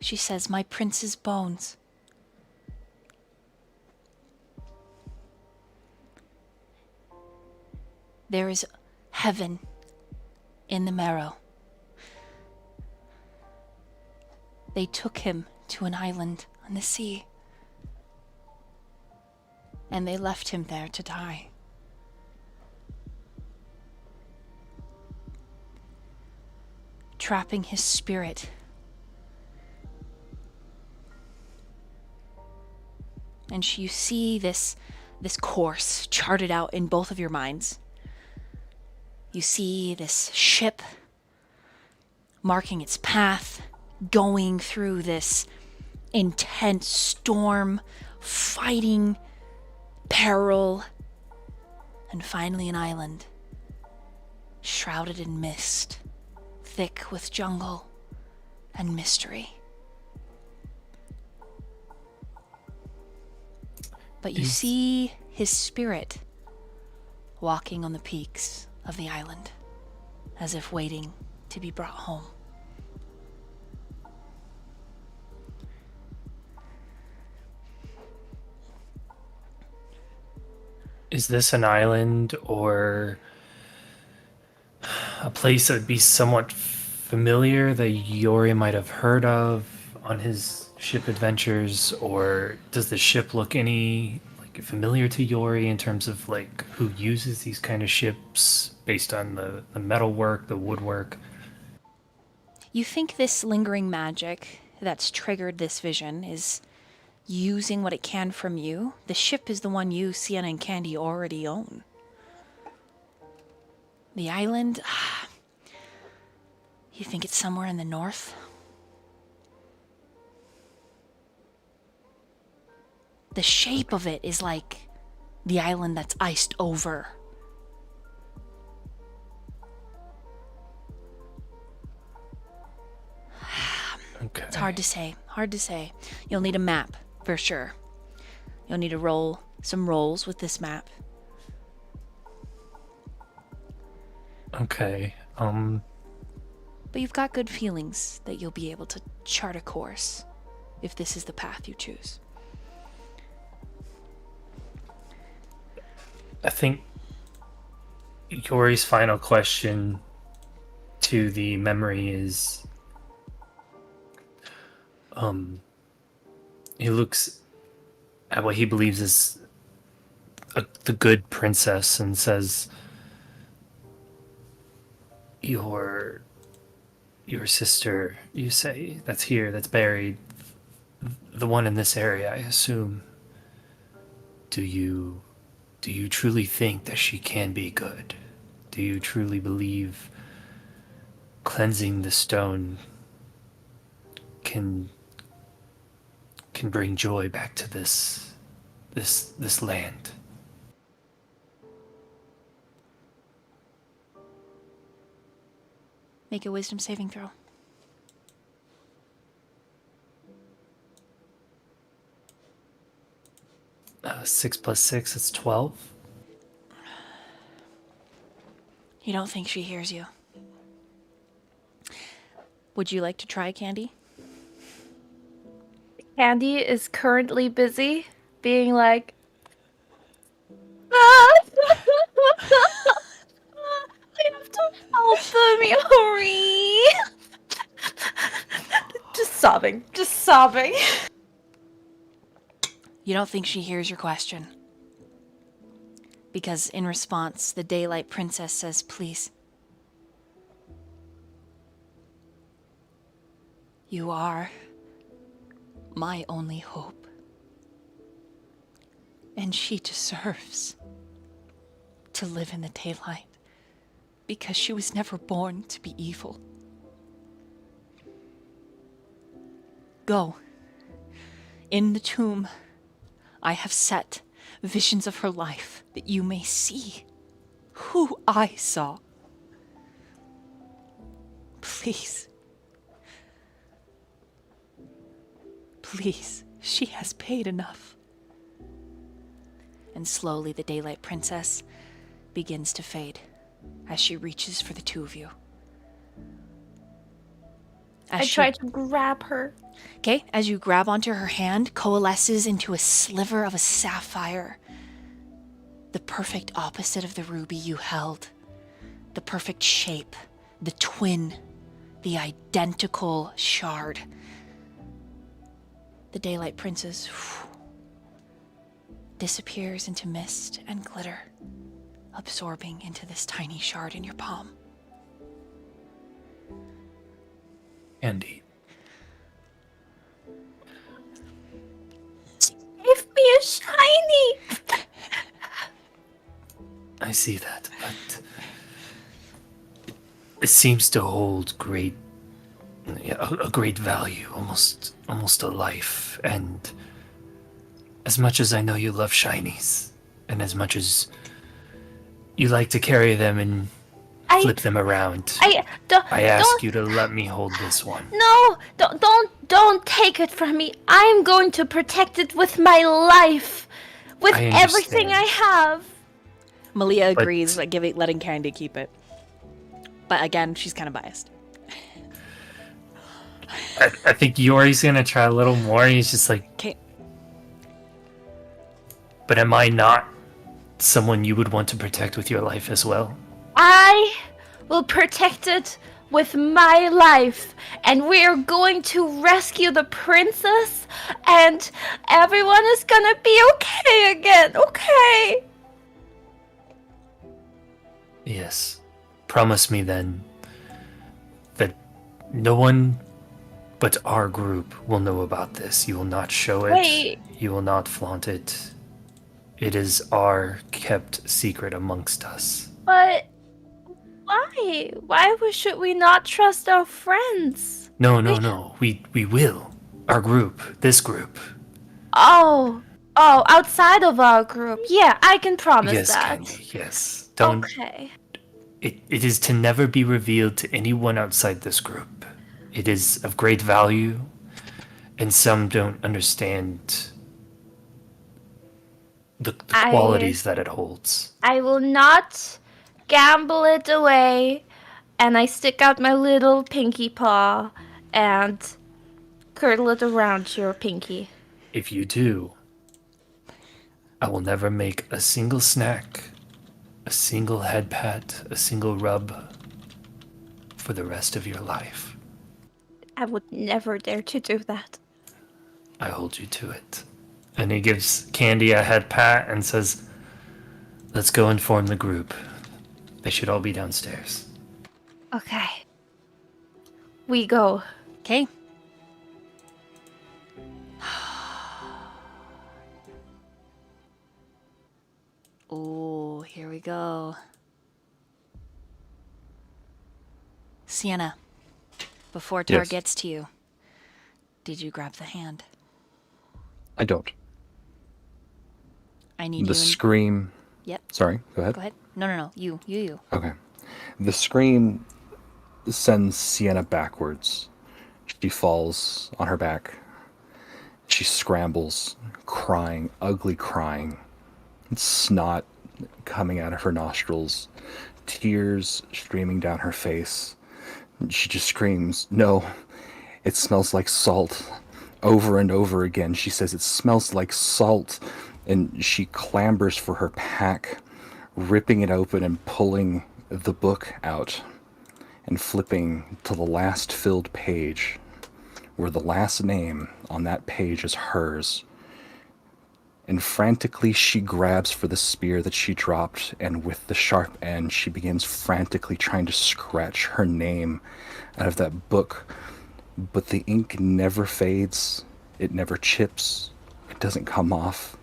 She says, my prince's bones. There is heaven in the marrow. They took him to an island on the sea, and they left him there to die. Trapping his spirit. And you see this course charted out in both of your minds. You see this ship marking its path, going through this intense storm, fighting peril, and finally an island shrouded in mist, thick with jungle and mystery. But you see his spirit walking on the peaks of the island, as if waiting to be brought home. Is this an island or a place that would be somewhat familiar that Yori might have heard of on his ship adventures, or does the ship look any like familiar to Yori in terms of like who uses these kind of ships based on the metalwork, the woodwork? You think this lingering magic that's triggered this vision is using what it can from you? The ship is the one you, Sienna, and Candy already own. The island, you think it's somewhere in the north? The shape of it is like the island that's iced over. Okay. It's hard to say. Hard to say. You'll need a map, for sure. You'll need to roll some rolls with this map. Okay. But you've got good feelings that you'll be able to chart a course if this is the path you choose. I think Yori's final question to the memory is he looks at what he believes is the good princess and says, your sister, you say, that's here, that's buried, the one in this area, I assume. Do you truly think that she can be good? Do you truly believe cleansing the stone can bring joy back to this land? Make a wisdom saving throw. 6 plus 6, it's 12. You don't think she hears you. Would you like to try, Candy? Candy is currently busy being like, I have to help them, Yori. Just sobbing. You don't think she hears your question. Because in response, the Daylight Princess says, please. You are my only hope. And she deserves to live in the daylight because she was never born to be evil. Go. In the tomb, I have set visions of her life that you may see who I saw. Please. Please, she has paid enough. And slowly the Daylight Princess begins to fade as she reaches for the two of you. I try to grab her. Okay, as you grab onto her hand, coalesces into a sliver of a sapphire. The perfect opposite of the ruby you held. The perfect shape, the twin, the identical shard. The Daylight Princess disappears into mist and glitter, absorbing into this tiny shard in your palm. Andy. Give me a shiny! I see that, but it seems to hold a great value, almost a life. And as much as I know you love shinies, and as much as you like to carry them and flip them around, I ask you to let me hold this one. No, don't take it from me. I'm going to protect it with my life, with everything I have. Malia agrees, letting Candy keep it. But again, she's kind of biased. I think Yori's gonna try a little more, and he's just like, okay. But am I not someone you would want to protect with your life as well? I will protect it with my life, and we are going to rescue the princess, and everyone is gonna be okay again, okay? Yes. Promise me then that no one but our group will know about this. You will not show it. Wait. You will not flaunt it. It is our kept secret amongst us. But why? Why should we not trust our friends? No. We will. Our group. This group. Oh, outside of our group. Yeah, I can promise Yes, that. Candy. Yes. Don't. Okay. It is to never be revealed to anyone outside this group. It is of great value, and some don't understand the qualities that it holds. I will not gamble it away, and I stick out my little pinky paw and curdle it around your pinky. If you do, I will never make a single snack, a single head pat, a single rub for the rest of your life. I would never dare to do that. I hold you to it. And he gives Candy a head pat and says, let's go inform the group. They should all be downstairs. Okay. We go. Okay. Oh, here we go. Sienna, before Tar Yes. gets to you, did you grab the hand? I don't. I need The you. scream. Yep. Sorry, go ahead. Go ahead. No. You. Okay. The scream sends Sienna backwards. She falls on her back. She scrambles, crying, ugly crying. Snot coming out of her nostrils. Tears streaming down her face. She just screams, "No, it smells like salt." Over and over again, she says, "It smells like salt." And she clambers for her pack, ripping it open and pulling the book out and flipping to the last filled page, where the last name on that page is hers. And frantically she grabs for the spear that she dropped, and with the sharp end she begins frantically trying to scratch her name out of that book. But the ink never fades, it never chips, it doesn't come off.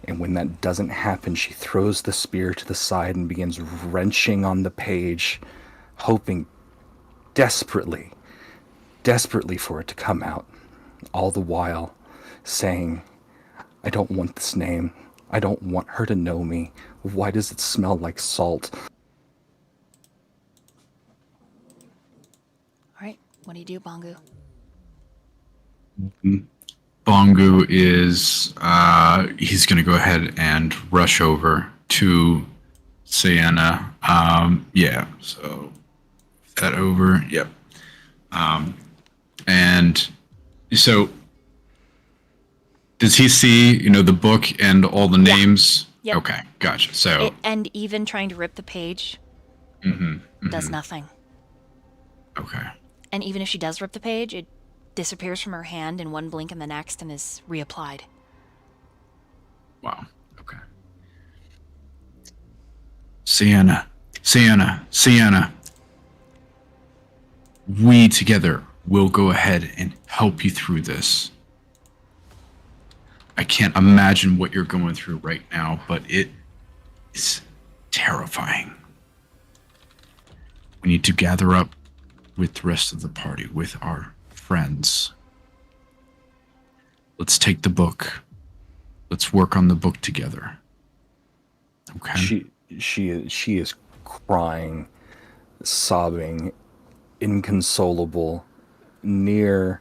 And when that doesn't happen, she throws the spear to the side and begins wrenching on the page, hoping desperately for it to come out. All the while saying, "I don't want this name. I don't want her to know me. Why does it smell like salt?" All right. What do you do, Bongu? Bongu is he's going to go ahead and rush over to Sienna. Yeah, so that over. Yep. And so does he see, the book and all the names? Yep. Okay, gotcha. So And even trying to rip the page does nothing. okay. And even if she does rip the page, it disappears from her hand in one blink and the next and is reapplied. Wow. Okay. Sienna. We together will go ahead and help you through this. I can't imagine what you're going through right now, but it is terrifying. We need to gather up with the rest of the party, with our friends. Let's take the book. Let's work on the book together. Okay. She is crying, sobbing, inconsolable, near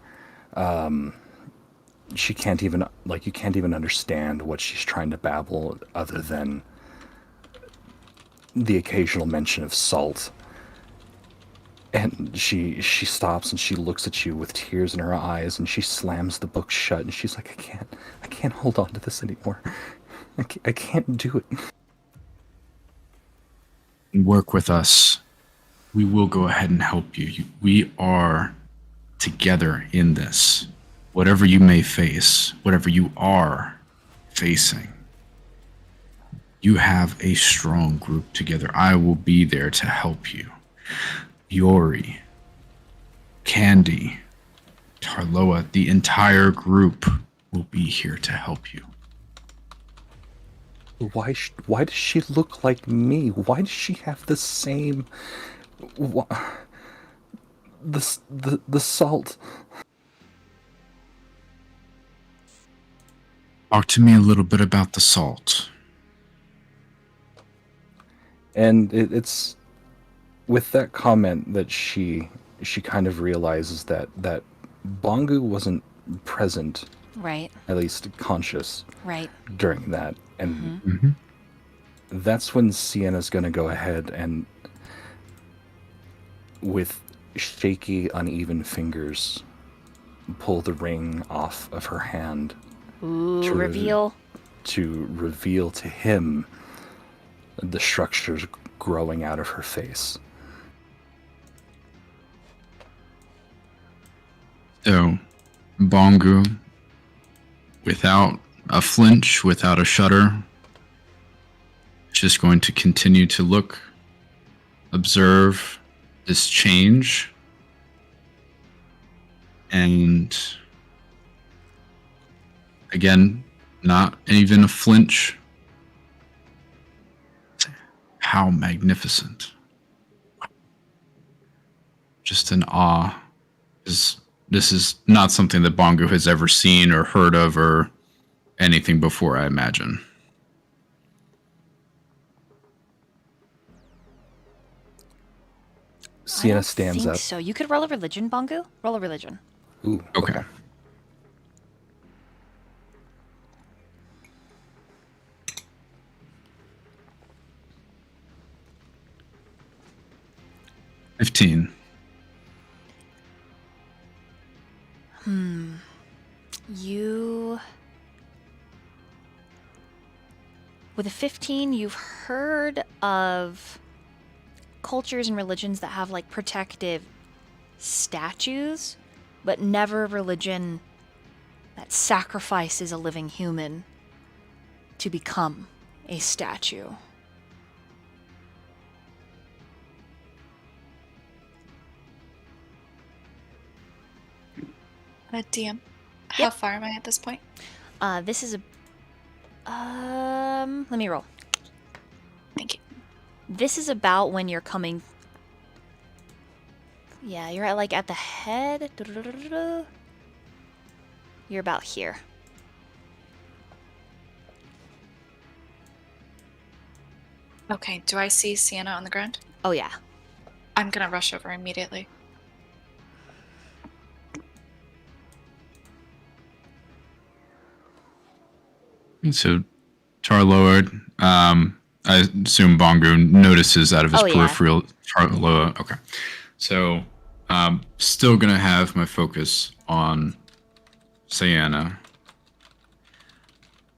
she can't even, you can't even understand what she's trying to babble other than the occasional mention of salt. And she stops and she looks at you with tears in her eyes, and she slams the book shut, and she's like, I can't hold on to this anymore. I can't do it. Work with us we will go ahead and help you. We are together in this. Whatever you may face, whatever you are facing, you have a strong group together. I will be there to help you. Yori, Candy, Tarloa, the entire group will be here to help you. Why does she look like me? Why does she have the same... The salt... Talk to me a little bit about the salt. And it's with that comment that she kind of realizes that Bongu wasn't present, Right. at least conscious, Right. during that. And Mm-hmm. that's when Sienna's going to go ahead and, with shaky, uneven fingers, pull the ring off of her hand. Ooh, To reveal. To reveal to him the structures growing out of her face. So, Bongu, without a flinch, without a shudder, just going to continue to look, observe this change, and again, not even a flinch. How magnificent. Just an awe. This is not something that Bongo has ever seen or heard of or anything before, I imagine. Sienna I stands think up. so. You could roll a religion, Bongu. Roll a religion. Ooh, Okay. 15. You. With a 15, you've heard of cultures and religions that have like protective statues, but never a religion that sacrifices a living human to become a statue. DM, how far am I at this point? This is a. Let me roll. Thank you. This is about when you're coming. Yeah, you're at like at the head. You're about here. Okay, do I see Sienna on the ground? Oh yeah. I'm gonna rush over immediately. So, Tarloa, I assume Bongo notices out of his Oh, yeah. peripheral. Tarloa, okay. So, still gonna have my focus on Sienna.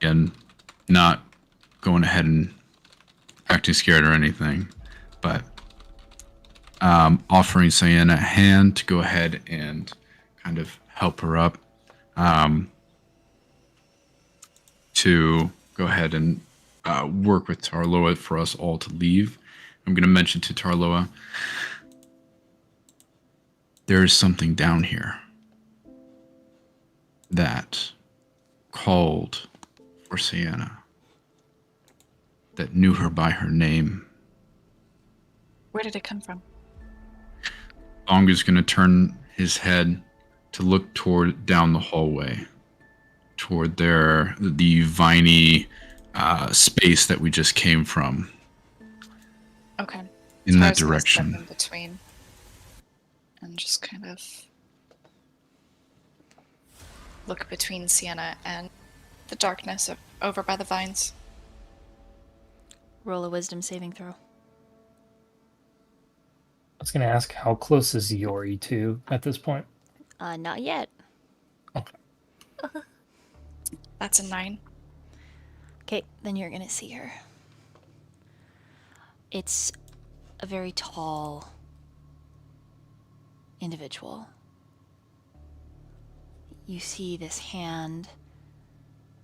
Again, not going ahead and acting scared or anything, but offering Sienna a hand to go ahead and kind of help her up. To go ahead and work with Tarloa for us all to leave. I'm going to mention to Tarloa, there is something down here that called for Sienna, that knew her by her name. Where did it come from? Long is going to turn his head to look toward down the hallway, toward the viney space that we just came from. Okay. In So I that was gonna step direction. in between and just kind of look between Sienna and the darkness over by the vines. Roll a wisdom saving throw. I was going to ask, how close is Yori to at this point? Not yet. Okay. That's a 9. Okay, then you're gonna see her. It's a very tall individual. You see this hand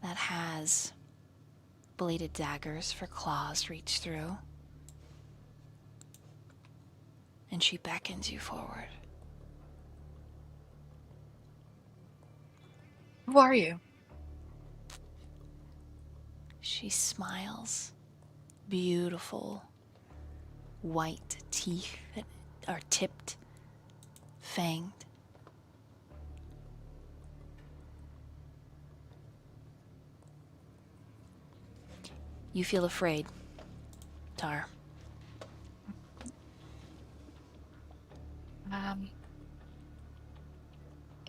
that has bladed daggers for claws to reach through. And she beckons you forward. Who are you? She smiles. Beautiful white teeth that are tipped, fanged. You feel afraid, Tar.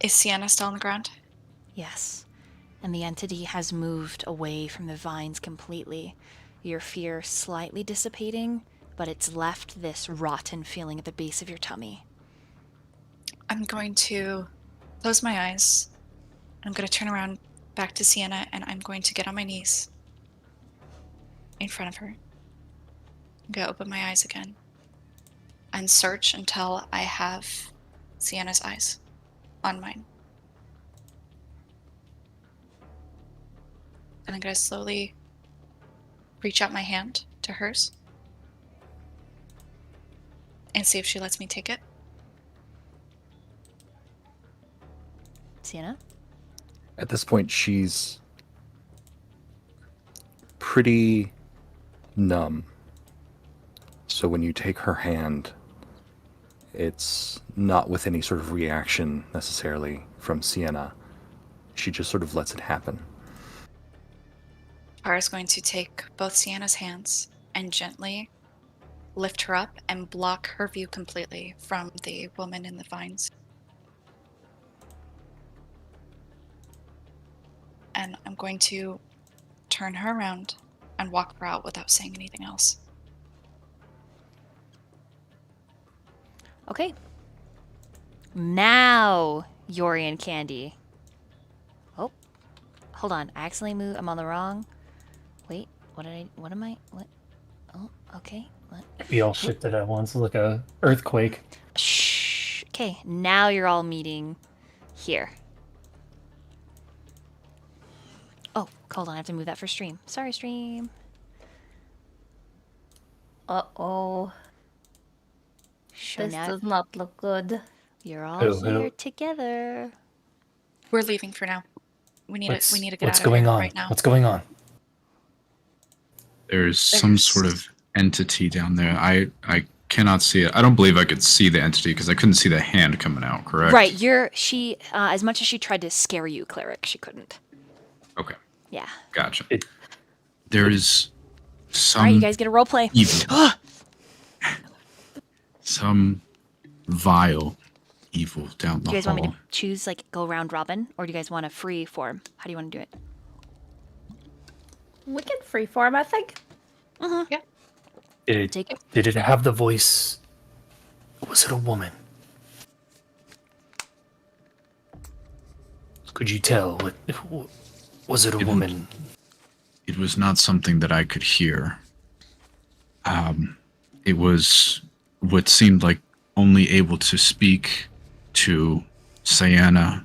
Is Sienna still on the ground? Yes, and the entity has moved away from the vines completely. Your fear slightly dissipating, but it's left this rotten feeling at the base of your tummy. I'm going to close my eyes. I'm going to turn around back to Sienna, and I'm going to get on my knees in front of her. I'm going to open my eyes again and search until I have Sienna's eyes on mine. And I'm going to slowly reach out my hand to hers and see if she lets me take it. Sienna? At this point, she's pretty numb. So when you take her hand, it's not with any sort of reaction necessarily from Sienna. She just sort of lets it happen. Tara's going to take both Sienna's hands and gently lift her up and block her view completely from the woman in the vines. And I'm going to turn her around and walk her out without saying anything else. Okay. Now, Yori and Candy. Oh, hold on. I accidentally moved. I'm on the wrong. Wait, what am I? What? Oh, okay. What? We all shifted at once like a earthquake. Shh. Okay, now you're all meeting here. Oh, hold on. I have to move that for stream. Sorry, stream. Uh-oh. So This now does not look good. you're all Who? here together. We're leaving for now. We need to get What's out of going here on? right now. What's going on? There's some sort of entity down there. I cannot see it. I don't believe I could see the entity because I couldn't see the hand coming out, correct? Right, she, as much as she tried to scare you, Cleric, she couldn't. Okay. Yeah. Gotcha. It- There is some Alright, you guys get a role play. evil. Some vile evil down the Do you guys hall. want me to choose, like, go round robin? Or do you guys want a free form? How do you want to do it? We can freeform, I think. Take it. Did it have the voice? Was it a woman? Could you tell? Was it a woman? It was not something that I could hear. It was what seemed like only able to speak to Sienna.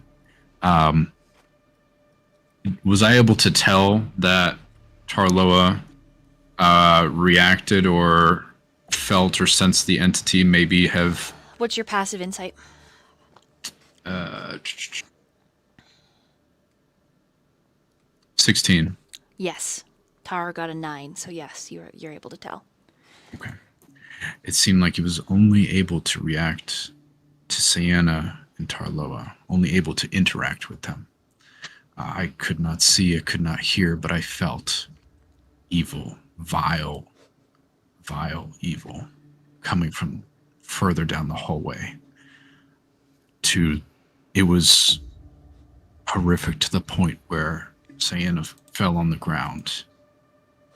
Was I able to tell that Tarloa reacted or felt or sensed the entity maybe have... What's your passive insight? 16. Yes. Tara got a 9, so yes, you're able to tell. Okay. It seemed like he was only able to react to Sienna and Tarloa, only able to interact with them. I could not see, I could not hear, but I felt evil, vile evil coming from further down the hallway. It was horrific to the point where Sienna fell on the ground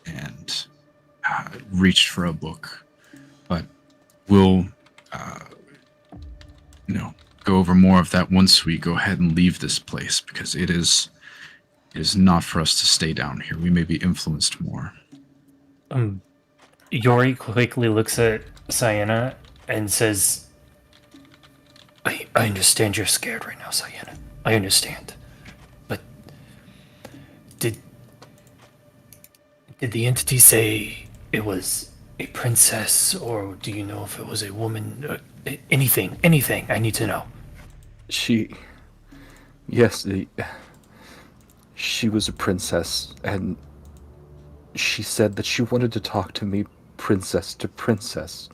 and reached for a book. But we'll, go over more of that once we go ahead and leave this place, because it is not for us to stay down here. We may be influenced more. Yori quickly looks at Sienna and says, I understand you're scared right now, Sayana. I understand. But did the entity say it was a princess, or do you know if it was a woman? Anything. I need to know. Yes, she was a princess, and she said that she wanted to talk to me princess to princess.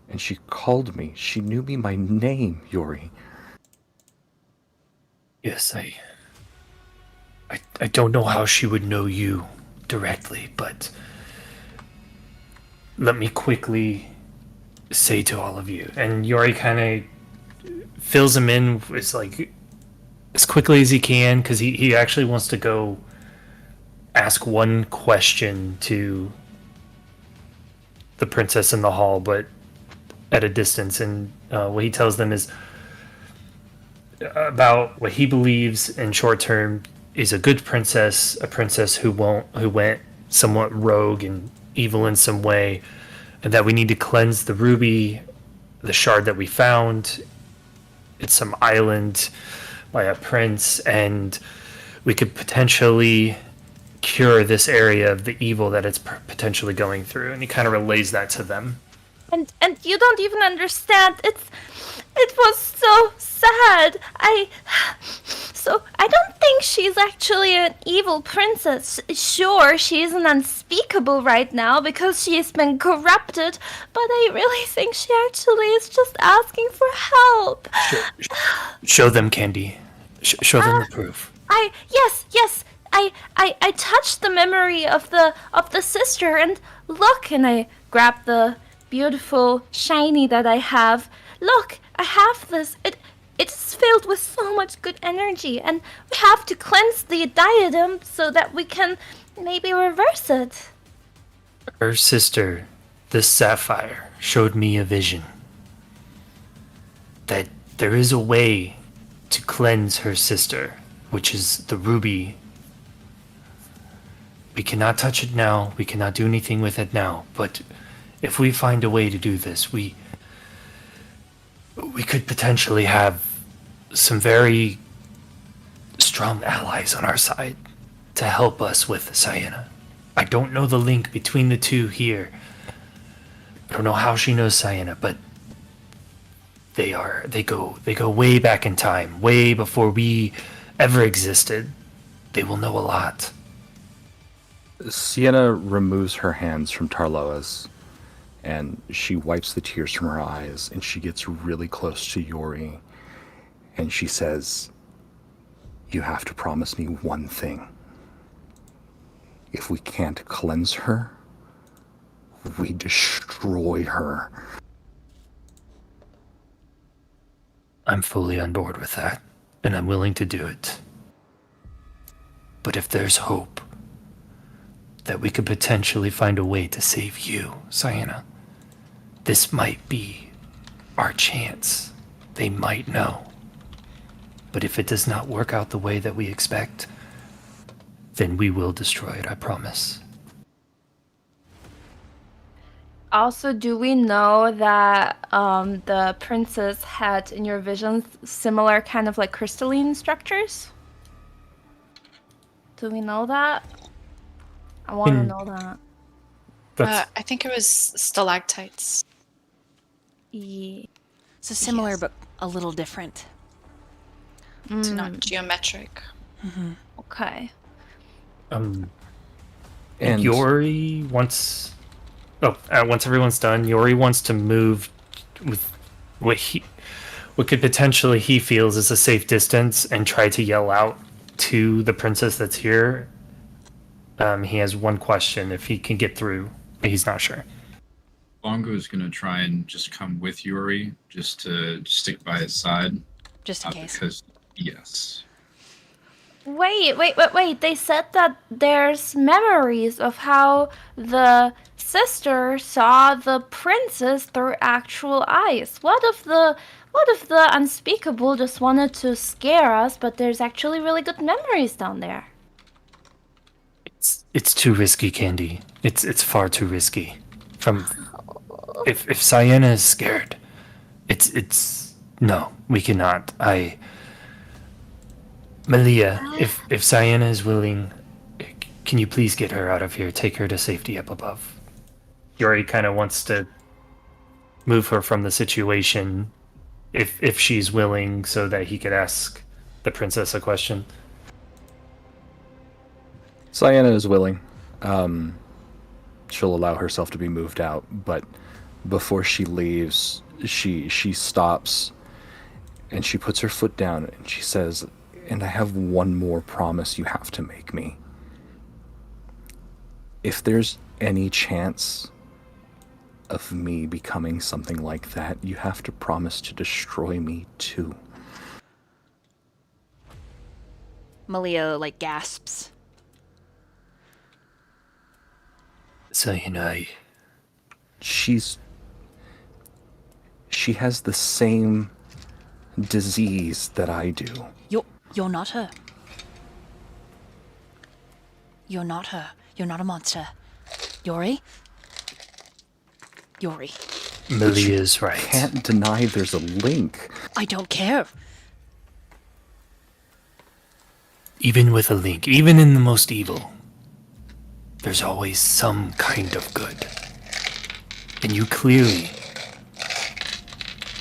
And she called me. She knew me by name, Yori. Yes, I don't know how she would know you directly, but let me quickly say to all of you, and Yori kind of fills him in as quickly as he can, because he actually wants to go ask one question to the princess in the hall, but at a distance. And what he tells them is about what he believes in short term is a good princess, a princess who went somewhat rogue and evil in some way, and that we need to cleanse the ruby, the shard that we found. It's some island by a prince, and we could potentially cure this area of the evil that it's potentially going through. And he kind of relays that to them. And you don't even understand. It was so sad. I don't think she's actually an evil princess. Sure, she's an unspeakable right now because she's been corrupted, but I really think she actually is just asking for help. Show them, Candy. Show them the proof. Yes. I touched the memory of the sister, and look, and I grab the beautiful shiny that I have. Look, I have this. It's filled with so much good energy, and we have to cleanse the diadem so that we can maybe reverse it. Her sister, the sapphire, showed me a vision that there is a way to cleanse her sister, which is the ruby. We cannot touch it now. We cannot do anything with it now. But if we find a way to do this, we could potentially have some very strong allies on our side to help us with Sayana. I don't know the link between the two here. I don't know how she knows Sayana, but they go way back in time, way before we ever existed. They will know a lot. Sienna removes her hands from Tarloa's, and she wipes the tears from her eyes, and she gets really close to Yori, and she says, "You have to promise me one thing. If we can't cleanse her, we destroy her." I'm fully on board with that, and I'm willing to do it. But if there's hope that we could potentially find a way to save you, Sayana, this might be our chance. They might know. But if it does not work out the way that we expect, then we will destroy it, I promise. Also, do we know that the princess had, in your visions, similar kind of like crystalline structures? Do we know that? I want to know that. I think it was stalactites. Yeah. So similar, but a little different. It's not geometric. Okay. And And Yori wants... once everyone's done, Yori wants to move with what could potentially he feels is a safe distance and try to yell out to the princess that's here. He has one question if he can get through. He's not sure. Bongo is going to try and just come with Yuri, just to stick by his side. Just in case. Because, yes. Wait. They said that there's memories of how the sister saw the princess through actual eyes. What if the unspeakable just wanted to scare us, but there's actually really good memories down there? It's too risky, Candy. It's far too risky. If Sayana is scared, it's No, we cannot. Malia, if Sienna is willing, can you please get her out of here? Take her to safety up above. Yuri kind of wants to move her from the situation if she's willing so that he could ask the princess a question. Sienna is willing. She'll allow herself to be moved out, but before she leaves, she stops and she puts her foot down and she says, "And I have one more promise you have to make me. If there's any chance of me becoming something like that, you have to promise to destroy me too." Malia, like, gasps. Sienna, She has the same disease that I do. You're not her. You're not her. You're not a monster. Yuri? Yuri. Malia's right. Can't deny there's a link. I don't care. Even with a link, even in the most evil, there's always some kind of good. And you clearly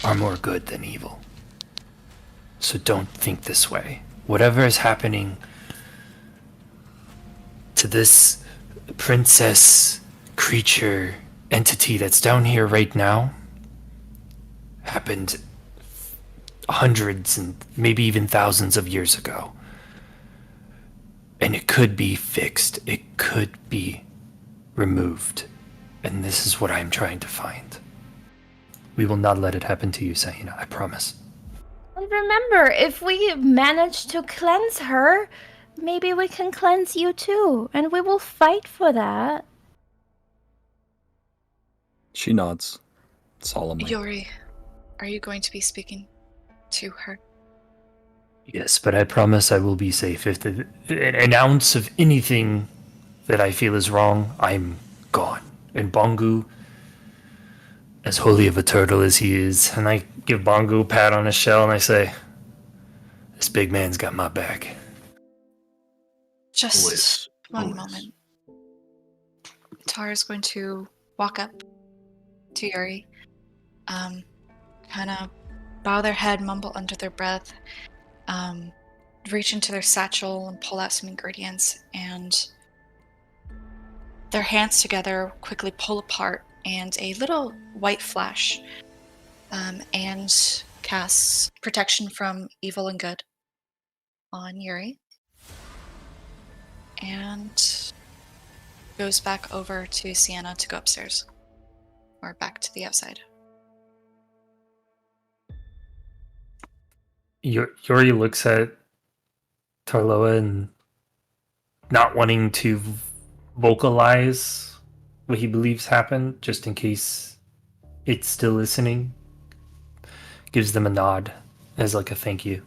are more good than evil. So don't think this way. Whatever is happening to this princess, creature, entity that's down here right now happened hundreds and maybe even thousands of years ago. And it could be fixed. It could be removed. And this is what I'm trying to find. We will not let it happen to you, Saina, I promise. And remember, if we manage to cleanse her, maybe we can cleanse you too, and we will fight for that. She nods solemnly. Yuri, are you going to be speaking to her? Yes, but I promise I will be safe. If an ounce of anything that I feel is wrong, I'm gone. And Bongu, as holy of a turtle as he is, and I give Bongu a pat on his shell and I say, "This big man's got my back." Just one Always. moment. Tara's going to walk up to Yuri, kind of bow their head, mumble under their breath, reach into their satchel and pull out some ingredients, and their hands together quickly pull apart, and a little white flash, and casts protection from evil and good on Yuri, and goes back over to Sienna to go upstairs, or back to the outside. Yuri looks at Tarloa and, not wanting to vocalize what he believes happened, just in case it's still listening, gives them a nod as like a thank you.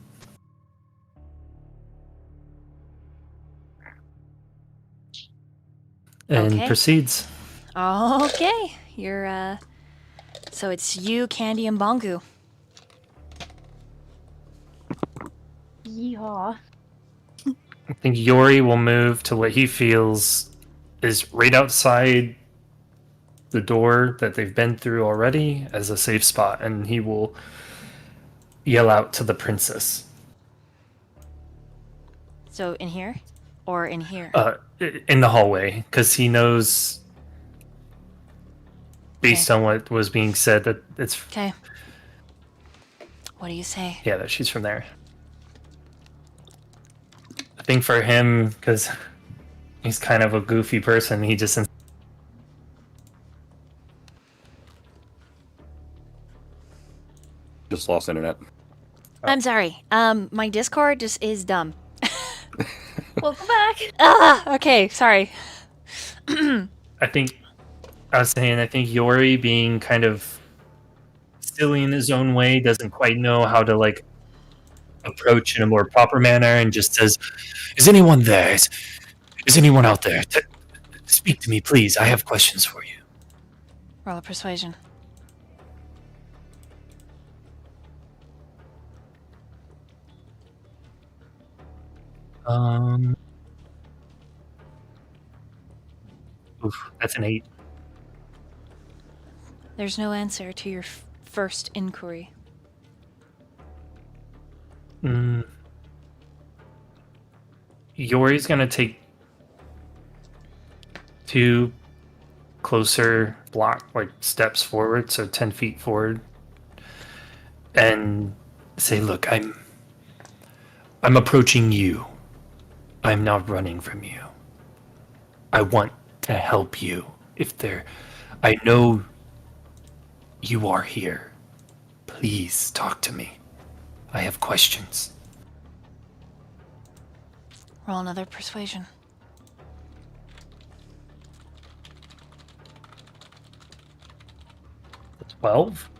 And Okay. proceeds. Okay. You're, so it's you, Candy, and Bongu. Yeehaw. I think Yori will move to what he feels is right outside the door that they've been through already as a safe spot, and he will yell out to the princess. So in here? Or in here? In the hallway, because he knows, based on what was being said, that it's, Okay. What do you say? yeah, that she's from there. I think for him, because he's kind of a goofy person, he just Lost internet. I'm sorry. My Discord just is dumb. Welcome back. Okay, sorry. I think Yori, being kind of silly in his own way, doesn't quite know how to like approach in a more proper manner, and just says, "Is anyone there? Is anyone out there? Speak to me, please. I have questions for you." Roll a persuasion. Um. Oof, that's an 8. There's no answer to your first inquiry. Mm. Yori's gonna take 2 closer steps forward, so 10 feet forward, and say, "Look, I'm approaching you. I'm not running from you. I want to help you. I know you are here. Please talk to me. I have questions." Roll another persuasion. That's 12.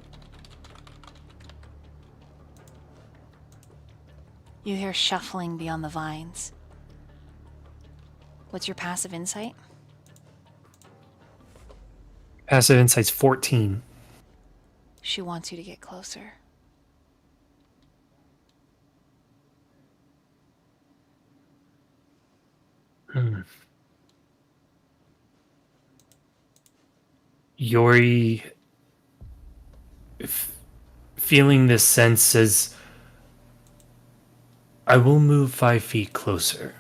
You hear shuffling beyond the vines. What's your passive insight? Passive insight's 14. She wants you to get closer. Yori, feeling this sense, says, "I will move 5 feet closer,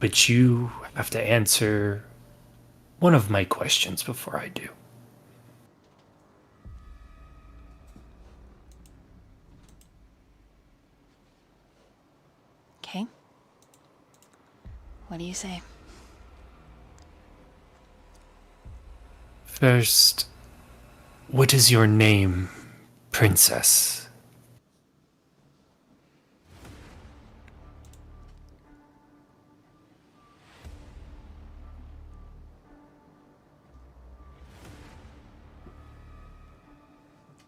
but you have to answer one of my questions before I do." Okay. What do you say? First, what is your name, princess?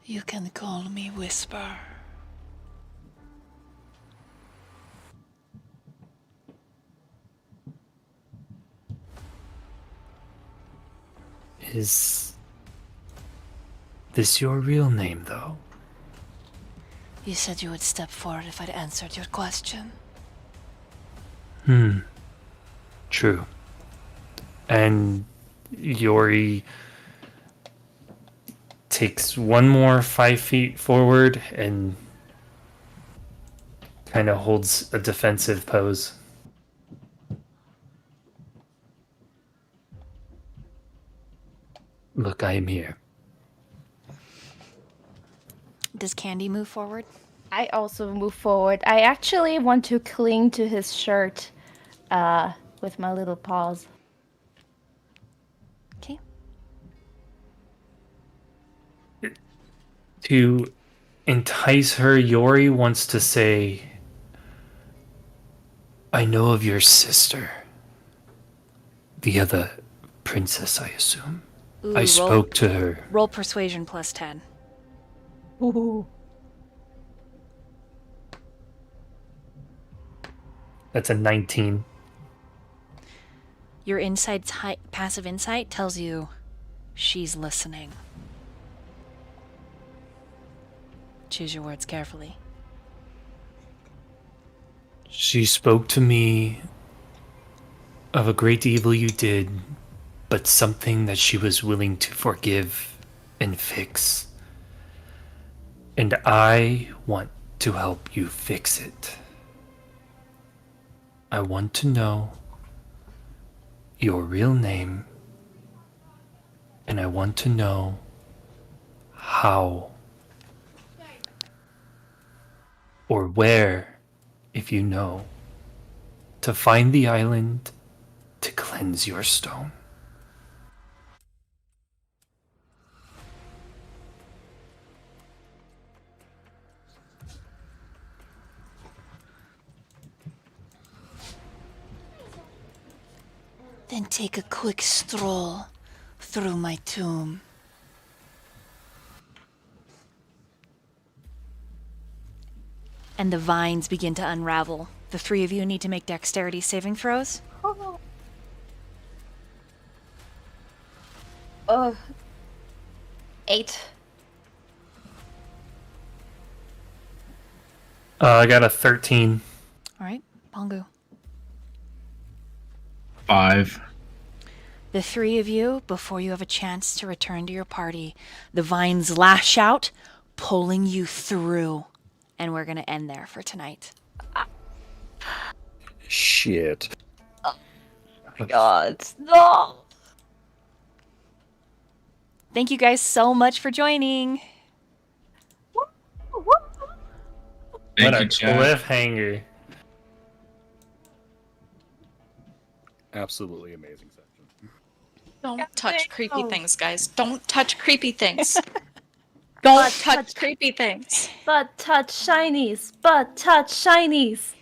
You can call me Whisper. Is this your real name, though? You said you would step forward if I'd answered your question. True. And Yori takes one more 5 feet forward and kind of holds a defensive pose. Look, I am here. Does Candy move forward? I also move forward. I actually want to cling to his shirt with my little paws. Okay. To entice her, Yori wants to say, "I know of your sister. The other princess, I assume. Ooh, I spoke to her." Roll persuasion plus 10. Ooh. That's a 19. Your passive insight tells you she's listening. Choose your words carefully. She spoke to me of a great evil you did, but something that she was willing to forgive and fix. And I want to help you fix it. I want to know your real name, and I want to know how or where, if you know, to find the island to cleanse your stone. Then take a quick stroll through my tomb. And the vines begin to unravel. The three of you need to make dexterity saving throws. Oh. 8. I got a 13. All right. Pongu. 5. The three of you, before you have a chance to return to your party, the vines lash out, pulling you through. And we're going to end there for tonight. Shit. God, no. Thank you guys so much for joining. Thank What you, a chat. cliffhanger. Absolutely amazing section. Don't touch creepy things, guys. Don't touch creepy things. But Don't touch creepy things. But touch shinies. But touch shinies.